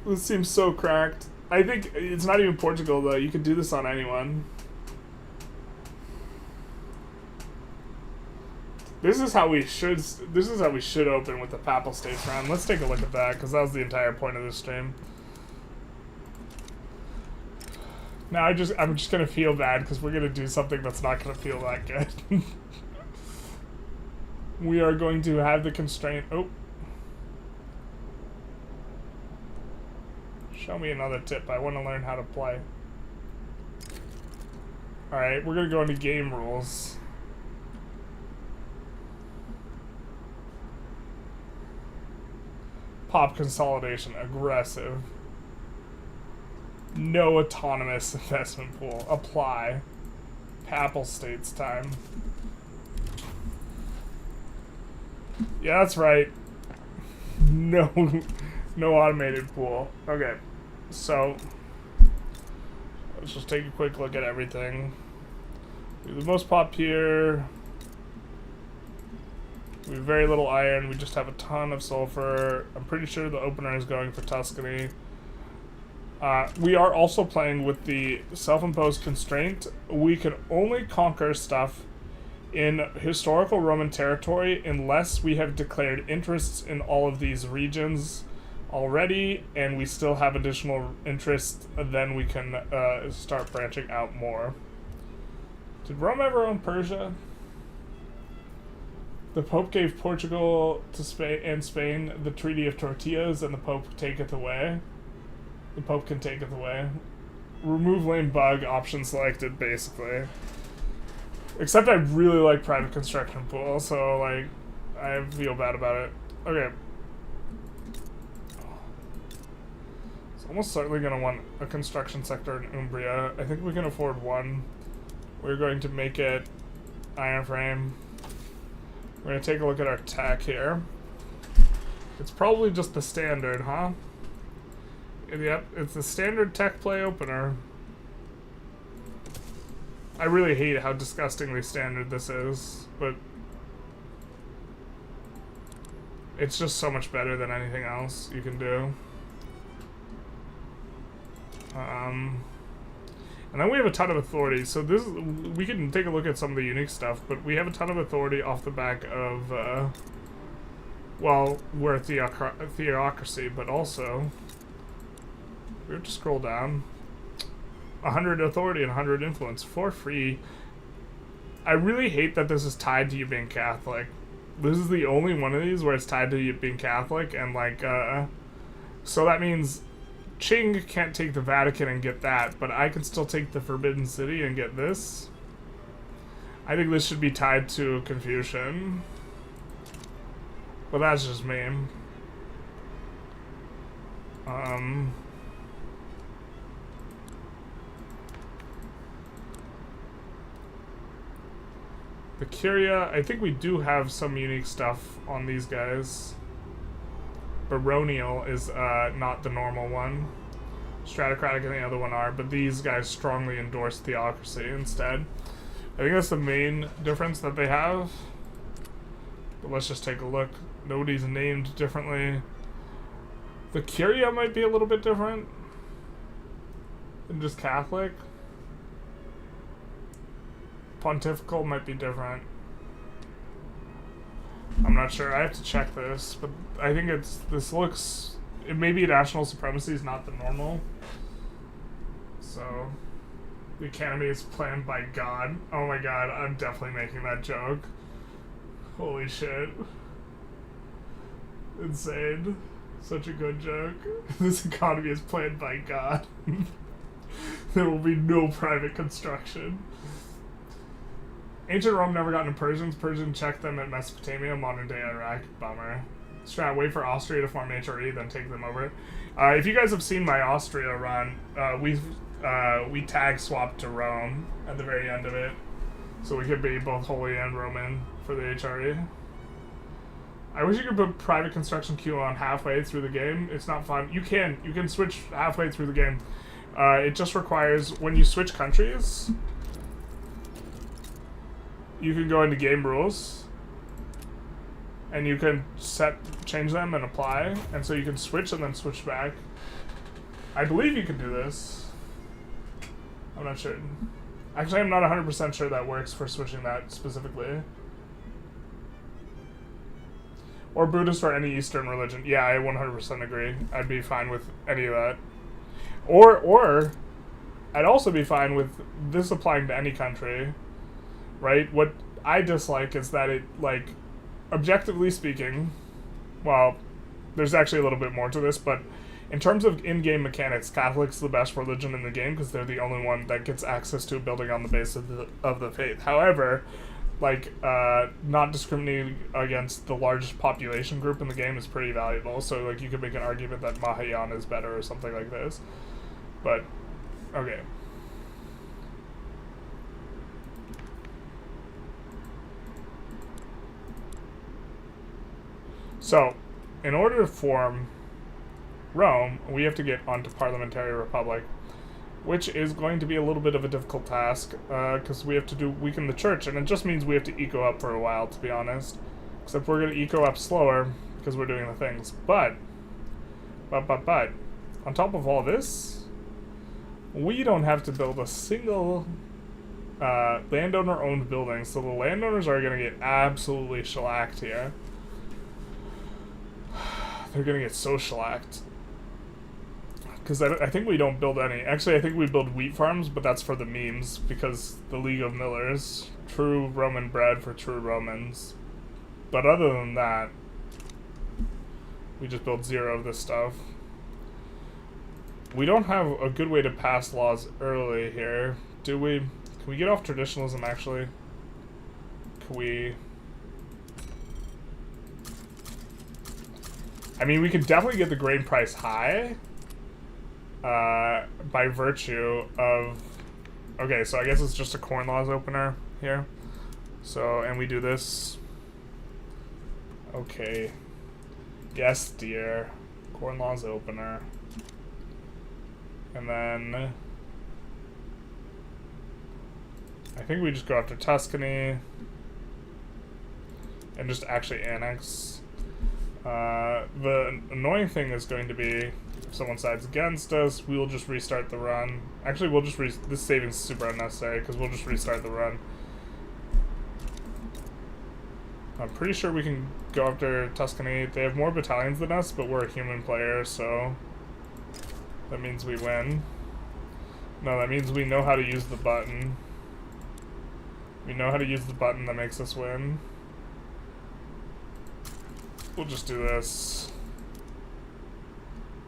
This seems so cracked. I think it's not even Portugal, though. You could do this on anyone. This is how we should open with the Papal States round. Let's take a look at that, because that was the entire point of this stream. Now I'm just gonna feel bad because we're gonna do something that's not gonna feel that good. We are going to have the constraint. Oh. Show me another tip. I want to learn how to play. Alright, we're gonna go into game rules. Pop consolidation, aggressive. No autonomous investment pool. Apply. Papal States time. Yeah, that's right. No automated pool. Okay, so let's just take a quick look at everything. We have the most pop here. We have very little iron. We just have a ton of sulfur. I'm pretty sure the opener is going for Tuscany. We are also playing with the self-imposed constraint. We can only conquer stuff in historical Roman territory unless we have declared interests in all of these regions already, and we still have additional interest. Then we can start branching out more. Did Rome ever own Persia? The Pope gave Portugal to Spain the Treaty of Tortillas, and the Pope taketh away. The Pope can take it away. Remove lane bug, option selected, basically. Except I really like private construction pool, so, like, I feel bad about it. Okay. It's almost certainly going to want a construction sector in Umbria. I think we can afford one. We're going to make it iron frame. We're going to take a look at our tech here. It's probably just the standard, huh? Yep, it's the standard tech play opener. I really hate how disgustingly standard this is, but it's just so much better than anything else you can do. And then we have a ton of authority, so this we can take a look at some of the unique stuff, but we have a ton of authority off the back of, well, we're a theocracy, but also, we have to scroll down, 100 authority and 100 influence for free. I really hate that this is tied to you being Catholic. This is the only one of these where it's tied to you being Catholic, and like, so that means Qing can't take the Vatican and get that, but I can still take the Forbidden City and get this. I think this should be tied to Confucian. But that's just me. The Curia, I think we do have some unique stuff on these guys. Baronial is not the normal one. Stratocratic and the other one are, but these guys strongly endorse theocracy instead. I think that's the main difference that they have. But let's just take a look. Nobody's named differently. The Curia might be a little bit different than just Catholic. Pontifical might be different. I'm not sure. I have to check this, but I think this looks... It may be national supremacy is not the normal. So, the academy is planned by God. Oh my god, I'm definitely making that joke. Holy shit. Insane. Such a good joke. This economy is planned by God. There will be no private construction. Ancient Rome never got into Persians. Persians checked them at Mesopotamia, modern day Iraq. Bummer. Strat, wait for Austria to form HRE, then take them over. If you guys have seen my Austria run, we tag swapped to Rome at the very end of it. So we could be both Holy and Roman for the HRE. I wish you could put private construction queue on halfway through the game. It's not fun. You can switch halfway through the game. It just requires, when you switch countries, you can go into game rules, and you can change them and apply, and so you can switch and then switch back. I believe you can do this. I'm not sure. Actually, I'm not 100% sure that works for switching that specifically. Or Buddhist or any Eastern religion. Yeah, I 100% agree. I'd be fine with any of that. Or I'd also be fine with this applying to any country. Right? What I dislike is that it, like, objectively speaking, well, there's actually a little bit more to this, but in terms of in-game mechanics, Catholic's the best religion in the game because they're the only one that gets access to a building on the base of the faith. However, like, not discriminating against the largest population group in the game is pretty valuable, so, like, you could make an argument that Mahayana is better or something like this. But, okay. So, in order to form Rome, we have to get onto Parliamentary Republic, which is going to be a little bit of a difficult task, because we have to weaken the church, and it just means we have to eco up for a while, to be honest. Except we're going to eco up slower, because we're doing the things. But, on top of all this, we don't have to build a single landowner-owned building, so the landowners are going to get absolutely shellacked here. They're going to get so shellacked. Because I think we don't build any. Actually, I think we build wheat farms, but that's for the memes, because the League of Millers. True Roman bread for true Romans. But other than that, we just build zero of this stuff. We don't have a good way to pass laws early here, do we? Can we get off traditionalism, actually? Can we... I mean, we could definitely get the grain price high by virtue of... Okay, so I guess it's just a corn laws opener here. So, and we do this. Okay. Yes, dear. Corn laws opener. And then... I think we just go after Tuscany. And just actually annex... the annoying thing is going to be if someone sides against us, we will just restart the run. Actually, we'll just this saving's super unnecessary because we'll just restart the run. I'm pretty sure we can go after Tuscany. They have more battalions than us, but we're a human player, so that means we win. No, that means we know how to use the button. We know how to use the button that makes us win. We'll just do this.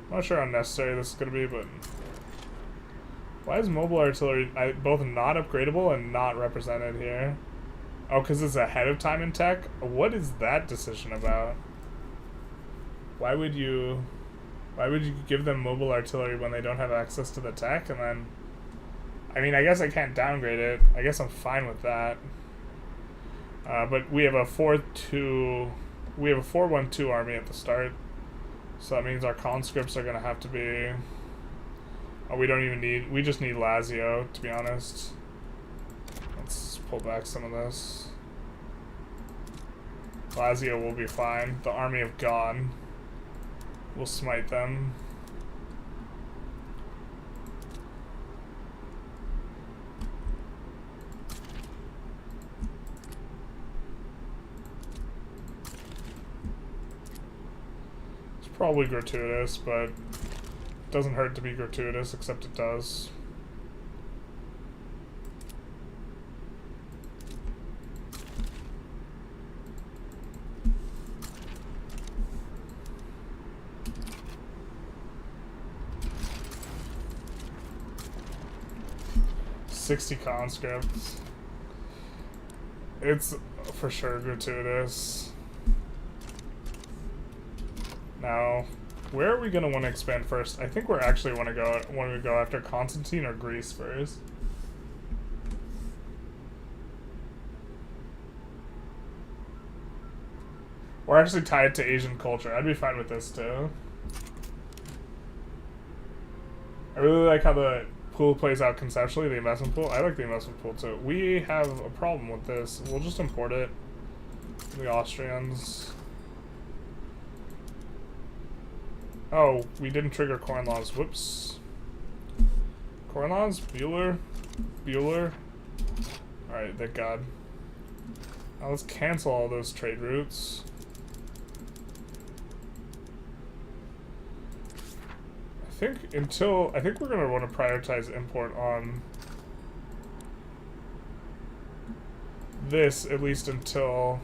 I'm not sure how necessary this is going to be, but... Why is mobile artillery both not upgradable and not represented here? Oh, because it's ahead of time in tech? What is that decision about? Why would you give them mobile artillery when they don't have access to the tech? And then, I mean, I guess I can't downgrade it. I guess I'm fine with that. But we have a 4-2, we have a 4-1-2 army at the start. So that means our conscripts are going to have to be... Oh, we don't even need... We just need Lazio, to be honest. Let's pull back some of this. Lazio will be fine. The army of God will smite them. It's probably gratuitous, but... doesn't hurt to be gratuitous, except it does. $60 conscripts. It's for sure gratuitous. Now, where are we gonna want to expand first? I think we're actually want to go after Constantine or Greece first. Or actually tie it to Asian culture. I'd be fine with this too. I really like how the pool plays out conceptually, the investment pool. I like the investment pool too. We have a problem with this. We'll just import it. The Austrians. Oh, we didn't trigger corn laws. Whoops. Corn laws? Bueller? Alright, thank God. Now let's cancel all those trade routes. I think we're gonna want to prioritize import on this, at least until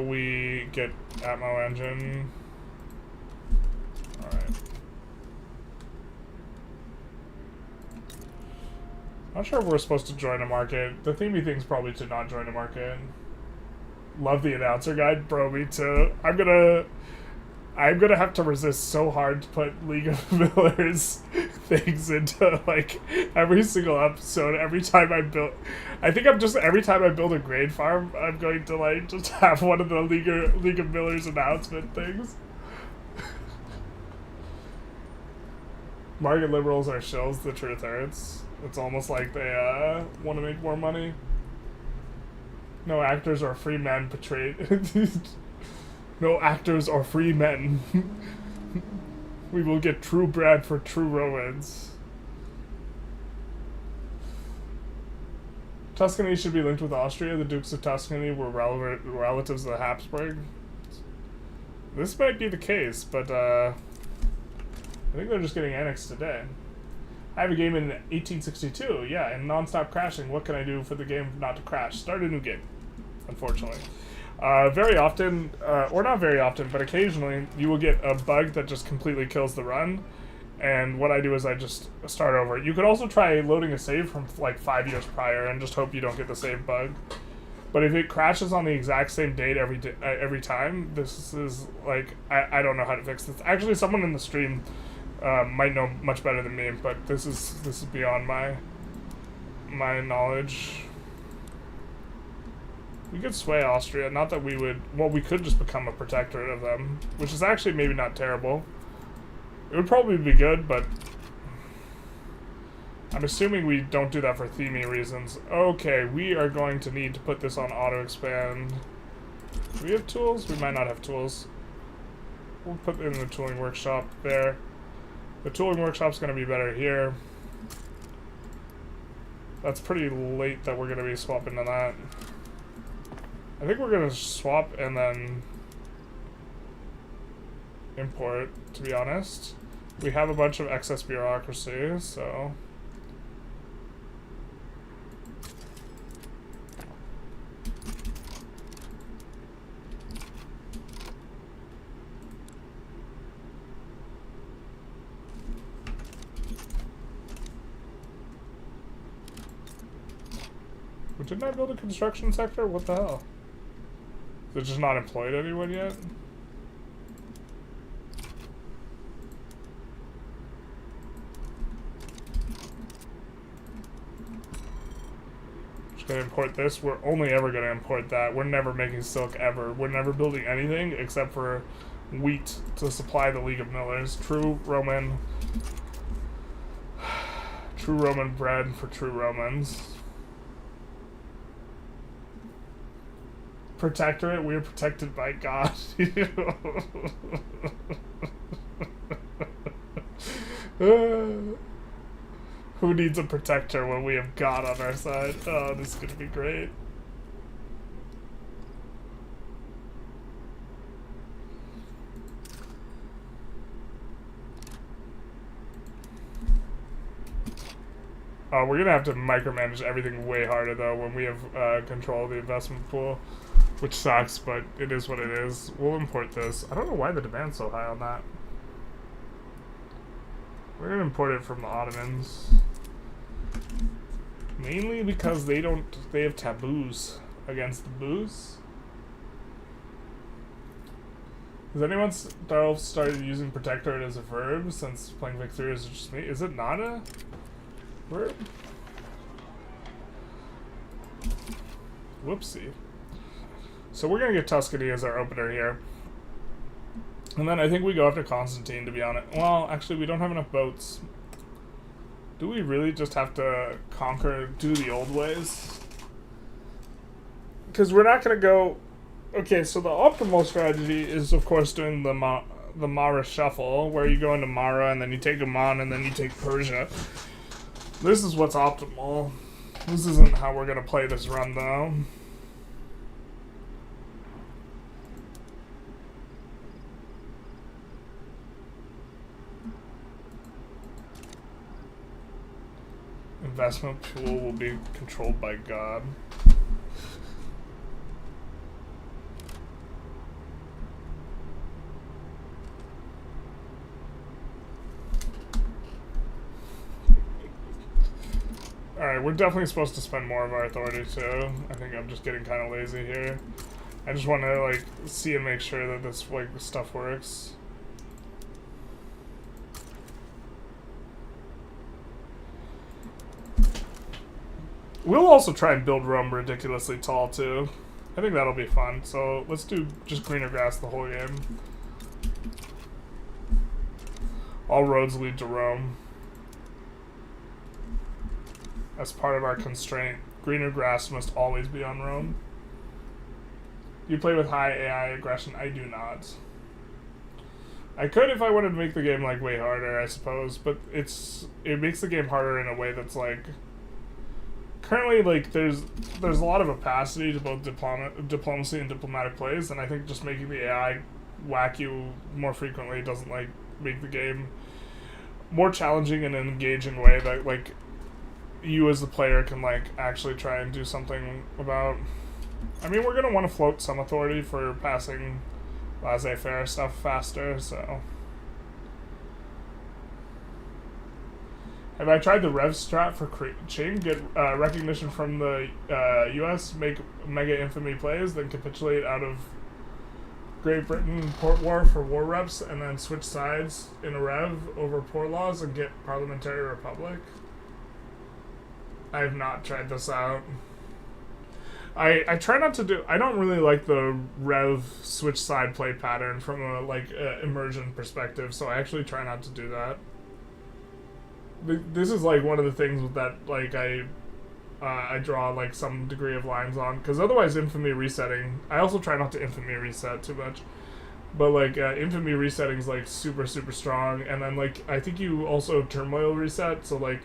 we get Atmo engine. Alright. Not sure if we're supposed to join a market. The themey thing's probably to not join a market. Love the announcer guide, bro, me too. I'm gonna have to resist so hard to put League of Millers things into like every single episode. Every time I build, every time I build a grain farm, I'm going to like just have one of the League of Millers announcement things. Market liberals are shills, the truth hurts. It's almost like they want to make more money. No actors or free men portrayed. No actors or free men. We will get true bread for true Romans. Tuscany should be linked with Austria. The Dukes of Tuscany were relatives of the Habsburg. This might be the case, but I think they're just getting annexed today. I have a game in 1862, yeah, and non-stop crashing. What can I do for the game not to crash? Start a new game, unfortunately. Very often, or not very often, but occasionally, you will get a bug that just completely kills the run, and what I do is I just start over. You could also try loading a save from like 5 years prior and just hope you don't get the save bug. But if it crashes on the exact same date every time, this is like, I don't know how to fix this. Actually, someone in the stream might know much better than me, but this is beyond my knowledge. We could sway Austria, not that we would, well, we could just become a protectorate of them, which is actually maybe not terrible. It would probably be good, but I'm assuming we don't do that for themey reasons. Okay, we are going to need to put this on auto expand. Do we have tools? We might not have tools. We'll put it in the tooling workshop there. The tooling workshop's going to be better here. That's pretty late that we're going to be swapping to that. I think we're going to swap and then import, to be honest. We have a bunch of excess bureaucracy, so... Didn't I build a construction sector? What the hell? Is it just not employed anyone yet? Just gonna import this. We're only ever gonna import that. We're never making silk ever. We're never building anything except for wheat to supply the League of Millers. True Roman bread for true Romans. Protectorate, we are protected by God. Who needs a protector when we have God on our side? Oh, this is gonna be great. Oh, we're gonna have to micromanage everything way harder though when we have control of the investment pool, which sucks, but it is what it is. We'll import this. I don't know why the demand's so high on that. We're gonna import it from the Ottomans, mainly because they have taboos against the booze. Has anyone else started using protectorate as a verb since playing Victory is just me? Is it not a verb? Whoopsie. So we're gonna get Tuscany as our opener here. And then I think we go after Constantine, to be honest. Well, actually, we don't have enough boats. Do we really just have to do the old ways? Because we're not gonna go... Okay, so the optimal strategy is, of course, doing the Mara shuffle, where you go into Mara, and then you take Oman, and then you take Persia. This is what's optimal. This isn't how we're gonna play this run, though. Investment pool will be controlled by God. Alright, we're definitely supposed to spend more of our authority too. I think I'm just getting kind of lazy here. I just want to like see and make sure that this like stuff works. We'll also try and build Rome ridiculously tall too. I think that'll be fun. So let's do just greener grass the whole game. All roads lead to Rome. As part of our constraint, greener grass must always be on Rome. You play with high AI aggression? I do not. I could if I wanted to make the game like way harder, I suppose, but it makes the game harder in a way that's like... Currently, like, there's a lot of opacity to both diplomacy and diplomatic plays, and I think just making the AI whack you more frequently doesn't, like, make the game more challenging in an engaging way that, like, you as the player can, like, actually try and do something about. I mean, we're going to want to float some authority for passing laissez-faire stuff faster, so... Have I tried the Rev strat for Qing? Get recognition from the US, make mega infamy plays, then capitulate out of Great Britain port war for war reps, and then switch sides in a Rev over poor laws and get parliamentary republic? I have not tried this out. I try not to do... I don't really like the Rev switch side play pattern from a, like, immersion perspective, so I actually try not to do that. This is like one of the things that like I draw like some degree of lines on, because otherwise infamy resetting, I also try not to infamy reset too much, but like infamy resetting is like super strong, and then like I think you also turmoil reset, so like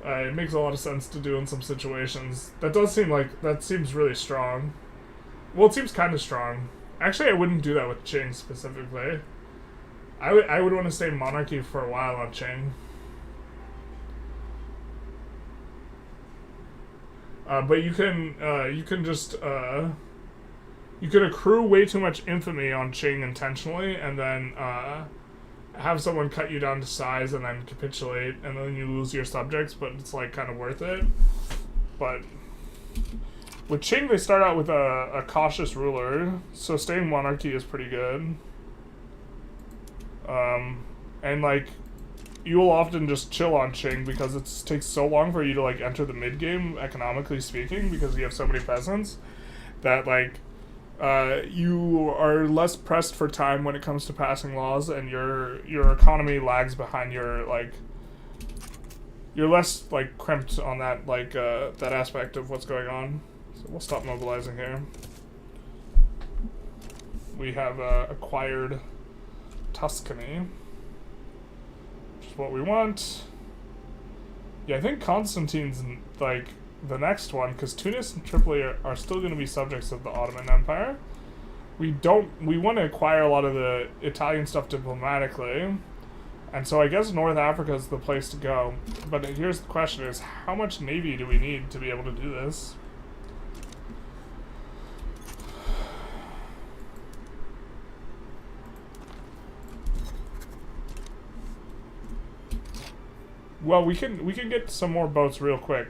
it makes a lot of sense to do in some situations. That seems really strong. Well, it seems kind of strong. Actually, I wouldn't do that with Qing specifically. I would want to stay monarchy for a while on Qing. But you can just you can accrue way too much infamy on Qing intentionally, and then have someone cut you down to size and then capitulate, and then you lose your subjects, but it's like kind of worth it. But With Qing, they start out with a cautious ruler, so staying monarchy is pretty good. And like, you will often just chill on Qing because it takes so long for you to like enter the mid game, economically speaking, because you have so many peasants that like you are less pressed for time when it comes to passing laws, and your economy lags behind your like. You're less like crimped on that like that aspect of what's going on. So we'll stop mobilizing here. We have acquired Tuscany, which is what we want. Yeah, I think Constantine's like the next one, because Tunis and Tripoli are still going to be subjects of the Ottoman Empire. We want to acquire a lot of the Italian stuff diplomatically, and so I guess North Africa is the place to go. But here's the question: is how much navy do we need to be able to do this? Well, we can get some more boats real quick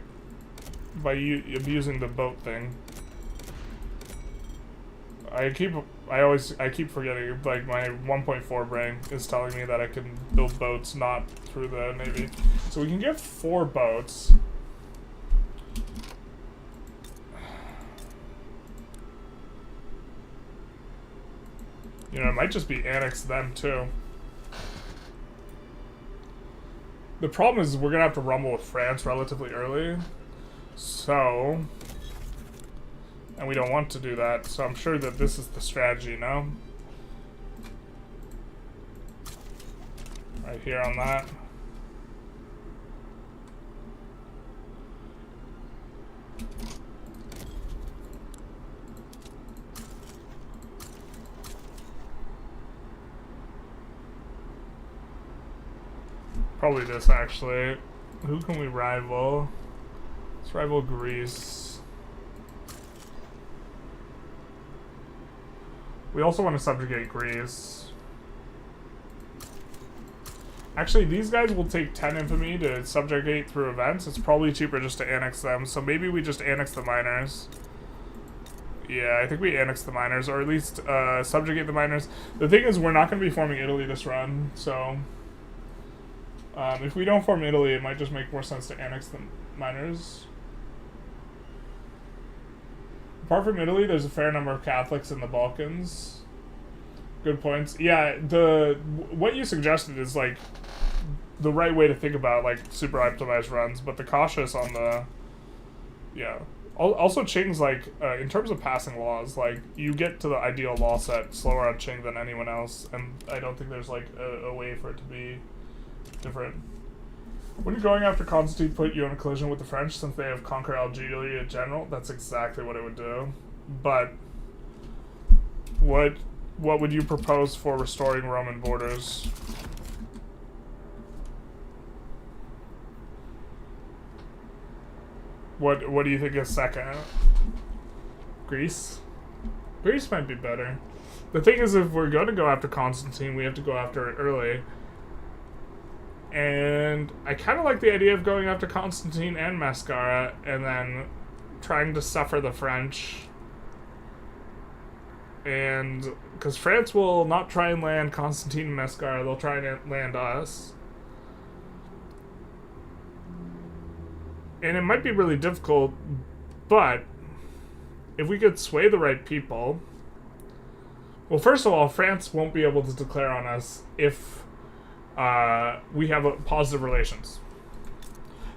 by abusing the boat thing. I keep forgetting, like, my 1.4 brain is telling me that I can build boats not through the navy. So we can get 4 boats. You know, it might just be annex them too. The problem is we're gonna have to rumble with France relatively early, so, and we don't want to do that, so I'm sure that this is the strategy, no? Right here on that. Probably this, actually. Who can we rival? Let's rival Greece. We also want to subjugate Greece. Actually, these guys will take 10 infamy to subjugate through events. It's probably cheaper just to annex them, so maybe we just annex the miners. Yeah, I think we annex the miners, or at least subjugate the miners. The thing is, we're not going to be forming Italy this run, so... if we don't form Italy, it might just make more sense to annex the miners. Apart from Italy, there's a fair number of Catholics in the Balkans. Good points. Yeah, what you suggested is like the right way to think about like super optimized runs, but the cautious on the Also, Qing's like in terms of passing laws, like you get to the ideal law set slower on Qing than anyone else, and I don't think there's like a way for it to be different. Wouldn't going after Constantine put you in a collision with the French since they have conquered Algeria in general? That's exactly what it would do. But what would you propose for restoring Roman borders? What do you think is second? Greece? Greece might be better. The thing is, if we're going to go after Constantine, we have to go after it early. And I kind of like the idea of going after Constantine and Mascara and then trying to suffer the French. And because France will not try and land Constantine and Mascara, they'll try and land us. And it might be really difficult, but if we could sway the right people... Well, first of all, France won't be able to declare on us if we have positive relations.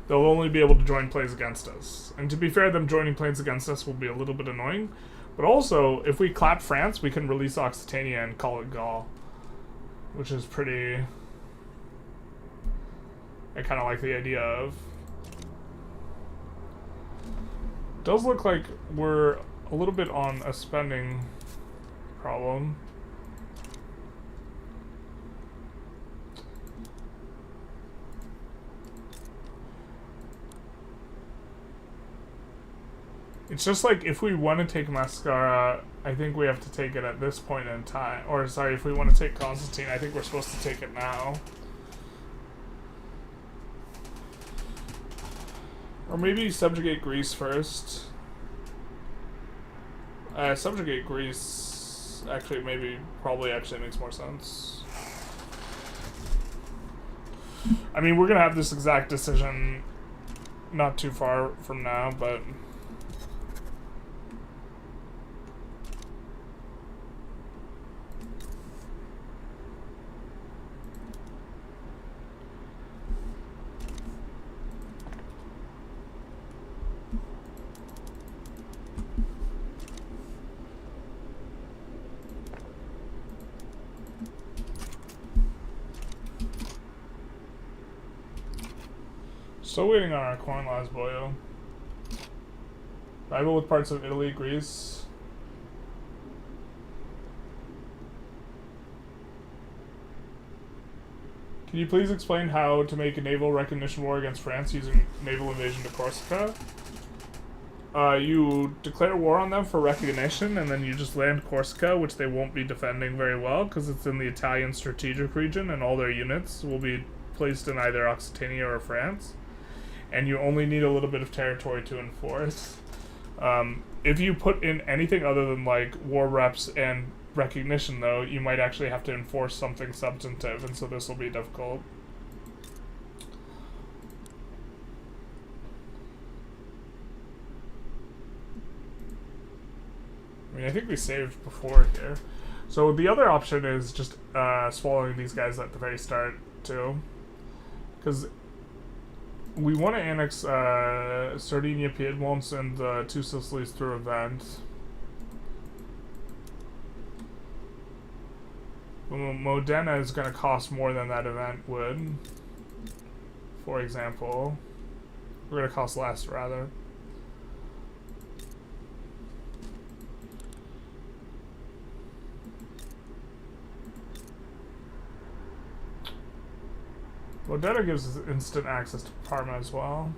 They'll only be able to join plays against us. And to be fair, them joining plays against us will be a little bit annoying. But also, if we clap France, we can release Occitania and call it Gaul. Which is pretty... I kind of like the idea of. Does look like we're a little bit on a spending problem. It's just like, if we want to take Mascara, I think we have to take it at this point in time. Or, sorry, if we want to take Constantine, I think we're supposed to take it now. Or maybe subjugate Greece first. Subjugate Greece. Actually, probably makes more sense. I mean, we're gonna have this exact decision not too far from now, but... Still waiting on our corn laws, boyo. Rival with parts of Italy, Greece. Can you please explain how to make a naval recognition war against France using naval invasion to Corsica? You declare war on them for recognition, and then you just land Corsica, which they won't be defending very well, because it's in the Italian strategic region, and all their units will be placed in either Occitania or France. And you only need a little bit of territory to enforce. If you put in anything other than, like, war reps and recognition, though, you might actually have to enforce something substantive, and so this will be difficult. I mean, I think we saved before here. So the other option is just swallowing these guys at the very start, too. Because we want to annex Sardinia, Piedmont, and the two Sicilies through event. Modena is going to cost more than that event would. For example. We're going to cost less, rather. Modena gives us instant access to Parma as well.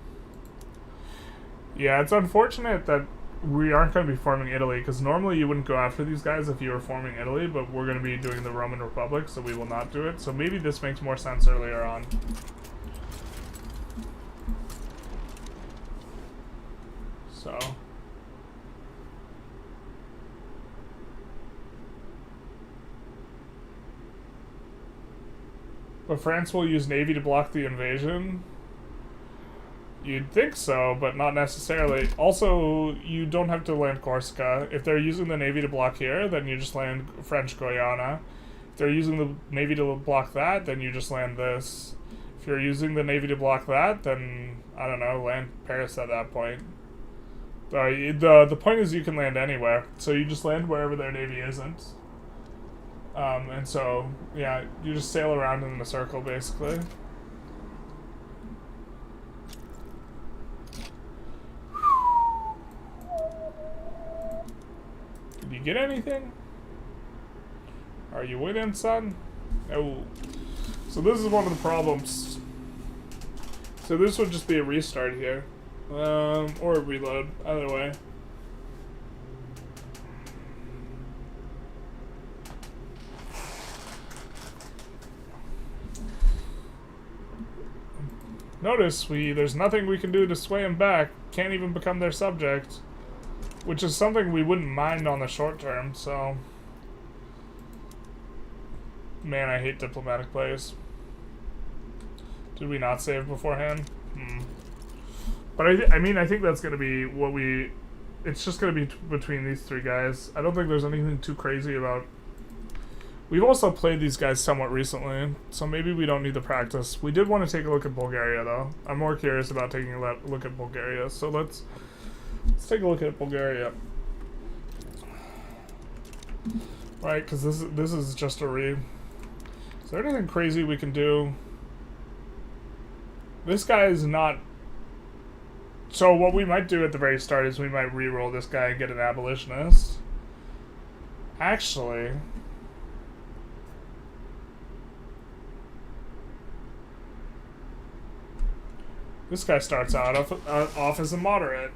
Yeah, it's unfortunate that we aren't going to be forming Italy, because normally you wouldn't go after these guys if you were forming Italy, but we're going to be doing the Roman Republic, so we will not do it. So maybe this makes more sense earlier on. So... But France will use Navy to block the invasion? You'd think so, but not necessarily. Also, you don't have to land Corsica. If they're using the Navy to block here, then you just land French Guiana. If they're using the Navy to block that, then you just land this. If you're using the Navy to block that, then, I don't know, land Paris at that point. The point is you can land anywhere, so you just land wherever their Navy isn't. And so, yeah, you just sail around in a circle, basically. Did you get anything? Are you winning, son? No. So this is one of the problems. So this would just be a restart here. Or a reload, either way. Notice, there's nothing we can do to sway them back. Can't even become their subject. Which is something we wouldn't mind on the short term, so... Man, I hate diplomatic plays. Did we not save beforehand? But I mean, I think that's gonna be what we... It's just gonna be between these three guys. I don't think there's anything too crazy about... We've also played these guys somewhat recently, so maybe we don't need the practice. We did want to take a look at Bulgaria, though. I'm more curious about taking a look at Bulgaria, so let's take a look at Bulgaria. Right, because this is just a read. Is there anything crazy we can do? This guy is not... So what we might do at the very start is we might re-roll this guy and get an abolitionist. Actually... This guy starts out off as a moderate.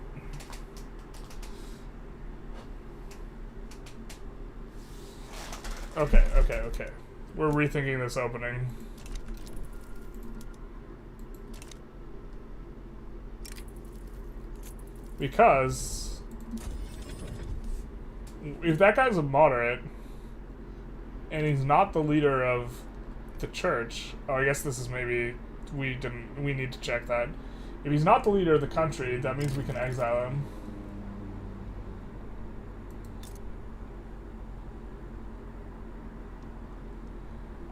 Okay. We're rethinking this opening. Because if that guy's a moderate, and he's not the leader of the church, oh, I guess this is maybe we need to check that. If he's not the leader of the country, that means we can exile him.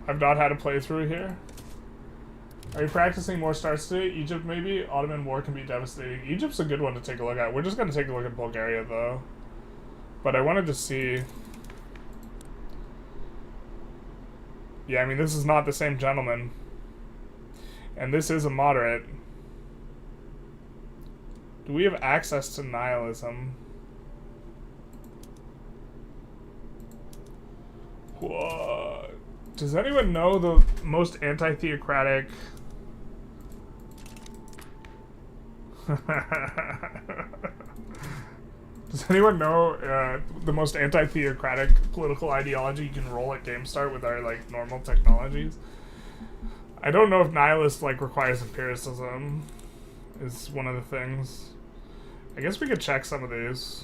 I've not had a playthrough here. Are you practicing more starts today? Egypt, maybe? Ottoman War can be devastating. Egypt's a good one to take a look at. We're just going to take a look at Bulgaria, though. But I wanted to see... Yeah, I mean, this is not the same gentleman. And this is a moderate. Do we have access to nihilism? What? Does anyone know the most anti-theocratic... Does anyone know the most anti-theocratic political ideology you can roll at GameStart with our like normal technologies? I don't know if nihilist like requires empiricism. Is one of the things. I guess we could check some of these.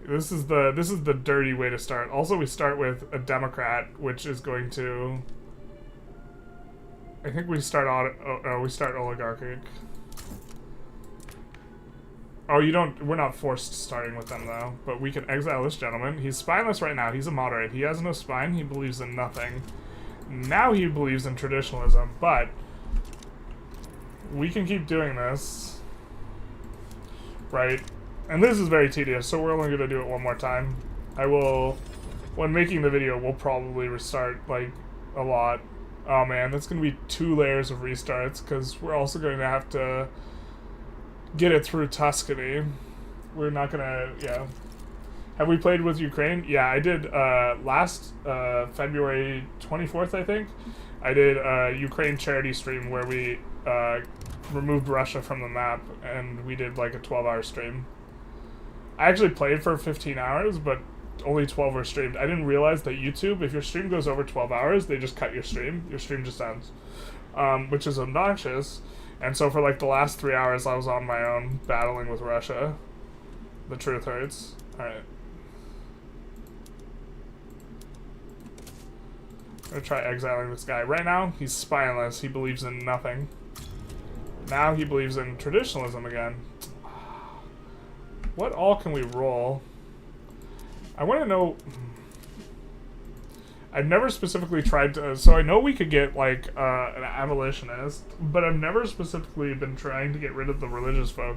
This is the dirty way to start. Also, we start with a Democrat, which is going to. I think we start oligarchic. Oh, you don't... We're not forced starting with them, though. But we can exile this gentleman. He's spineless right now. He's a moderate. He has no spine. He believes in nothing. Now he believes in traditionalism. But we can keep doing this. Right? And this is very tedious, so we're only going to do it one more time. I will... When making the video, we'll probably restart, like, a lot. Oh, man. That's going to be 2 layers of restarts, because we're also going to have to... get it through Tuscany. We're not gonna, yeah. Have we played with Ukraine? Yeah, I did last February 24th, I think. I did a Ukraine charity stream where we removed Russia from the map, and we did like a 12-hour stream. I actually played for 15 hours, but only 12 were streamed. I didn't realize that YouTube, if your stream goes over 12 hours, they just cut your stream. Your stream just ends, which is obnoxious. And so for like the last 3 hours, I was on my own battling with Russia. The truth hurts. Alright. I'm gonna try exiling this guy. Right now, he's spineless. He believes in nothing. Now he believes in traditionalism again. What all can we roll? I want to know... I've never specifically tried to... So I know we could get, like, an abolitionist, but I've never specifically been trying to get rid of the religious folk.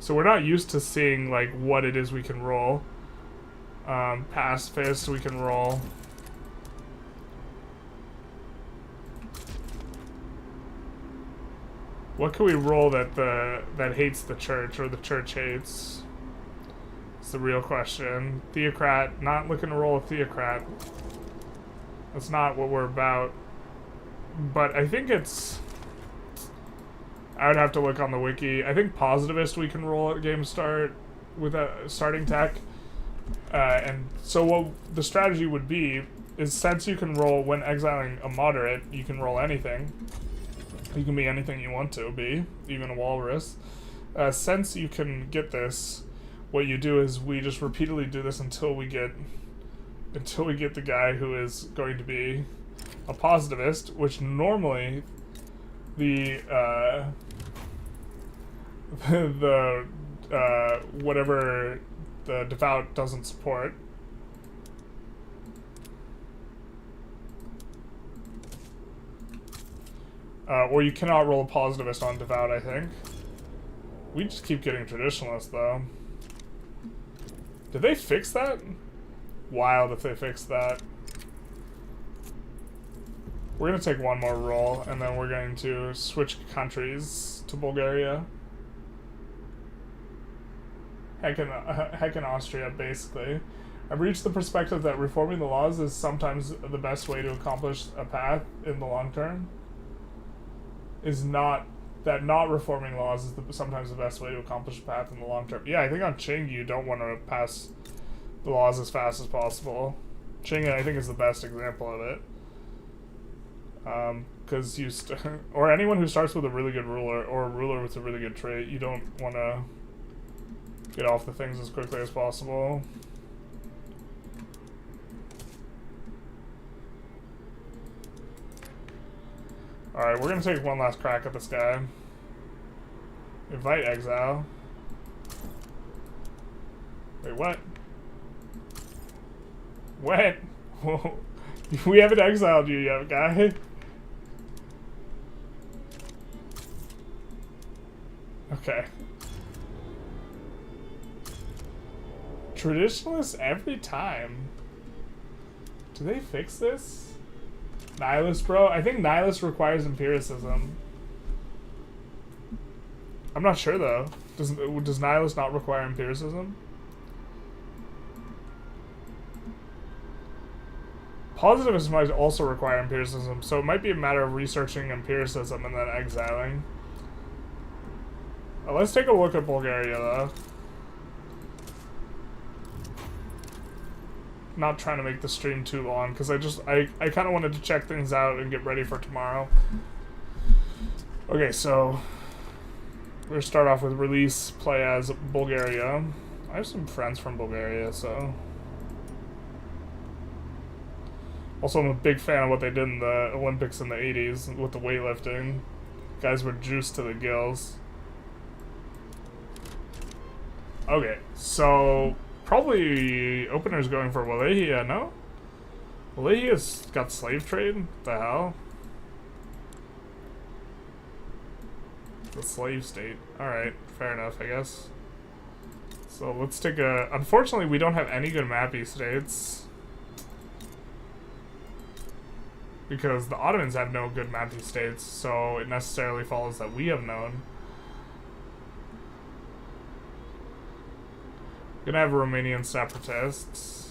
So we're not used to seeing, like, what it is we can roll. Pacifist we can roll. What can we roll that hates the church, or the church hates? It's the real question. Theocrat, not looking to roll a theocrat. That's not what we're about. But I think it's... I would have to look on the wiki. I think positivist we can roll at game start with a starting tech. And so what the strategy would be is, since you can roll when exiling a moderate, you can roll anything. You can be anything you want to be, even a walrus. Since you can get this, what you do is we just repeatedly do this until we get the guy who is going to be a positivist, which normally the whatever the devout doesn't support. Or you cannot roll a positivist on devout, I think. We just keep getting traditionalists, though. Did they fix that? Wild if they fixed that. We're going to take one more roll, and then we're going to switch countries to Bulgaria. Heck in Austria, basically. I've reached the perspective that reforming the laws is sometimes the best way to accomplish a path in the long term. Not reforming laws is sometimes the best way to accomplish a path in the long term. Yeah, I think on Qing you don't want to pass the laws as fast as possible. Qing, I think, is the best example of it. Because or anyone who starts with a really good ruler, or a ruler with a really good trait, you don't want to get off the things as quickly as possible. Alright, we're gonna take one last crack at this guy. Invite exile. Wait, what? What? Whoa. We haven't exiled you yet, guy. Okay. Traditionalists every time. Do they fix this? Nihilist, bro? I think Nihilist requires empiricism. I'm not sure, though. Does Nihilist not require empiricism? Positivism might also require empiricism, so it might be a matter of researching empiricism and then exiling. Let's take a look at Bulgaria, though. Not trying to make the stream too long, because I kind of wanted to check things out and get ready for tomorrow. Okay, so we're going to start off with release, play as Bulgaria. I have some friends from Bulgaria, so... Also, I'm a big fan of what they did in the Olympics in the 80s with the weightlifting. Guys were juiced to the gills. Okay, so probably opener's going for Wallachia, no? Wallachia's got slave trade? What the hell? The slave state. Alright, fair enough, I guess. So let's take a... Unfortunately, we don't have any good mappy states. Because the Ottomans have no good mappy states, so it necessarily follows that we have none. We're gonna have Romanian separatists.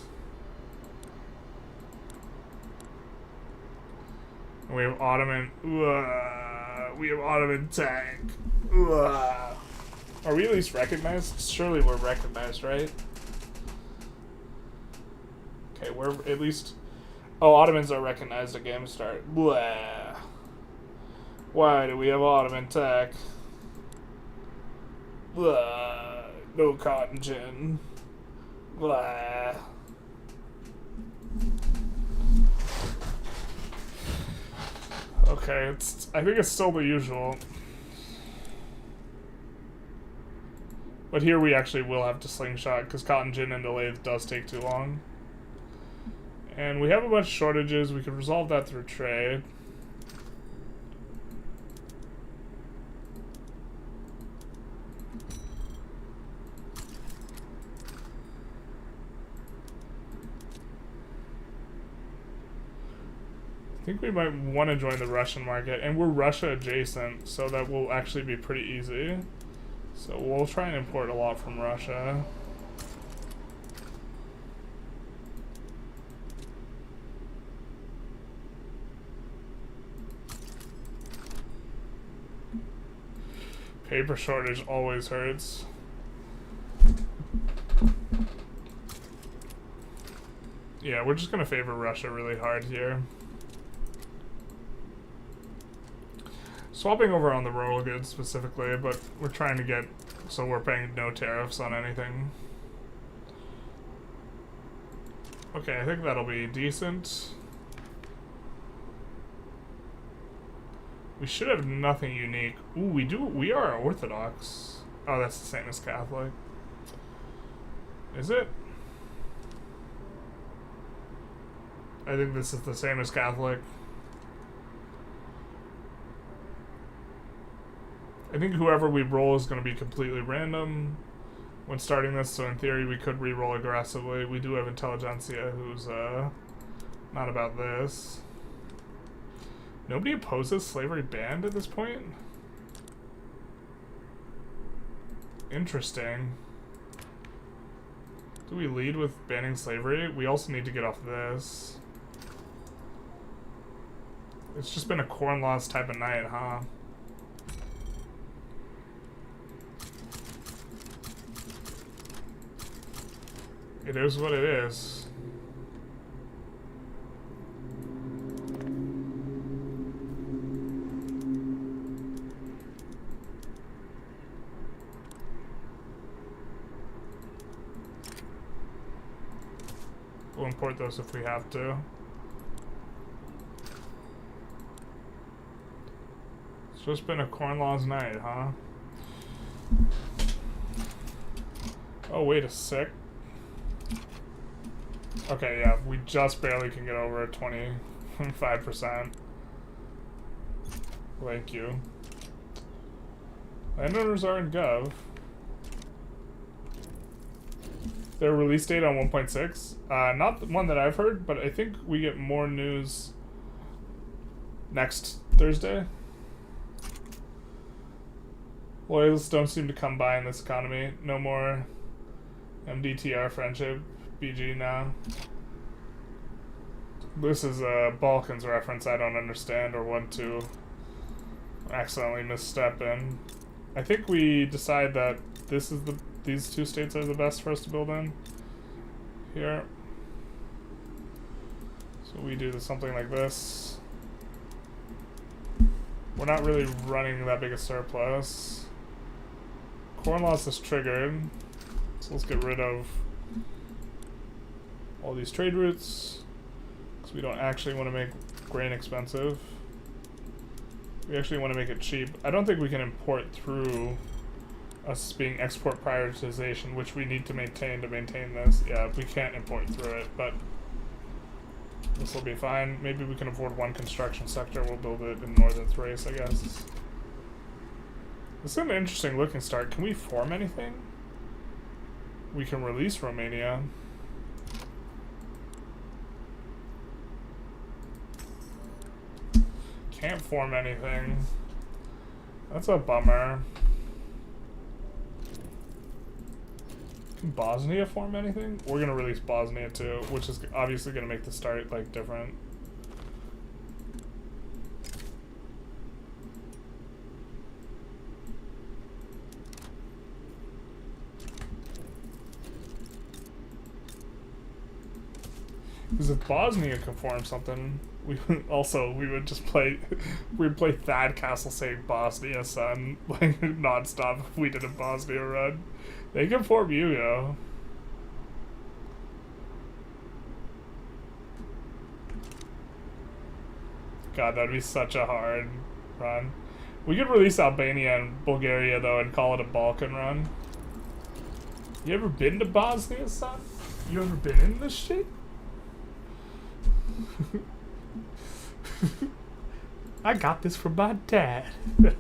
And we have Ottoman. We have Ottoman tank. Are we at least recognized? Surely we're recognized, right? Okay, we're at least. Oh, Ottomans are recognized at game start. Blah. Why do we have Ottoman tech? Blah. No cotton gin. Blah. Okay, I think it's still the usual. But here we actually will have to slingshot, because cotton gin and lathe does take too long. And we have a bunch of shortages. We could resolve that through trade. I think we might want to join the Russian market. And we're Russia adjacent, so that will actually be pretty easy. So we'll try and import a lot from Russia. Paper shortage always hurts. Yeah, we're just gonna favor Russia really hard here. Swapping over on the rural goods specifically, but we're trying to get so we're paying no tariffs on anything. Okay, I think that'll be decent. We should have nothing unique. Ooh, we are Orthodox. Oh, that's the same as Catholic. Is it? I think this is the same as Catholic. I think whoever we roll is going to be completely random when starting this, so in theory we could re-roll aggressively. We do have Intelligentsia, who's not about this. Nobody opposes slavery banned at this point? Interesting. Do we lead with banning slavery? We also need to get off this. It's just been a corn laws type of night, huh? It is what it is. We'll import those if we have to. Just been a corn laws night, huh? Oh, wait a sec. Okay, yeah, we just barely can get over 25%. Thank you. Landowners are in Gov. Their release date on 1.6? Not the one that I've heard, but I think we get more news next Thursday. Loyalists don't seem to come by in this economy. No more MDTR friendship. BG now. This is a Balkans reference I don't understand or want to accidentally misstep in. I think we decide that these two states are the best for us to build in here. So we do something like this. We're not really running that big a surplus. Corn loss is triggered, so let's get rid of all these trade routes because we don't actually want to make grain expensive. We actually want to make it cheap. I don't think we can import through us being export prioritization, which we need to maintain this. Yeah, we can't import through it, but this will be fine. Maybe we can afford one construction sector. We'll build it in northern Thrace, I guess. This is an interesting looking start. Can we form anything? We can release Romania. Can't form anything. That's a bummer. Can Bosnia form anything? We're gonna release Bosnia too, which is obviously gonna make the start like different. Because if Bosnia can form something, we would just play. We'd play Thad Castle saying Bosnia, son, like nonstop. If we did a Bosnia run, they can form Yugo. God, that'd be such a hard run. We could release Albania and Bulgaria though, and call it a Balkan run. You ever been to Bosnia, son? You ever been in this shit? I got this from my dad. Can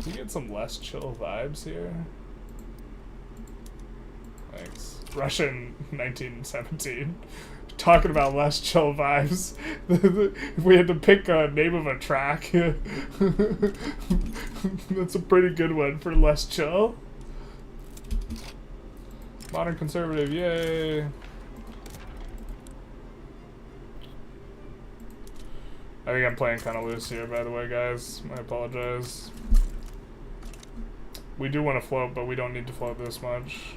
we get some less chill vibes here? Thanks. Russian 1917. Talking about less chill vibes. If we had to pick a name of a track, that's a pretty good one for less chill. Modern conservative, yay. I think I'm playing kind of loose here, by the way, guys. I apologize. We do want to float, but we don't need to float this much.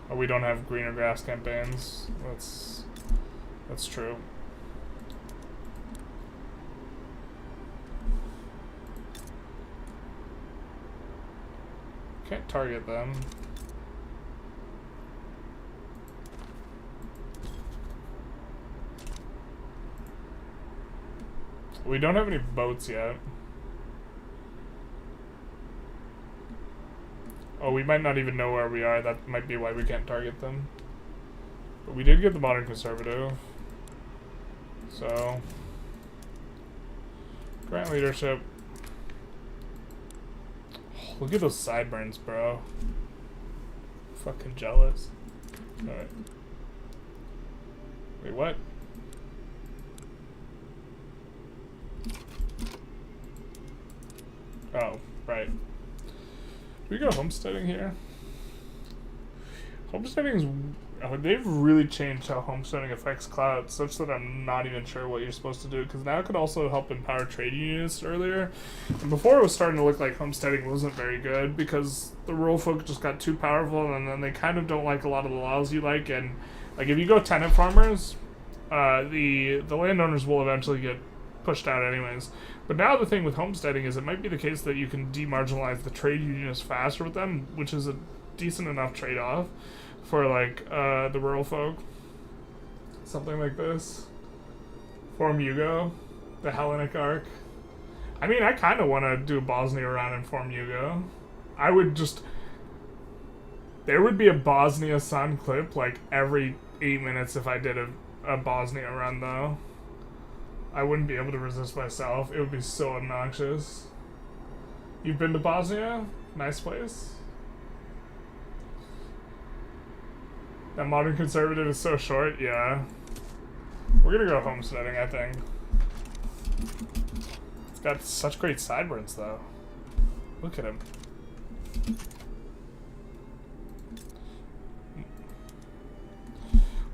Or we don't have greener grass campaigns. That's true. Can't target them. We don't have any boats yet. Oh, we might not even know where we are. That might be why we can't target them. But we did get the modern conservative. So, grant leadership. Oh, look at those sideburns, bro. Fucking jealous. Alright. Wait, what? Oh, right. We go homesteading here. Homesteading is... Oh, they've really changed how homesteading affects clout, such that I'm not even sure what you're supposed to do, because now it could also help empower trade unionists earlier. And before it was starting to look like homesteading wasn't very good, because the rural folk just got too powerful, and then they kind of don't like a lot of the laws you like, and like if you go tenant farmers, the landowners will eventually get pushed out anyways. But now the thing with homesteading is it might be the case that you can demarginalize the trade unionists faster with them, which is a decent enough trade-off for like the rural folk. Something like this. Form Yugo, the Hellenic arc. I mean, I kind of want to do Bosnia around and form Yugo. I would just... There would be a Bosnia Sun clip like every 8 minutes if I did a Bosnia run, though. I wouldn't be able to resist myself. It would be so obnoxious. You've been to Bosnia? Nice place. That modern conservative is so short? Yeah. We're gonna go homesteading, I think. It's got such great sideburns, though. Look at him.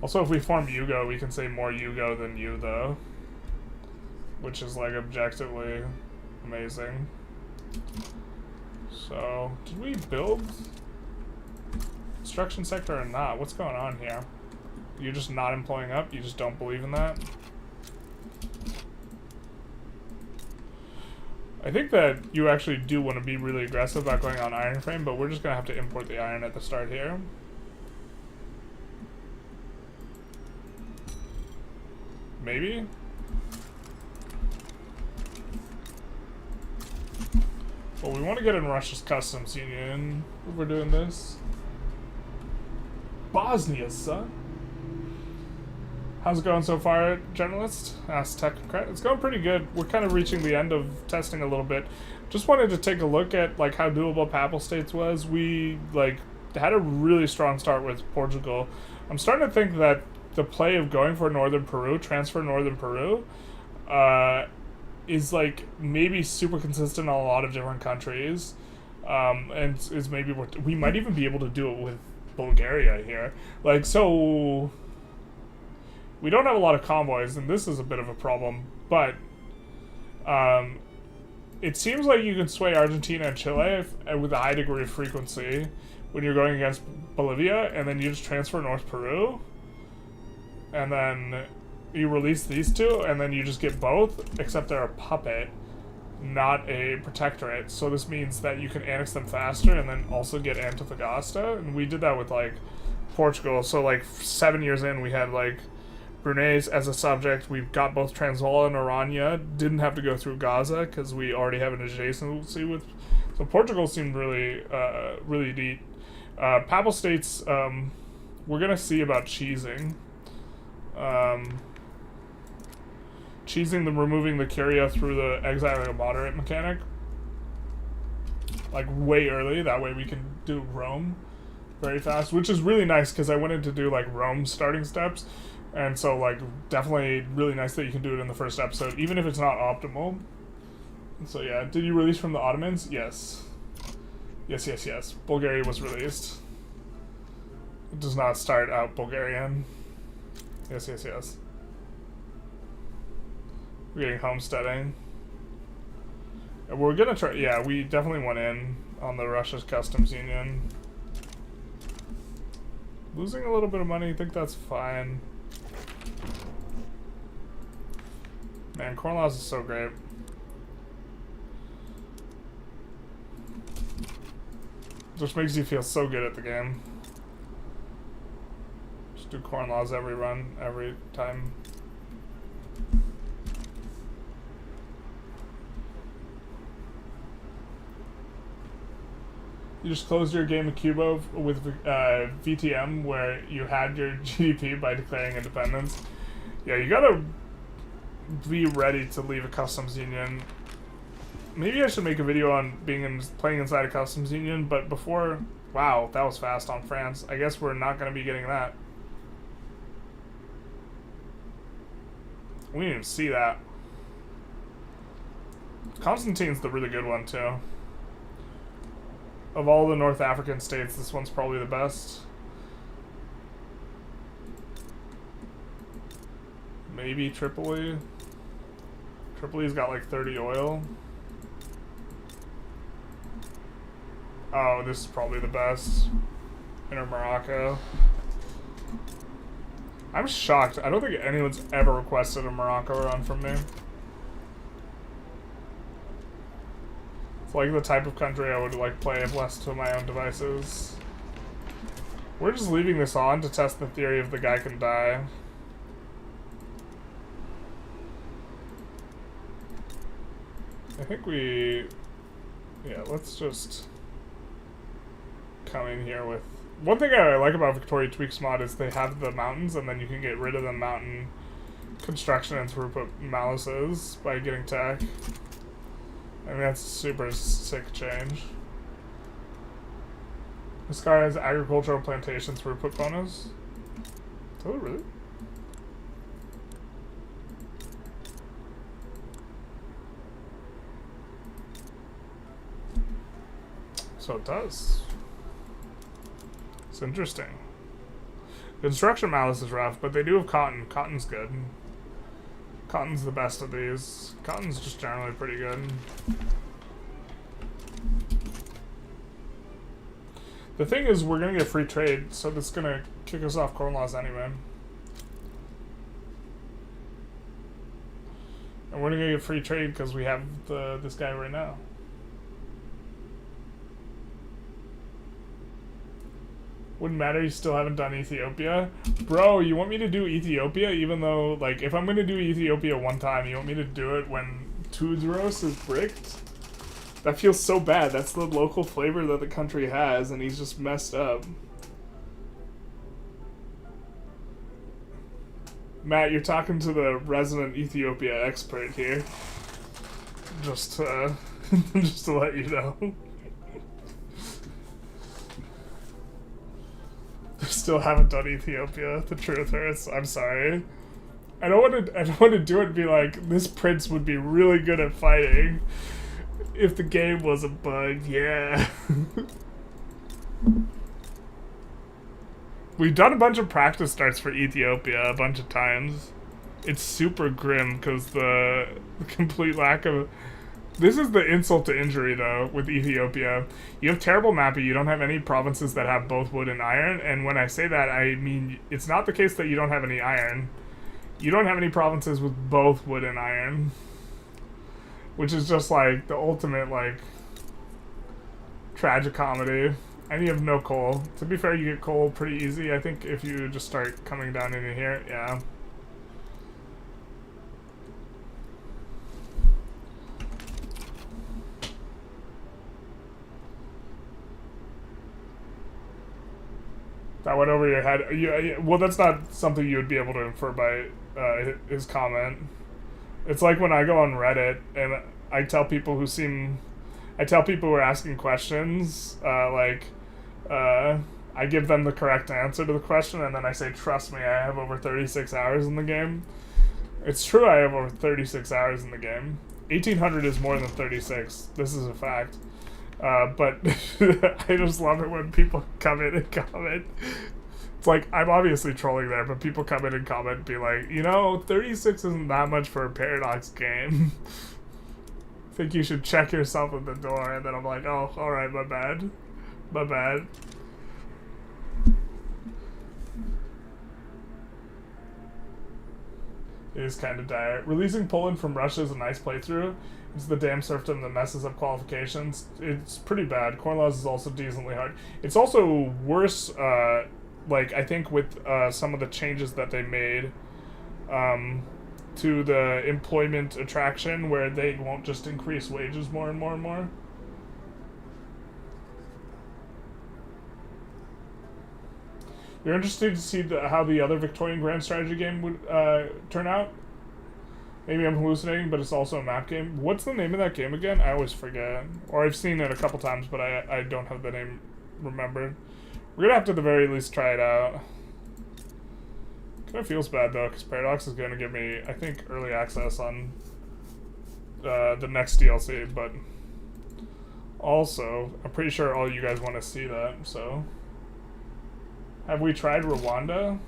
Also, if we form Yugo, we can say more Yugo than you, though. Which is, like, objectively amazing. So, did we build construction sector or not? What's going on here? You're just not employing up? You just don't believe in that? I think that you actually do want to be really aggressive about going on iron frame, but we're just going to have to import the iron at the start here. Maybe? Well, we want to get in Russia's customs union if we're doing this. Bosnia, son. How's it going so far, Generalist? Asked Technocrat. It's going pretty good. We're kind of reaching the end of testing a little bit. Just wanted to take a look at like how doable Papal States was. We like had a really strong start with Portugal. I'm starting to think that the play of going for Northern Peru, transfer Northern Peru, is like maybe super consistent in a lot of different countries, and is maybe we might even be able to do it with Bulgaria here. Like, so we don't have a lot of convoys, and this is a bit of a problem, but it seems like you can sway Argentina and Chile with a high degree of frequency when you're going against Bolivia, and then you just transfer North Peru, and then you release these two, and then you just get both, except they're a puppet, not a protectorate. So this means that you can annex them faster and then also get Antofagasta. And we did that with, like, Portugal. So, like, 7 years in, we had, like, Brunei as a subject. We've got both Transvaal and Orania. Didn't have to go through Gaza because we already have an adjacency with... So Portugal seemed really, really neat. Papal States, we're going to see about cheesing. Cheesing them, removing the curia through the exiling a moderate mechanic, like way early. That way we can do Rome very fast, which is really nice because I wanted to do like Rome starting steps, and so like definitely really nice that you can do it in the first episode, even if it's not optimal. So yeah, did you release from the Ottomans? Yes. Yes. Bulgaria was released. It does not start out Bulgarian. Yes. We're getting homesteading. And we're gonna try, yeah, we definitely went in on the Russia's customs union. Losing a little bit of money, I think that's fine. Man, corn laws is so great. Just makes you feel so good at the game. Just do corn laws every run, every time. You just closed your game of Cuba with VTM where you had your GDP by declaring independence. Yeah, you gotta be ready to leave a customs union. Maybe I should make a video on playing inside a customs union, but before... Wow, that was fast on France. I guess we're not gonna be getting that. We didn't even see that. Constantine's the really good one, too. Of all the North African states, this one's probably the best. Maybe Tripoli. Tripoli's got like 30 oil. Oh, this is probably the best. Inner Morocco. I'm shocked. I don't think anyone's ever requested a Morocco run from me. It's like the type of country I would like play if left to my own devices. We're just leaving this on to test the theory of the guy can die. I think we... Yeah, let's just come in here with... One thing I like about Victoria Tweaks mod is they have the mountains, and then you can get rid of the mountain construction and throughput malices by getting tech. I mean, that's a super sick change. This guy has agricultural plantation throughput bonus. Oh, really? So it does. It's interesting. Construction malice is rough, but they do have cotton. Cotton's good. Cotton's the best of these. Cotton's just generally pretty good. The thing is, we're gonna get free trade, so that's gonna kick us off corn laws anyway. And we're gonna get free trade because we have this guy right now. Wouldn't matter, you still haven't done Ethiopia. Bro, you want me to do Ethiopia even though, like, if I'm gonna do Ethiopia one time, you want me to do it when Tudros is bricked? That feels so bad. That's the local flavor that the country has, and he's just messed up. Matt, you're talking to the resident Ethiopia expert here. Just to let you know. Still haven't done Ethiopia. The truth is, I'm sorry. I don't want to do it and be like, this prince would be really good at fighting if the game wasn't bugged. Yeah. We've done a bunch of practice starts for Ethiopia a bunch of times. It's super grim because the complete lack of... This is the insult to injury, though, with Ethiopia. You have terrible mapping, you don't have any provinces that have both wood and iron, and when I say that, I mean, it's not the case that you don't have any iron. You don't have any provinces with both wood and iron. Which is just, like, the ultimate, like, tragicomedy. And you have no coal. To be fair, you get coal pretty easy, I think, if you just start coming down into here, yeah. That went over your head. Well, that's not something you would be able to infer by his comment. It's like when I go on Reddit and I tell people who are asking questions, I give them the correct answer to the question, and then I say, trust me, I have over 36 hours in the game. It's true, I have over 36 hours in the game. 1800 is more than 36. This is a fact. But I just love it when people come in and comment. It's like, I'm obviously trolling there, but people come in and comment and be like, you know, 36 isn't that much for a Paradox game. I think you should check yourself at the door. And then I'm like, oh, alright, my bad. My bad. It is kind of dire. Releasing Poland from Russia is a nice playthrough. It's the damn serfdom that messes up qualifications. It's pretty bad. Corn laws is also decently hard. It's also worse, I think with some of the changes that they made to the employment attraction, where they won't just increase wages more and more and more. You're interested to see how the other Victorian Grand Strategy game would turn out? Maybe I'm hallucinating, but it's also a map game. What's the name of that game again? I always forget. Or I've seen it a couple times, but I don't have the name remembered. We're gonna have to at the very least try it out. Kind of feels bad though, because Paradox is gonna give me, I think, early access on the next DLC, but also, I'm pretty sure all you guys want to see that, so... Have we tried Rwanda?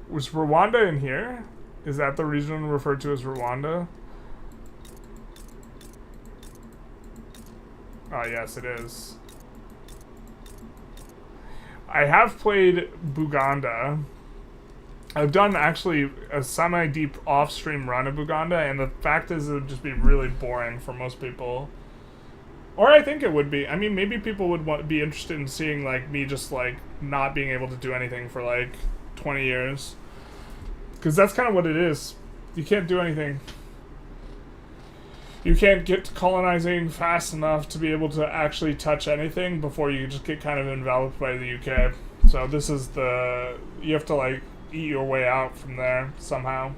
Was Rwanda in here? Is that the region referred to as Rwanda? Oh, yes, it is. I have played Buganda. I've done actually a semi-deep off-stream run of Uganda, and the fact is it would just be really boring for most people. Or I think it would be. I mean, maybe people would be interested in seeing, like, me just, like, not being able to do anything for, like, 20 years. Because that's kind of what it is. You can't do anything. You can't get to colonizing fast enough to be able to actually touch anything before you just get kind of enveloped by the UK. So this is you have to, like, eat your way out from there somehow.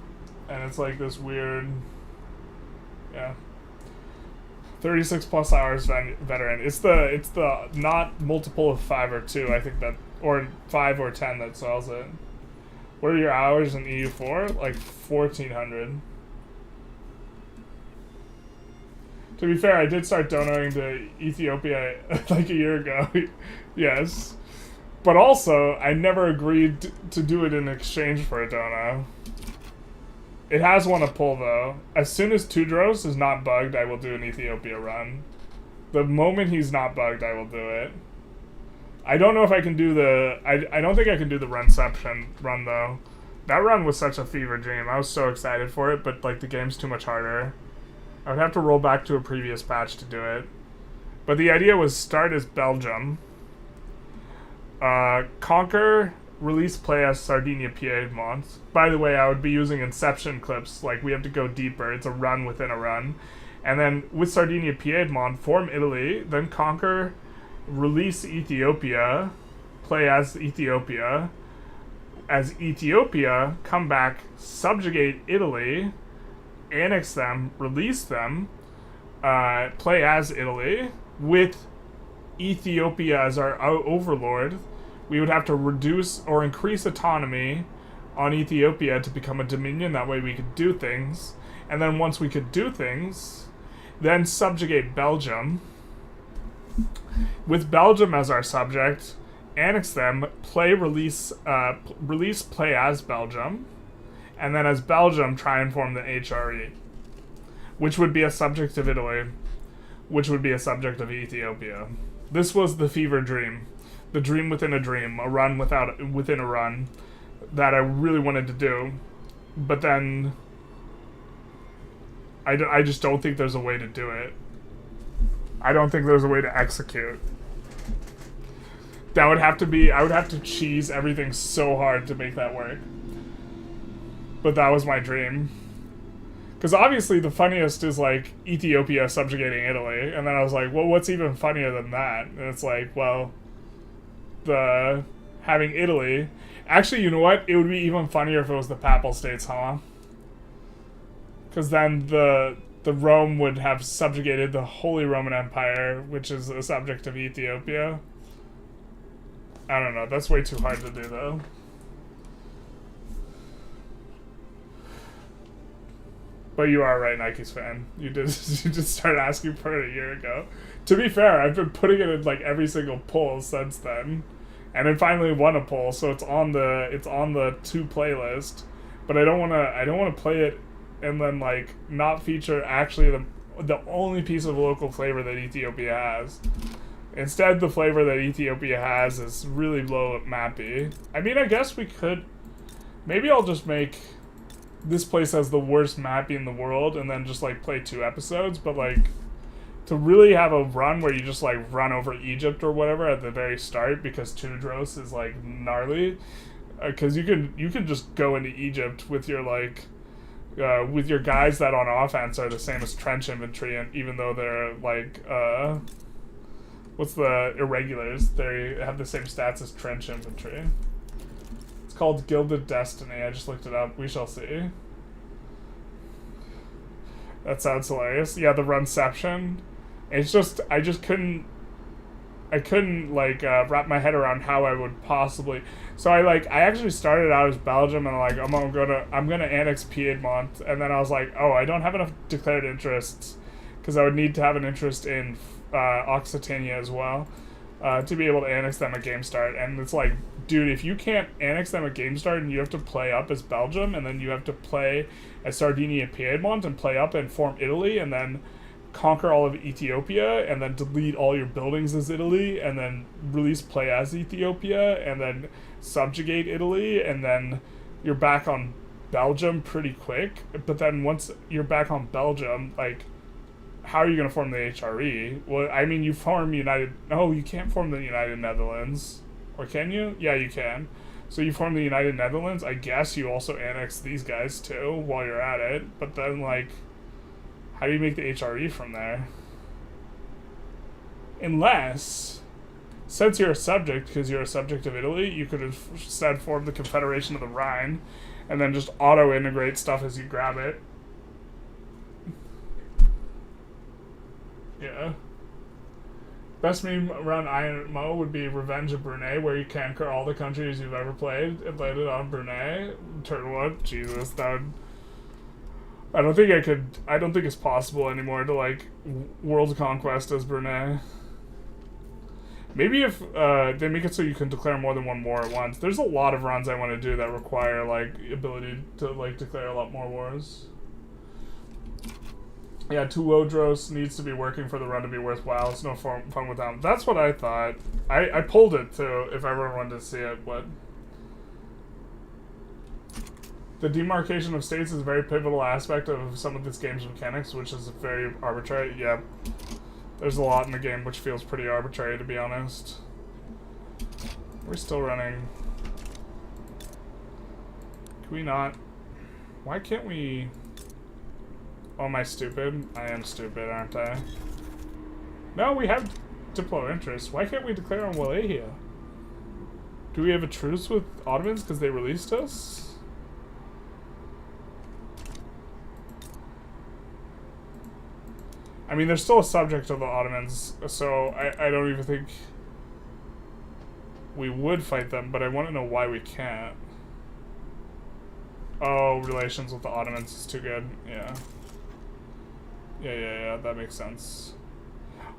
And it's, like, this weird... Yeah. 36 plus hours veteran. It's the not multiple of 5 or 2, I think that, or 5 or 10 that sells it. What are your hours in EU4? Like 1,400. To be fair, I did start donating to Ethiopia like a year ago. Yes. But also, I never agreed to do it in exchange for a dono. It has one to pull, though. As soon as Tudros is not bugged, I will do an Ethiopia run. The moment he's not bugged, I will do it. I don't know if I can do I don't think I can do the Runception run, though. That run was such a fever dream. I was so excited for it, but, like, the game's too much harder. I would have to roll back to a previous patch to do it. But the idea was start as Belgium. Conquer... Release play as Sardinia Piedmont. By the way, I would be using Inception clips, like we have to go deeper. It's a run within a run. And then with Sardinia Piedmont, form Italy, then conquer, release Ethiopia, play as Ethiopia. As Ethiopia, come back, subjugate Italy, annex them, release them, play as Italy, with Ethiopia as our overlord. We would have to reduce or increase autonomy on Ethiopia to become a dominion. That way we could do things. And then once we could do things, then subjugate Belgium. With Belgium as our subject, annex them, release, play as Belgium. And then as Belgium, try and form the HRE. Which would be a subject of Italy. Which would be a subject of Ethiopia. This was the fever dream. The dream within a dream, a run within a run that I really wanted to do. But then I just don't think there's a way to do it. I don't think there's a way to execute. I would have to cheese everything so hard to make that work. But that was my dream. Because obviously the funniest is, like, Ethiopia subjugating Italy. And then I was like, well, what's even funnier than that? And it's like, well... having Italy. Actually, you know what? It would be even funnier if it was the Papal States, huh? Because then the Rome would have subjugated the Holy Roman Empire, which is a subject of Ethiopia. I don't know. That's way too hard to do, though. But you are right, Nike's fan. You just started asking for it a year ago. To be fair, I've been putting it in, like, every single poll since then. And it finally won a poll, so it's on the 2 playlist. But I don't wanna play it and then, like, not feature actually the only piece of local flavor that Ethiopia has. Instead, the flavor that Ethiopia has is really low mappy. I mean, I guess we could... Maybe I'll just make... This place has the worst mappy in the world, and then just, like, play 2 episodes, but, like... To really have a run where you just, like, run over Egypt or whatever at the very start, because Tudros is, like, gnarly. Because you can just go into Egypt with your, like... with your guys that on offense are the same as trench infantry, and even though they're, like, what's the irregulars? They have the same stats as trench infantry. It's called Gilded Destiny. I just looked it up. We shall see. That sounds hilarious. Yeah, the Runception. It's just, I couldn't, like, wrap my head around how I would possibly... So I actually started out as Belgium, and, like, I'm gonna annex Piedmont, and then I was like, oh, I don't have enough declared interests, because I would need to have an interest in Occitania as well, to be able to annex them at game start. And it's like, dude, if you can't annex them at game start and you have to play up as Belgium, and then you have to play as Sardinia Piedmont and play up and form Italy, and then conquer all of Ethiopia, and then delete all your buildings as Italy, and then release play as Ethiopia, and then subjugate Italy, and then you're back on Belgium pretty quick. But then once you're back on Belgium, like, how are you going to form the HRE? Well, I mean, you form United... No, you can't form the United Netherlands. Or can you? Yeah, you can. So you form the United Netherlands. I guess you also annex these guys, too, while you're at it. But then, like, how do you make the HRE from there? Unless, since you're a subject, because you're a subject of Italy, you could have instead formed the Confederation of the Rhine, and then just auto-integrate stuff as you grab it. Yeah. Best meme around IMO would be Revenge of Brunei, where you conquer all the countries you've ever played and landed on Brunei. Turn 1. Jesus, that would... I don't think it's possible anymore to, like, world conquest as Brunei. Maybe if they make it so you can declare more than one war at once. There's a lot of runs I want to do that require, like, ability to, like, declare a lot more wars. Yeah, Tuodros needs to be working for the run to be worthwhile. It's no fun without him. That's what I thought. I pulled it, too, if I ever wanted to see it, but... The demarcation of states is a very pivotal aspect of some of this game's mechanics, which is very arbitrary. Yeah, there's a lot in the game which feels pretty arbitrary, to be honest. We're still running. Can we not? Why can't we... Oh, am I stupid? I am stupid, aren't I? No, we have diplo interests. Why can't we declare on Wallachia? Do we have a truce with Ottomans because they released us? I mean, they're still a subject of the Ottomans, so I don't even think we would fight them, but I want to know why we can't. Oh, relations with the Ottomans is too good. Yeah. Yeah, that makes sense.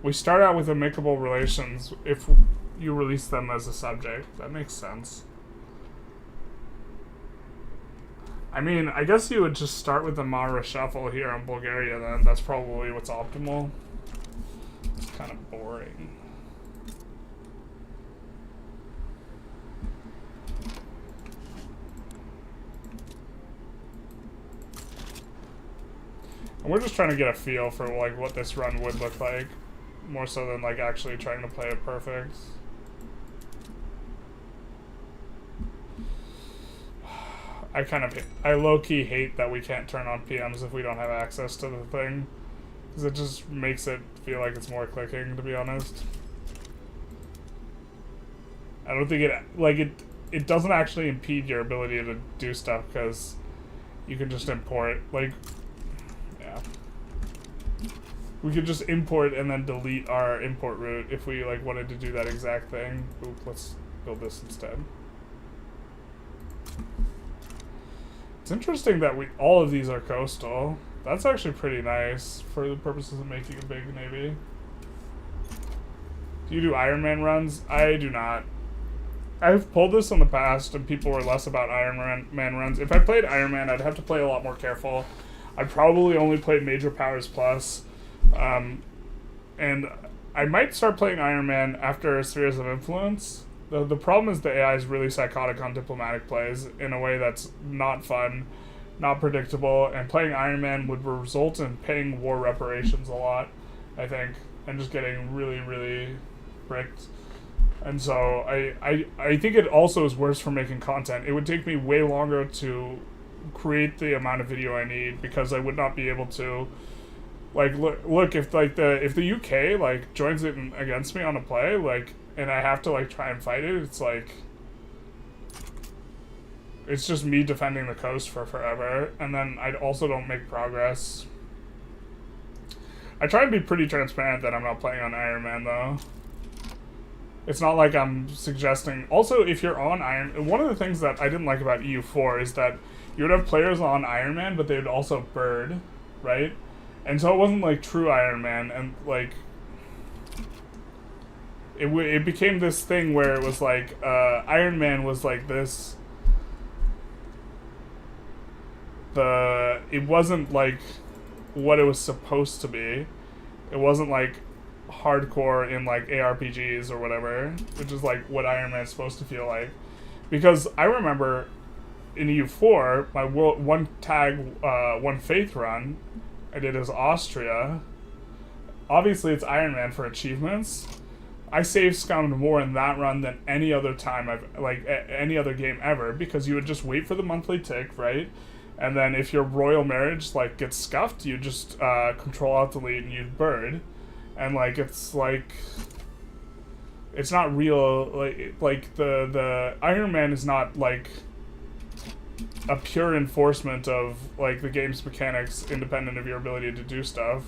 We start out with amicable relations if you release them as a subject. That makes sense. I mean, I guess you would just start with the Mara Shuffle here in Bulgaria then. That's probably what's optimal. It's kind of boring. And we're just trying to get a feel for, like, what this run would look like. More so than, like, actually trying to play it perfect. I low-key hate that we can't turn on PMs if we don't have access to the thing. Because it just makes it feel like it's more clicking, to be honest. I don't think it doesn't actually impede your ability to do stuff, because you can just import, like, yeah. We could just import and then delete our import route if we, like, wanted to do that exact thing. Oop, let's build this instead. It's interesting that all of these are coastal. That's actually pretty nice for the purposes of making a big navy. Do you do Iron Man runs? I do not. I've pulled this in the past and people were less about Iron Man runs. If I played Iron Man, I'd have to play a lot more careful. I'd probably only play Major Powers Plus. And I might start playing Iron Man after Spheres of Influence. The problem is the AI is really psychotic on diplomatic plays in a way that's not fun, not predictable, and playing Iron Man would result in paying war reparations a lot, I think, and just getting really, really bricked. And so I think it also is worse for making content. It would take me way longer to create the amount of video I need because I would not be able to, like, look if the UK like joins it against me on a play, like, and I have to, like, try and fight it, it's like, it's just me defending the coast for forever, and then I also don't make progress. I try and be pretty transparent that I'm not playing on Iron Man, though. It's not like I'm suggesting... Also, if you're on Iron... One of the things that I didn't like about EU4 is that you would have players on Iron Man, but they would also bird, right? And so it wasn't, like, true Iron Man, and, like... It became this thing where it was like, Iron Man was like this... It wasn't like what it was supposed to be. It wasn't like hardcore in like ARPGs or whatever, which is like what Iron Man is supposed to feel like. Because I remember in EU4, my one tag, one faith run I did as Austria. Obviously, it's Iron Man for achievements. I save scummed more in that run than any other time any other game ever, because you would just wait for the monthly tick, right? And then if your royal marriage like gets scuffed, you just Control Alt Delete and you bird, and like it's not real. Like the Iron Man is not like a pure enforcement of like the game's mechanics, independent of your ability to do stuff.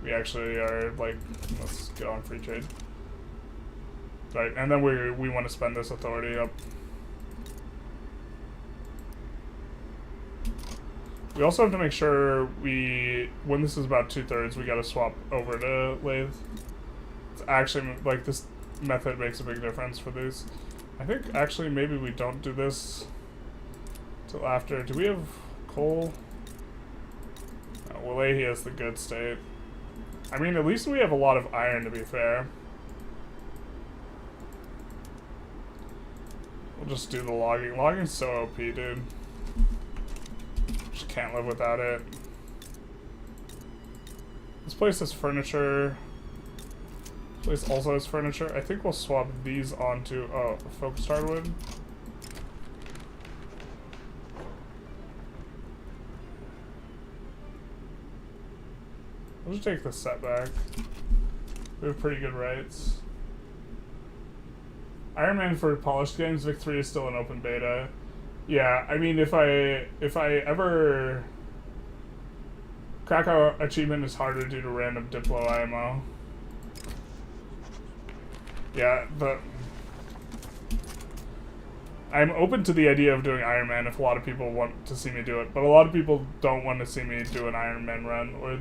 We actually are like, let's get on free trade. Right, and then we want to spend this authority up. We also have to make sure when this is about 2/3, we gotta swap over to lathe. It's actually, like, this method makes a big difference for these. I think, actually, maybe we don't do this till after. Do we have coal? No, Walahi is the good state. I mean, at least we have a lot of iron, to be fair. We'll just do the logging. Logging's so OP, dude. Just can't live without it. This place has furniture. This place also has furniture. I think we'll swap these onto focus hardwood. We'll just take the setback. We have pretty good rights. Iron Man for polished games, Vic 3 is still an open beta. Yeah, I mean, if I ever... Krakow achievement is harder due to random Diplo IMO. Yeah, I'm open to the idea of doing Iron Man if a lot of people want to see me do it, but a lot of people don't want to see me do an Iron Man run. Or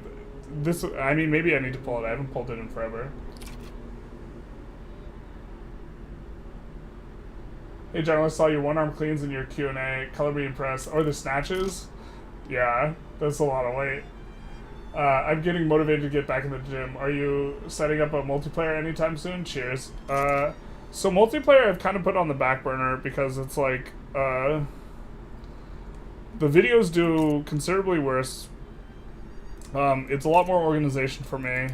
this, I mean, maybe I need to pull it. I haven't pulled it in forever. Hey, Generalist, saw your one-arm cleans in your Q&A. Color me impressed. Or the snatches? Yeah, that's a lot of weight. I'm getting motivated to get back in the gym. Are you setting up a multiplayer anytime soon? Cheers. So multiplayer I've kind of put on the back burner because it's like, the videos do considerably worse. It's a lot more organization for me.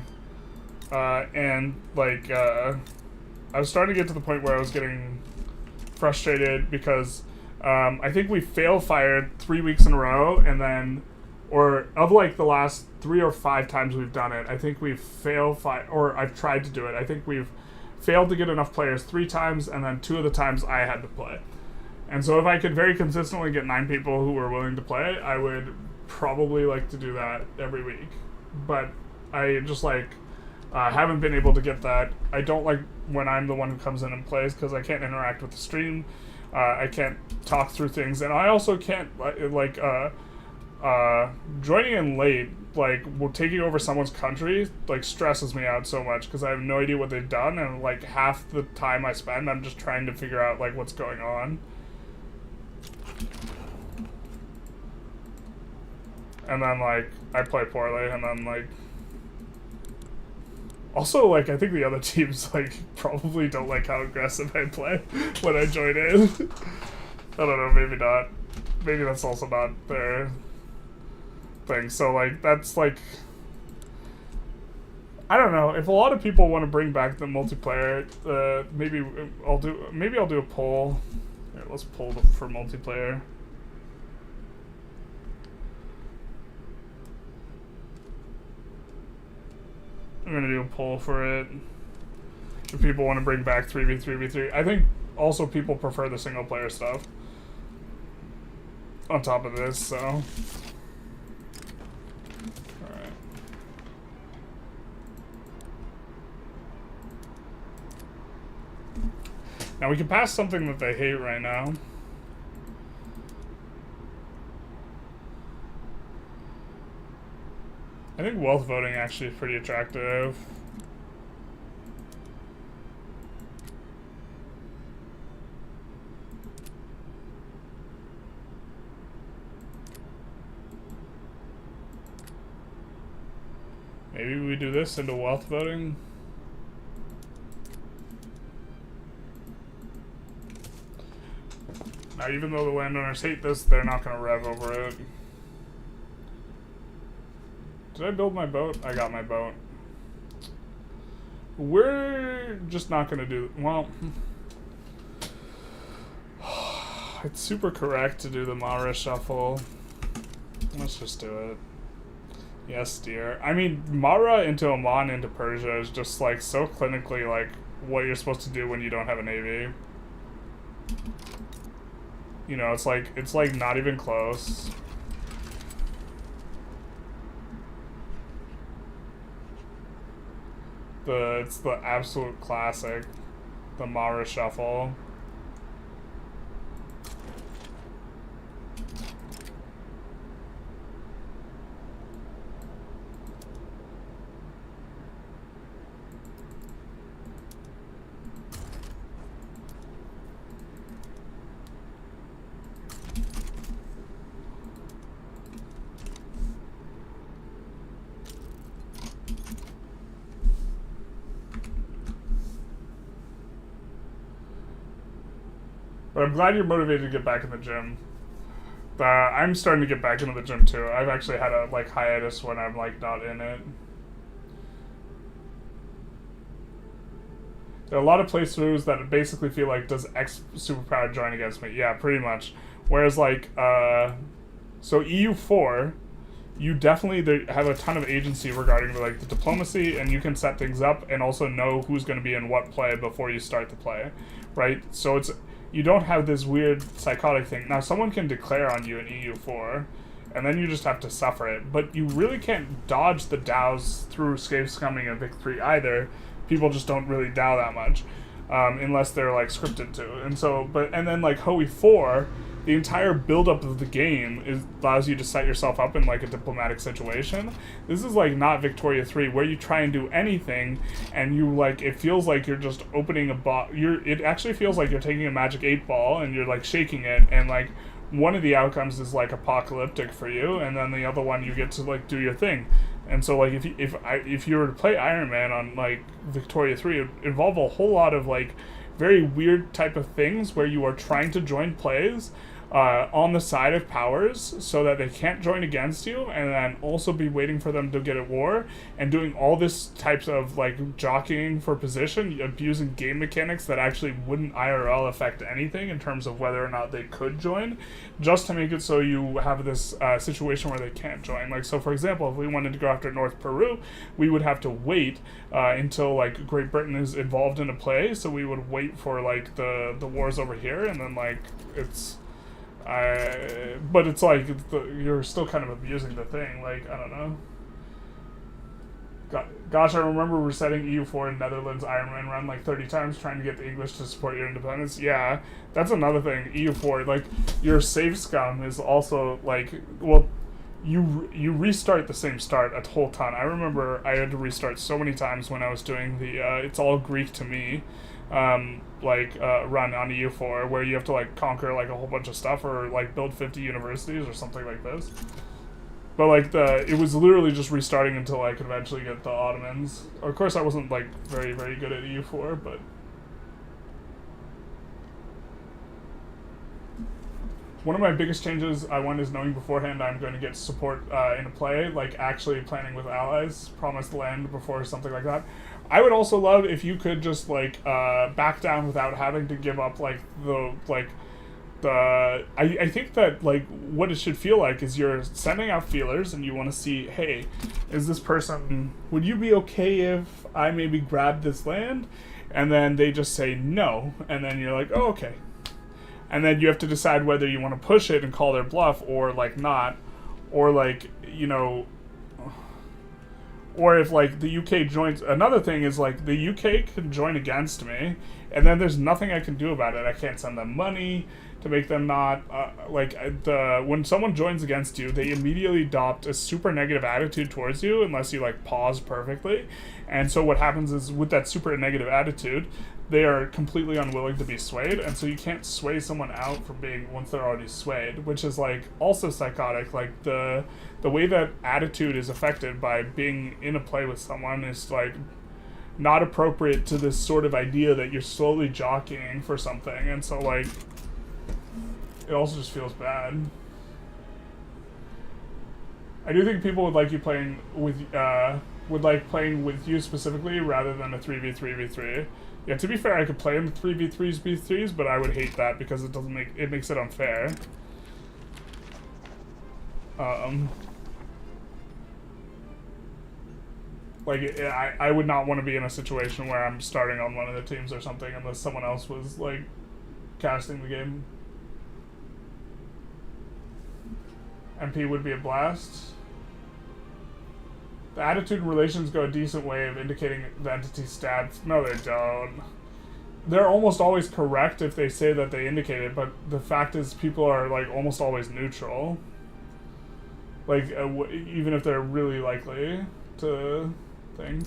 And, like, I was starting to get to the point where I was getting frustrated because I think we fail-fired 3 weeks in a row, and then, or of like the last 3 or 5 times we've done it, I think we've or I've tried to do it, I think we've failed to get enough players 3 times, and then 2 of the times I had to play. And so if I could very consistently get 9 people who were willing to play, I would probably like to do that every week. But I just like haven't been able to get that. I don't like when I'm the one who comes in and plays because I can't interact with the stream. I can't talk through things, and I also can't joining in late, like taking over someone's country, like stresses me out so much because I have no idea what they've done, and like half the time I spend, I'm just trying to figure out like what's going on. And then like I play poorly, and then like. Also, like, I think the other teams, like, probably don't like how aggressive I play when I join in. I don't know, maybe not. Maybe that's also not their thing. So, like, that's, like... I don't know. If a lot of people want to bring back the multiplayer, maybe I'll do a poll. Here, let's poll for multiplayer. I'm gonna do a poll for it. If people want to bring back 3v3v3, I think also people prefer the single player stuff on top of this, so. Alright. Now we can pass something that they hate right now. I think wealth voting actually is pretty attractive. Maybe we do this into wealth voting. Now, even though the landowners hate this, they're not going to rev over it. Did I build my boat? I got my boat. We're just not going to do... Well... It's super correct to do the Mara shuffle. Let's just do it. Yes, dear. I mean, Mara into Oman into Persia is just, like, so clinically, like, what you're supposed to do when you don't have a navy. You know, it's like not even close. It's the absolute classic. The Mara shuffle. But I'm glad you're motivated to get back in the gym. I'm starting to get back into the gym too. I've actually had a like hiatus when I'm like not in it. There are a lot of playthroughs that basically feel like, does X superpower join against me? Yeah, pretty much. Whereas like, so EU4, you definitely have a ton of agency regarding the diplomacy, and you can set things up and also know who's going to be in what play before you start the play, right? So you don't have this weird psychotic thing. Now, someone can declare on you in EU4, and then you just have to suffer it. But you really can't dodge the dows through escape scumming and Vic3 either. People just don't really dow that much, unless they're like scripted to. And then like Hoey 4, the entire build-up of the game allows you to set yourself up in like a diplomatic situation. This is like not Victoria 3, where you try and do anything, and you like, it feels like you're just opening it actually feels like you're taking a magic 8-ball and you're like shaking it, and like one of the outcomes is like apocalyptic for you, and then the other one you get to like do your thing. And so like if you were to play Iron Man on like Victoria 3, it would involve a whole lot of like very weird type of things where you are trying to join plays on the side of powers so that they can't join against you, and then also be waiting for them to get at war, and doing all this types of like jockeying for position, abusing game mechanics that actually wouldn't IRL affect anything in terms of whether or not they could join, just to make it so you have this situation where they can't join. Like, so for example, if we wanted to go after North Peru, we would have to wait until like Great Britain is involved in a play, so we would wait for like the wars over here, and then like but it's like you're still kind of abusing the thing. Like, I don't know. Gosh, I remember resetting EU4 in Netherlands Iron Man run like 30 times trying to get the English to support your independence. Yeah, that's another thing. EU4, like, your save scum is also like, well, you restart the same start a whole ton. I remember I had to restart so many times when I was doing the It's All Greek to Me run on EU4, where you have to like conquer like a whole bunch of stuff, or like build 50 universities or something like this. But like it was literally just restarting until I could eventually get the Ottomans. Of course, I wasn't like very, very good at EU4, but one of my biggest changes I want is knowing beforehand I'm going to get support in a play, like actually planning with allies, promised land before something like that. I would also love if you could just like back down without having to give up like I think that like what it should feel like is you're sending out feelers and you want to see, hey, is this person, would you be okay if I maybe grab this land? And then they just say no, and then you're like, oh, okay. And then you have to decide whether you want to push it and call their bluff, or like not, or like, you know, or if like the UK joins. Another thing is like the UK can join against me, and then there's nothing I can do about it. I can't send them money to make them not when someone joins against you, they immediately adopt a super negative attitude towards you unless you like pause perfectly. And so what happens is, with that super negative attitude, they are completely unwilling to be swayed, and so you can't sway someone out from being, once they're already swayed, which is like also psychotic. Like the way that attitude is affected by being in a play with someone is like not appropriate to this sort of idea that you're slowly jockeying for something. And so like it also just feels bad. I do think people would like you playing with would like playing with you specifically rather than a 3v3v3. Yeah, to be fair, I could play in the 3v3s v3s, but I would hate that because it makes it unfair. Like, I would not want to be in a situation where I'm starting on one of the teams or something unless someone else was, like, casting the game. MP would be a blast. The attitude and relations go a decent way of indicating the entity's stats. No, they don't. They're almost always correct if they say that they indicate it, but the fact is people are, like, almost always neutral. Like, even if they're really likely to... thing.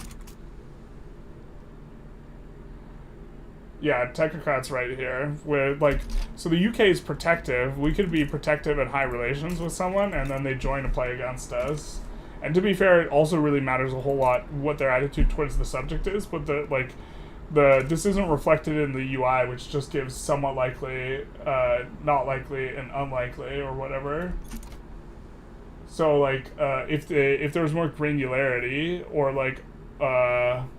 Yeah, technocrats right here. Where, like, so the UK is protective. We could be protective and high relations with someone, and then they join to play against us. And to be fair, it also really matters a whole lot what their attitude towards the subject is. But this isn't reflected in the UI, which just gives somewhat likely, not likely, and unlikely, or whatever. So, like, if there was more granularity or, like,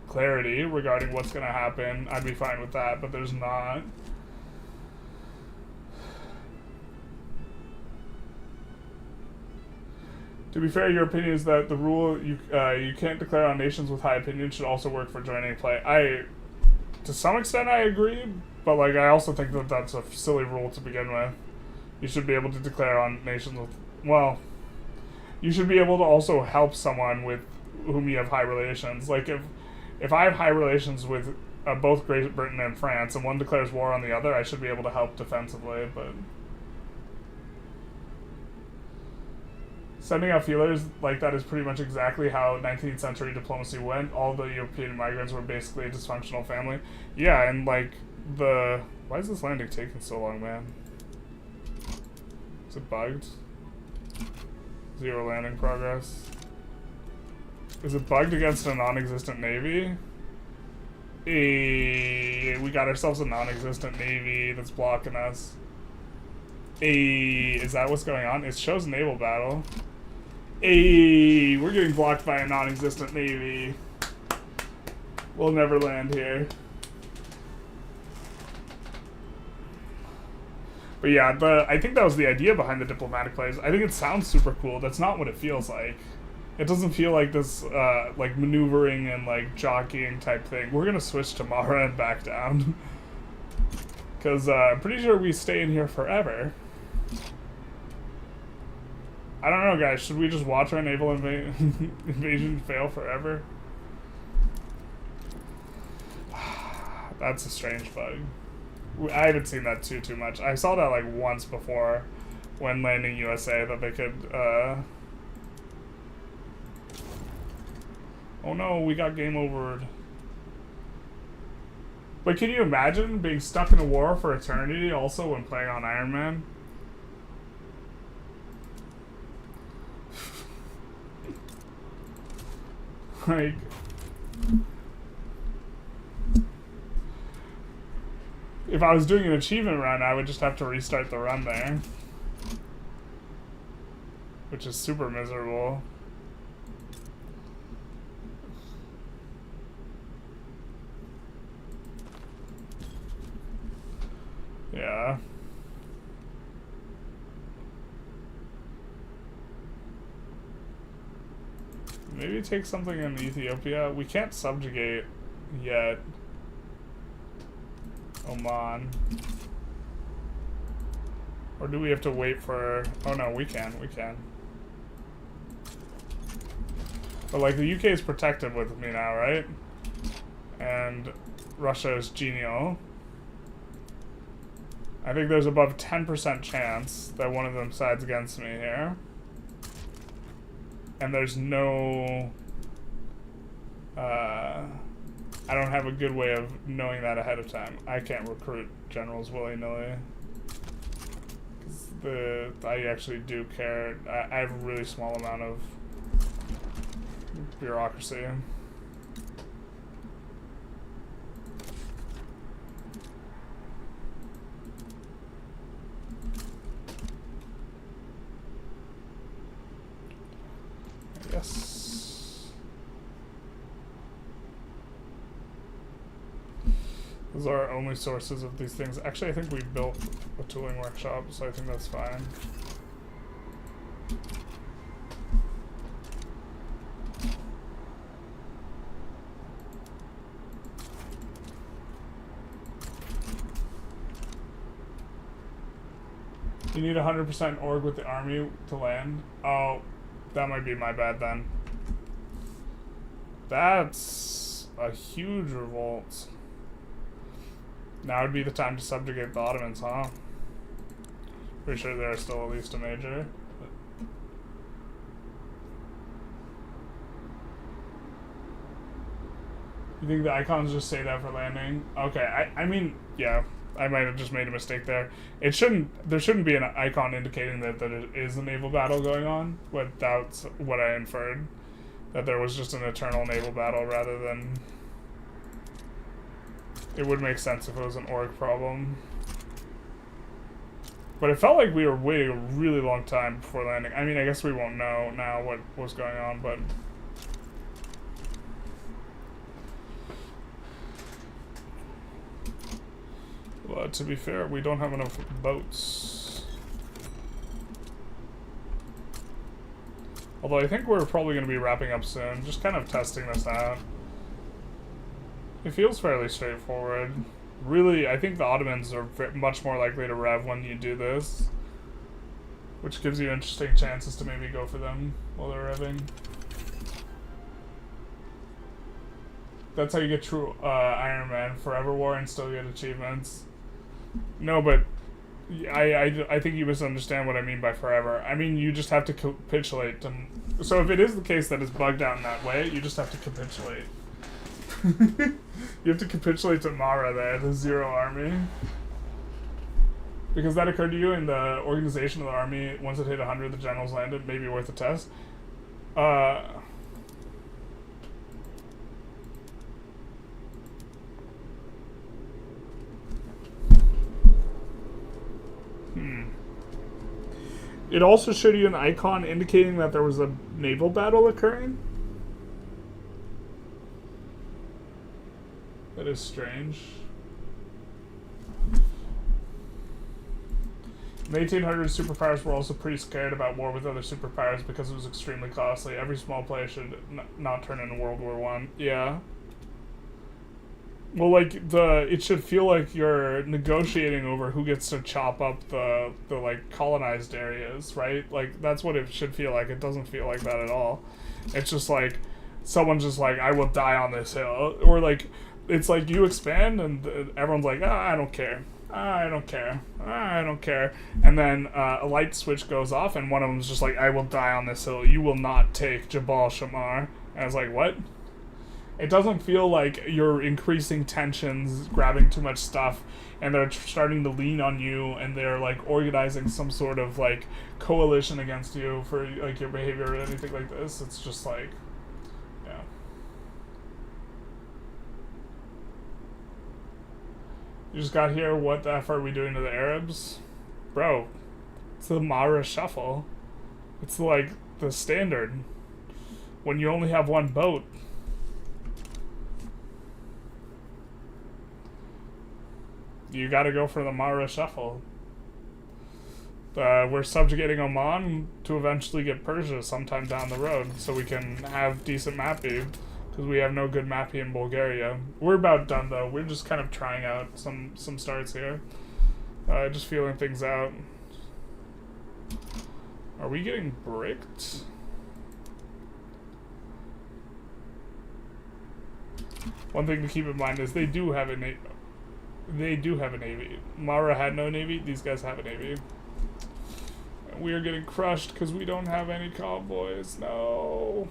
clarity regarding what's going to happen, I'd be fine with that, but there's not. To be fair, your opinion is that the rule you can't declare on nations with high opinion should also work for joining play. To some extent, I agree, but, like, I also think that that's a silly rule to begin with. You should be able to declare on nations with, well... You should be able to also help someone with whom you have high relations. Like, if I have high relations with both Great Britain and France, and one declares war on the other, I should be able to help defensively, but... Sending out feelers like that is pretty much exactly how 19th century diplomacy went. All the European migrants were basically a dysfunctional family. Yeah, and, like, why is this landing taking so long, man? Is it bugged? 0 landing progress. Is it bugged against a non-existent navy? We got ourselves a non-existent navy that's blocking us. Is that what's going on? It shows naval battle. We're getting blocked by a non-existent navy. We'll never land here. But yeah, I think that was the idea behind the diplomatic plays. I think it sounds super cool. That's not what it feels like. It doesn't feel like this, like, maneuvering and, like, jockeying type thing. We're gonna switch to Mara and back down. Because, I'm pretty sure we stay in here forever. I don't know, guys. Should we just watch our naval invasion fail forever? That's a strange bug. I haven't seen that too much. I saw that, like, once before when landing USA that they could, Oh no, we got game overed. But can you imagine being stuck in a war for eternity also when playing on Iron Man? Like... If I was doing an achievement run, I would just have to restart the run there. Which is super miserable. Yeah. Maybe take something in Ethiopia. We can't subjugate yet. Oman. Or do we have to wait for... Oh no, we can. But, like, the UK is protected with me now, right? And Russia is genial. I think there's above 10% chance that one of them sides against me here. And there's no... I don't have a good way of knowing that ahead of time. I can't recruit generals willy-nilly. I actually do care. I have a really small amount of bureaucracy. Those are our only sources of these things. Actually, I think we built a tooling workshop, so I think that's fine. You need 100% org with the army to land. Oh, that might be my bad then. That's a huge revolt. Now would be the time to subjugate the Ottomans, huh? Pretty sure they're still at least a major. You think the icons just say that for landing? Okay, I mean, yeah. I might have just made a mistake there. There shouldn't be an icon indicating that it is a naval battle going on, but that's what I inferred. That there was just an eternal naval battle rather than... It would make sense if it was an org problem. But it felt like we were waiting a really long time before landing. I mean, I guess we won't know now what was going on, but... But to be fair, we don't have enough boats. Although I think we're probably going to be wrapping up soon. Just kind of testing this out. It feels fairly straightforward. Really, I think the Ottomans are much more likely to rev when you do this. Which gives you interesting chances to maybe go for them while they're revving. That's how you get true Iron Man. Forever war and still get achievements. No, but I think you misunderstand what I mean by forever. I mean, you just have to capitulate to... So if it is the case that it's bugged out in that way, you just have to capitulate. You have to capitulate to Mara there, the zero army. Because that occurred to you in the organization of the army, once it hit 100, the generals landed, maybe worth a test. It also showed you an icon indicating that there was a naval battle occurring. That is strange. In the 1800s, superpowers were also pretty scared about war with other superpowers because it was extremely costly. Every small player should not turn into World War I. Yeah. Well, like, it should feel like you're negotiating over who gets to chop up the like, colonized areas, right? Like, that's what it should feel like. It doesn't feel like that at all. It's just like, someone's just like, I will die on this hill. Or, like, it's like you expand and everyone's like, I don't care. I don't care. I don't care. And then a light switch goes off and one of them's just like, I will die on this hill. You will not take Jabal Shamar. And I was like, what? It doesn't feel like you're increasing tensions, grabbing too much stuff, and they're starting to lean on you, and they're, like, organizing some sort of, like, coalition against you for, like, your behavior or anything like this. It's just like, yeah. You just got here, what the F are we doing to the Arabs? Bro, it's the Mara Shuffle. It's, like, the standard. When you only have one boat. You gotta go for the Mara Shuffle. We're subjugating Oman to eventually get Persia sometime down the road, so we can have decent mappy, because we have no good mappy in Bulgaria. We're about done, though. We're just kind of trying out some starts here. Just feeling things out. Are we getting bricked? One thing to keep in mind is they do have a navy. Mara had no navy. These guys have a navy. And we are getting crushed because we don't have any convoys. No.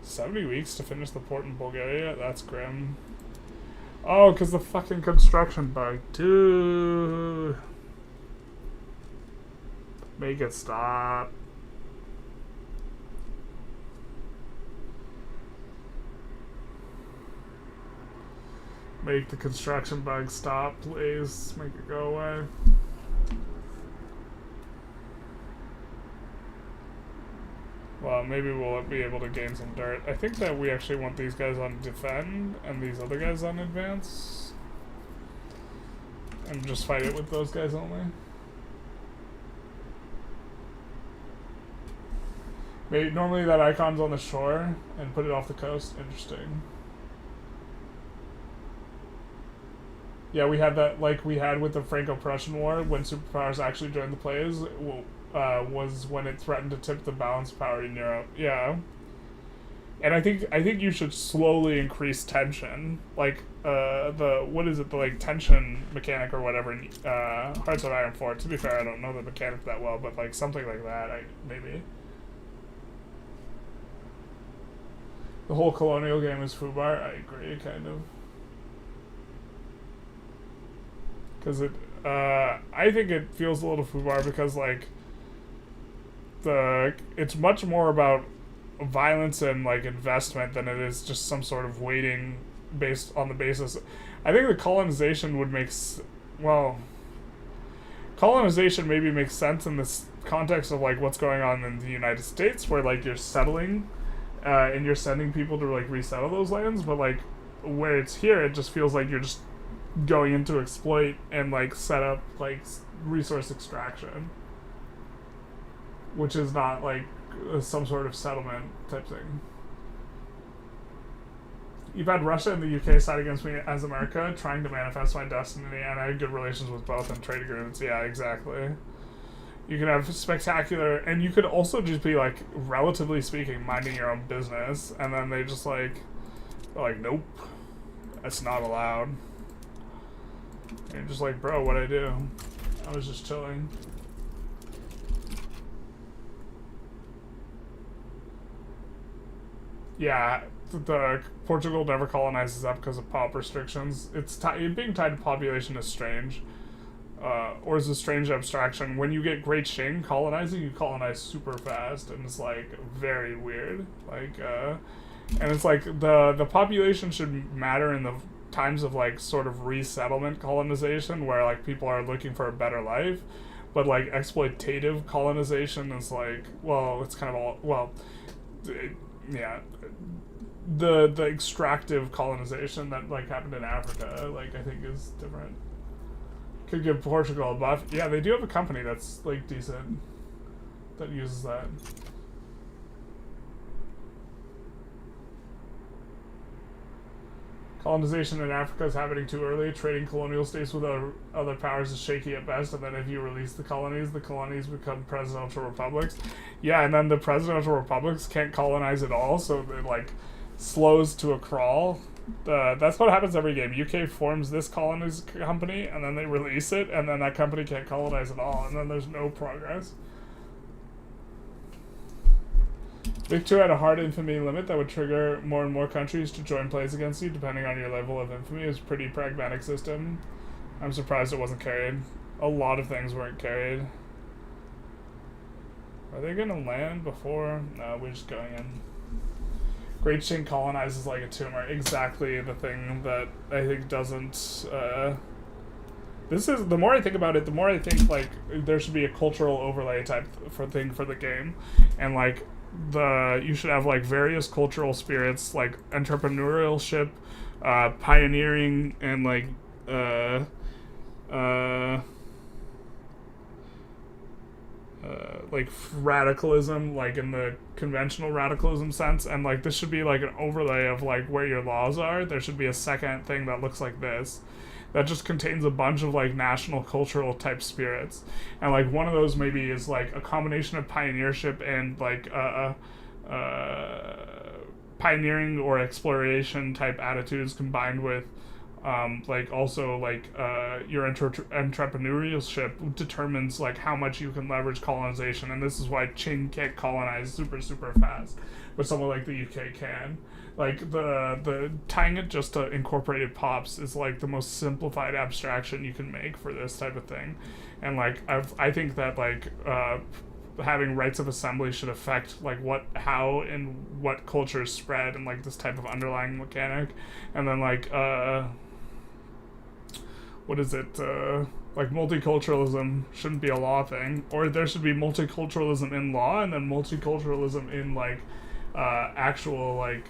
70 weeks to finish the port in Bulgaria? That's grim. Oh, because the fucking construction bug. Dude. Make it stop. Make the construction bug stop, please. Make it go away. Well, maybe we'll be able to gain some dirt. I think that we actually want these guys on defend and these other guys on advance. And just fight it with those guys only. Maybe normally that icon's on the shore and put it off the coast. Interesting. Yeah, we had that like we had with the Franco-Prussian War when superpowers actually joined the plays. Was when it threatened to tip the balance of power in Europe. Yeah. And I think you should slowly increase tension, like the what is it, the like tension mechanic or whatever in Hearts of Iron 4. To be fair, I don't know the mechanic that well, but like something like that, maybe. The whole colonial game is foobar. I agree, kind of. Because I think it feels a little foobar because like it's much more about violence and like investment than it is just some sort of waiting based on the basis. I think the colonization would colonization maybe makes sense in this context of like what's going on in the United States, where like you're settling and you're sending people to like resettle those lands, but like where it's here, it just feels like you're just going in to exploit and like set up like resource extraction, which is not like some sort of settlement type thing. You've had Russia and the UK side against me as America, trying to manifest my destiny, and I had good relations with both in trade agreements. Yeah, exactly. You can have spectacular, and you could also just be like, relatively speaking, minding your own business, and then they just like, they're like, nope, that's not allowed. And you're just like, bro, what'd I do? I was just chilling. Yeah, the Portugal never colonizes up because of pop restrictions. It's being tied to population is strange, or is a strange abstraction. When you get Great Qing colonizing, you colonize super fast, and it's like very weird. Like, and it's like the population should matter in the times of like sort of resettlement colonization, where like people are looking for a better life, but like exploitative colonization is like, well, it's kind of all yeah, the extractive colonization that like happened in Africa, like I think is different. Could give Portugal a buff. Yeah, they do have a company that's like decent that uses that. Colonization in Africa is happening too early. Trading colonial states with other powers is shaky at best, and then if you release the colonies become presidential republics. Yeah, and then the presidential republics can't colonize at all, so it like slows to a crawl. That's what happens every game. UK forms this colonies company, and then they release it, and then that company can't colonize at all, and then there's no progress. Vic 2 had a hard infamy limit that would trigger more and more countries to join plays against you, depending on your level of infamy. It was a pretty pragmatic system. I'm surprised it wasn't carried. A lot of things weren't carried. Are they going to land before? No, we're just going in. Great Qing colonizes like a tumor. Exactly the thing that I think doesn't... This is, the more I think about it, the more I think like there should be a cultural overlay type thing for the game. And like... you should have like various cultural spirits like entrepreneurship, pioneering, and like like radicalism, like in the conventional radicalism sense, and like this should be like an overlay of like where your laws are. There should be a second thing that looks like this, that just contains a bunch of like national cultural type spirits, and like one of those maybe is like a combination of pioneership and like pioneering or exploration type attitudes combined with like also like your entrepreneurship determines like how much you can leverage colonization, and this is why Qing can't colonize super fast, but someone like the UK can. Like the tying it just to incorporated pops is like the most simplified abstraction you can make for this type of thing, and like I think that like having rights of assembly should affect like how and what cultures spread and like this type of underlying mechanic, and then like what is it? Like, multiculturalism shouldn't be a law thing, or there should be multiculturalism in law and then multiculturalism in, like, actual, like,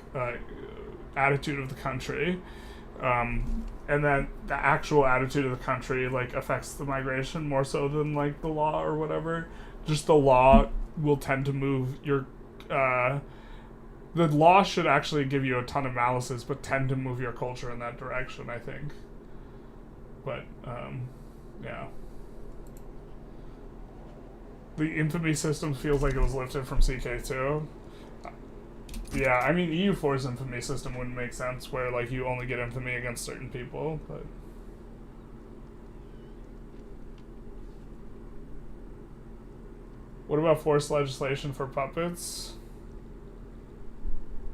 attitude of the country. And then the actual attitude of the country, like, affects the migration more so than, like, the law or whatever. Just the law will tend to move your, the law should actually give you a ton of malices, but tend to move your culture in that direction, I think. But, yeah. The infamy system feels like it was lifted from CK2. Yeah, I mean, EU4's infamy system wouldn't make sense, where, like, you only get infamy against certain people, but... What about forced legislation for puppets?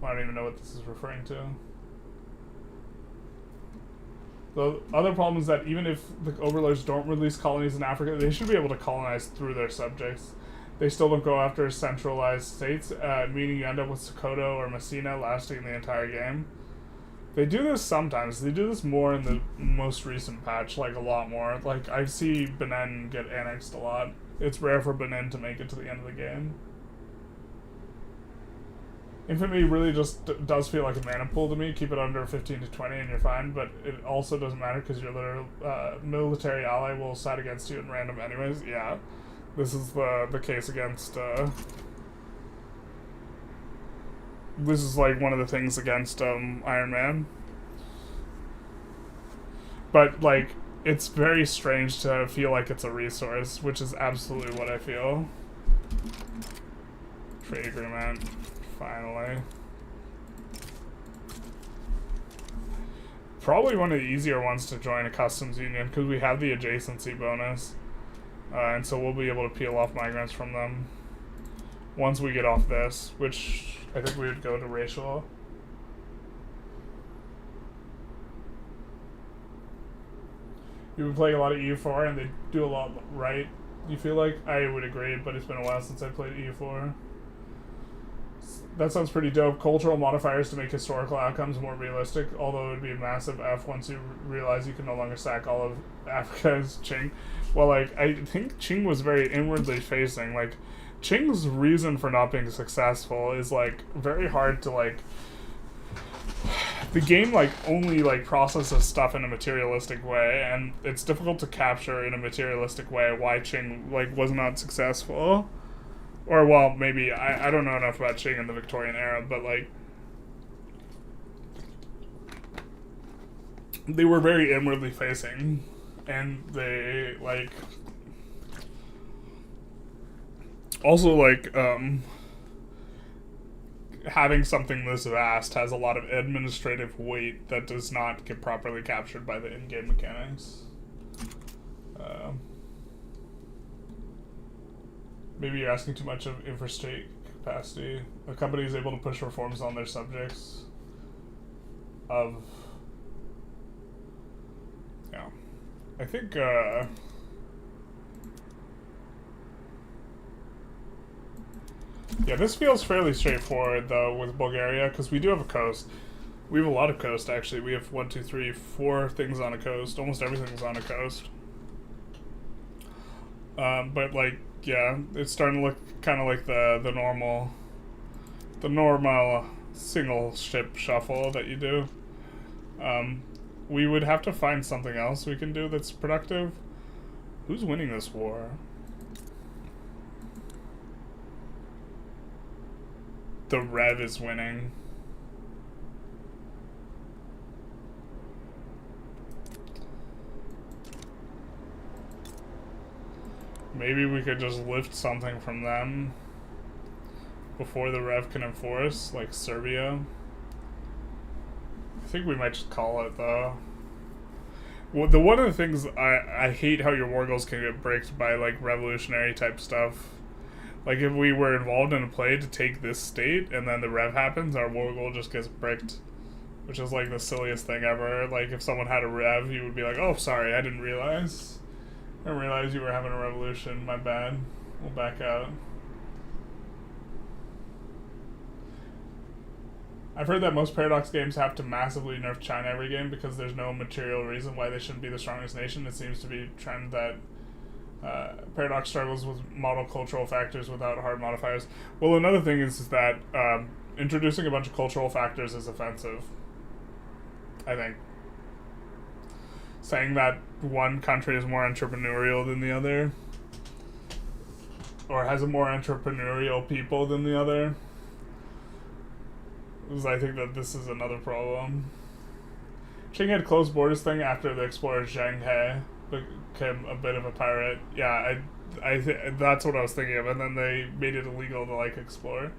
I don't even know what this is referring to. The other problem is that even if the overlords don't release colonies in Africa, they should be able to colonize through their subjects. They still don't go after centralized states, meaning you end up with Sokoto or Messina lasting the entire game. They do this sometimes. They do this more in the most recent patch, like a lot more. Like, I see Benin get annexed a lot. It's rare for Benin to make it to the end of the game. Infamy really just does feel like a mana pool to me. Keep it under 15 to 20 and you're fine, but it also doesn't matter because your literal military ally will side against you in random anyways. Yeah, this is the case against... this is like one of the things against Iron Man. But, like, it's very strange to feel like it's a resource, which is absolutely what I feel. Trade agreement. Finally. Probably one of the easier ones to join a customs union because we have the adjacency bonus. And so we'll be able to peel off migrants from them once we get off this, which I think we would go to racial. You've been playing a lot of EU4 and they do a lot right, you feel like? I would agree, but it's been a while since I played EU4. That sounds pretty dope. Cultural modifiers to make historical outcomes more realistic, although it would be a massive F once you realize you can no longer sack all of Africa as Qing. Well, like, I think Qing was very inwardly facing. Like, Qing's reason for not being successful is, like, very hard to, like... The game, like, only, like, processes stuff in a materialistic way, and it's difficult to capture in a materialistic way why Qing, like, was not successful. Or, well, maybe, I don't know enough about Qing in the Victorian era, but, like, they were very inwardly facing, and they, like, also, like, having something this vast has a lot of administrative weight that does not get properly captured by the in-game mechanics. Maybe you're asking too much of infrastate capacity. A company is able to push reforms on their subjects of... Yeah. I think, yeah, this feels fairly straightforward, though, with Bulgaria, because we do have a coast. We have a lot of coast, actually. We have 4 things on a coast. Almost everything's on a coast. But, like, yeah, it's starting to look kind of like the normal single ship shuffle that you do. We would have to find something else we can do that's productive. Who's winning this war? The Rev is winning. Maybe we could just lift something from them before the Rev can enforce, like Serbia. I think we might just call it, though. Well, one of the things I hate how your war goals can get bricked by, like, revolutionary type stuff. Like, if we were involved in a play to take this state and then the Rev happens, our war goal just gets bricked, which is, like, the silliest thing ever. Like, if someone had a Rev, you would be like, oh, sorry, I didn't realize. I didn't realize you were having a revolution. My bad. We'll back out. I've heard that most Paradox games have to massively nerf China every game because there's no material reason why they shouldn't be the strongest nation. It seems to be a trend that Paradox struggles with model cultural factors without hard modifiers. Well, another thing is that introducing a bunch of cultural factors is offensive, I think. Saying that one country is more entrepreneurial than the other, or has a more entrepreneurial people than the other, because I think that this is another problem. Qing had closed borders thing after the explorer Zheng He became a bit of a pirate. Yeah, that's what I was thinking of, and then they made it illegal to like explore.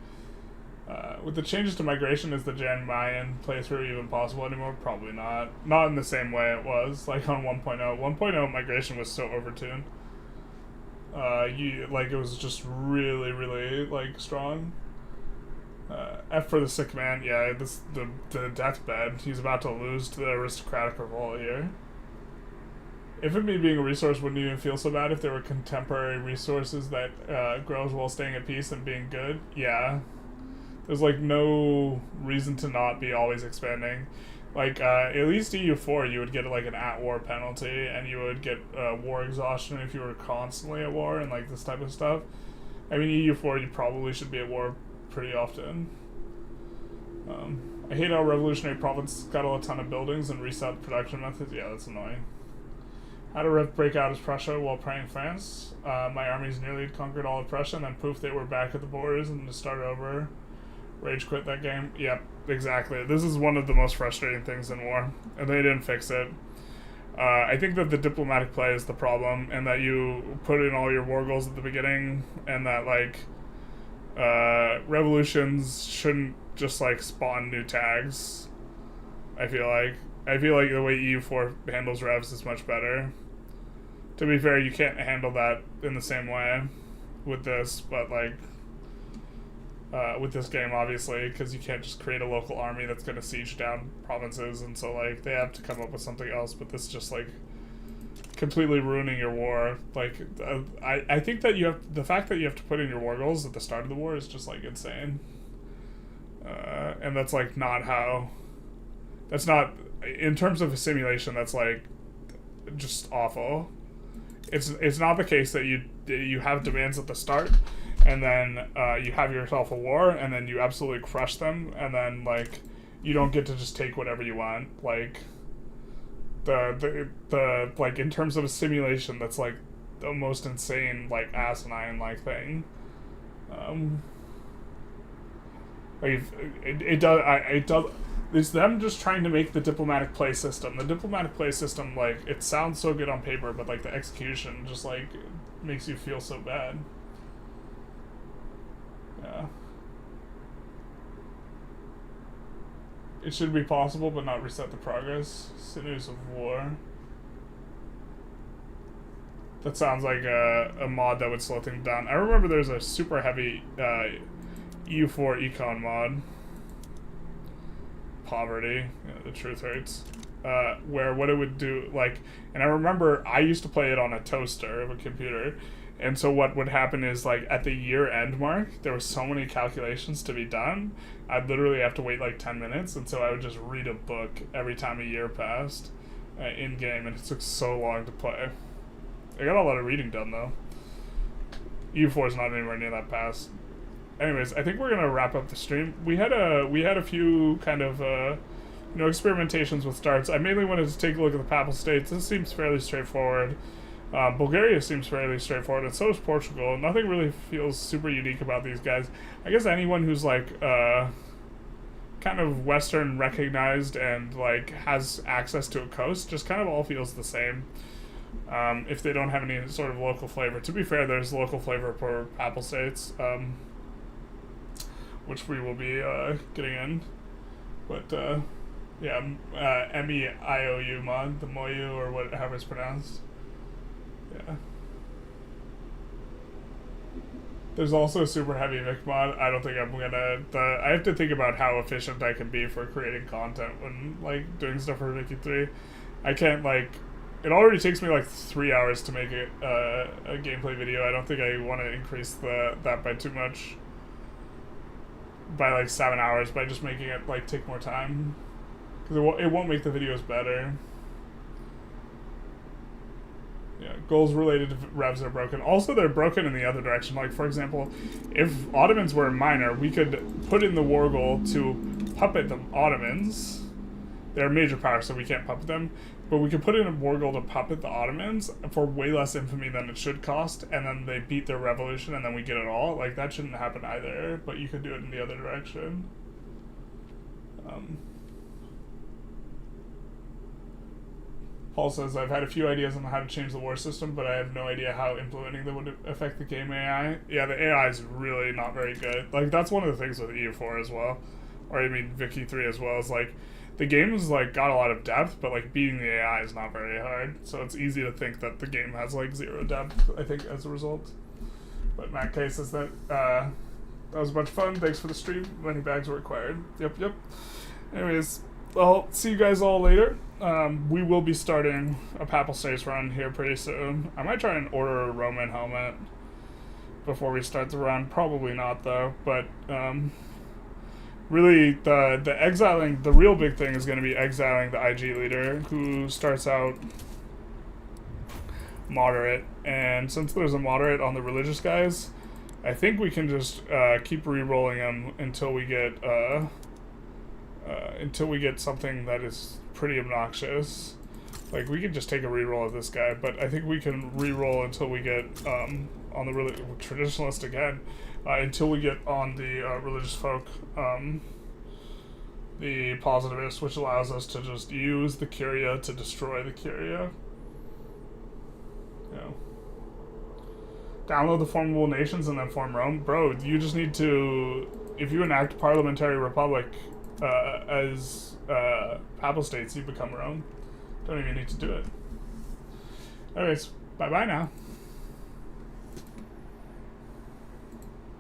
With the changes to migration, is the Jan Mayan playthrough even possible anymore? Probably not. Not in the same way it was, like on 1.0. 1.0 migration was so overtuned. It was just really, really, like, strong. F for the sick man. Yeah, the deathbed. He's about to lose to the aristocratic revolt here. Infamy being a resource wouldn't even feel so bad if there were contemporary resources that grows while staying at peace and being good. Yeah. There's, like, no reason to not be always expanding. Like, at least EU4, you would get, like, an at-war penalty, and you would get war exhaustion if you were constantly at war and, like, this type of stuff. I mean, EU4, you probably should be at war pretty often. I hate how revolutionary provinces scuttle a ton of buildings and reset production methods. Yeah, that's annoying. How to break out as Prussia while praying France. My armies nearly conquered all of Prussia, and then poof, they were back at the borders and to start over. Rage quit that game. Yep, exactly. This is one of the most frustrating things in war, and they didn't fix it. I think that the diplomatic play is the problem, and that you put in all your war goals at the beginning, and that, like, revolutions shouldn't just, like, spawn new tags. I feel like the way EU4 handles revs is much better. To be fair, you can't handle that in the same way with this, but, like, with this game, obviously, because you can't just create a local army that's going to siege down provinces, and so, like, they have to come up with something else, but this is just, like, completely ruining your war. Like, I think that the fact that you have to put in your war goals at the start of the war is just, like, insane. And that's, like, that's not, in terms of a simulation, that's, like, just awful. It's not the case that you have demands at the start, and then you have yourself a war, and then you absolutely crush them, and then, like, you don't get to just take whatever you want. Like, the like, in terms of a simulation, that's, like, the most insane, like, asinine, like, thing. Like, it does. It's them just trying to make the diplomatic play system. The diplomatic play system, like, it sounds so good on paper, but, like, the execution just, like, makes you feel so bad. Yeah. It should be possible, but not reset the progress. Sinews of War. That sounds like a mod that would slow things down. I remember there's a super heavy EU4 econ mod. Poverty. Yeah, the truth hurts. Where what it would do, like, and I remember I used to play it on a toaster of a computer, and so what would happen is, like, at the year end mark, there were so many calculations to be done, I'd literally have to wait like 10 minutes, and so I would just read a book every time a year passed in game, and it took so long to play. I got a lot of reading done though. EU4 is not anywhere near that fast. Anyways, I think we're gonna wrap up the stream. We had a few kind of experimentations with starts. I mainly wanted to take a look at the Papal States. This seems fairly straightforward. Bulgaria seems fairly straightforward, and so is Portugal. Nothing really feels super unique about these guys. I guess anyone who's, like, kind of Western recognized and, like, has access to a coast just kind of all feels the same. If they don't have any sort of local flavor. To be fair, there's local flavor for Papal States, which we will be getting in. But, yeah, MEIOU mod, the Moyu, or however it's pronounced. Yeah. There's also a super heavy Vic mod. I don't think I'm gonna... I have to think about how efficient I can be for creating content when, like, doing stuff for Vicky 3. I can't, like... It already takes me, like, 3 hours to make a gameplay video. I don't think I want to increase that by too much. by like 7 hours by just making it like take more time, because it won't make the videos better. Yeah, goals related to revs are broken. Also, they're broken in the other direction. Like, for example, if Ottomans were minor, we could put in the war goal to puppet the Ottomans. They're a major power, so we can't puppet them. But we could put in a war goal to puppet the Ottomans for way less infamy than it should cost, and then they beat their revolution, and then we get it all. Like, that shouldn't happen either, but you could do it in the other direction. Paul says, I've had a few ideas on how to change the war system, but I have no idea how implementing them would affect the game AI. Yeah, the AI is really not very good. Like, that's one of the things with EU4 as well. Or, I mean, Vicky 3 as well, is like, the game's like got a lot of depth, but like beating the AI is not very hard. So it's easy to think that the game has like zero depth, I think, as a result. But Matt K says that that was a bunch of fun. Thanks for the stream. Money bags were required. Yep. Anyways, I'll see you guys all later. We will be starting a Papal States run here pretty soon. I might try and order a Roman helmet before we start the run. Probably not though, but really the exiling, the real big thing is going to be exiling the IG leader, who starts out moderate, and since there's a moderate on the religious guys, I think we can just keep re-rolling them until we get something that is pretty obnoxious. Like, we could just take a re-roll of this guy, but I think we can re-roll until we get on the traditionalist again, until we get on the religious folk, the positivist, which allows us to just use the Curia to destroy the Curia. Yeah. Download the formable nations and then form Rome. Bro, you just need to, if you enact parliamentary republic as Papal States, you become Rome. Don't even need to do it. Anyways, bye-bye now.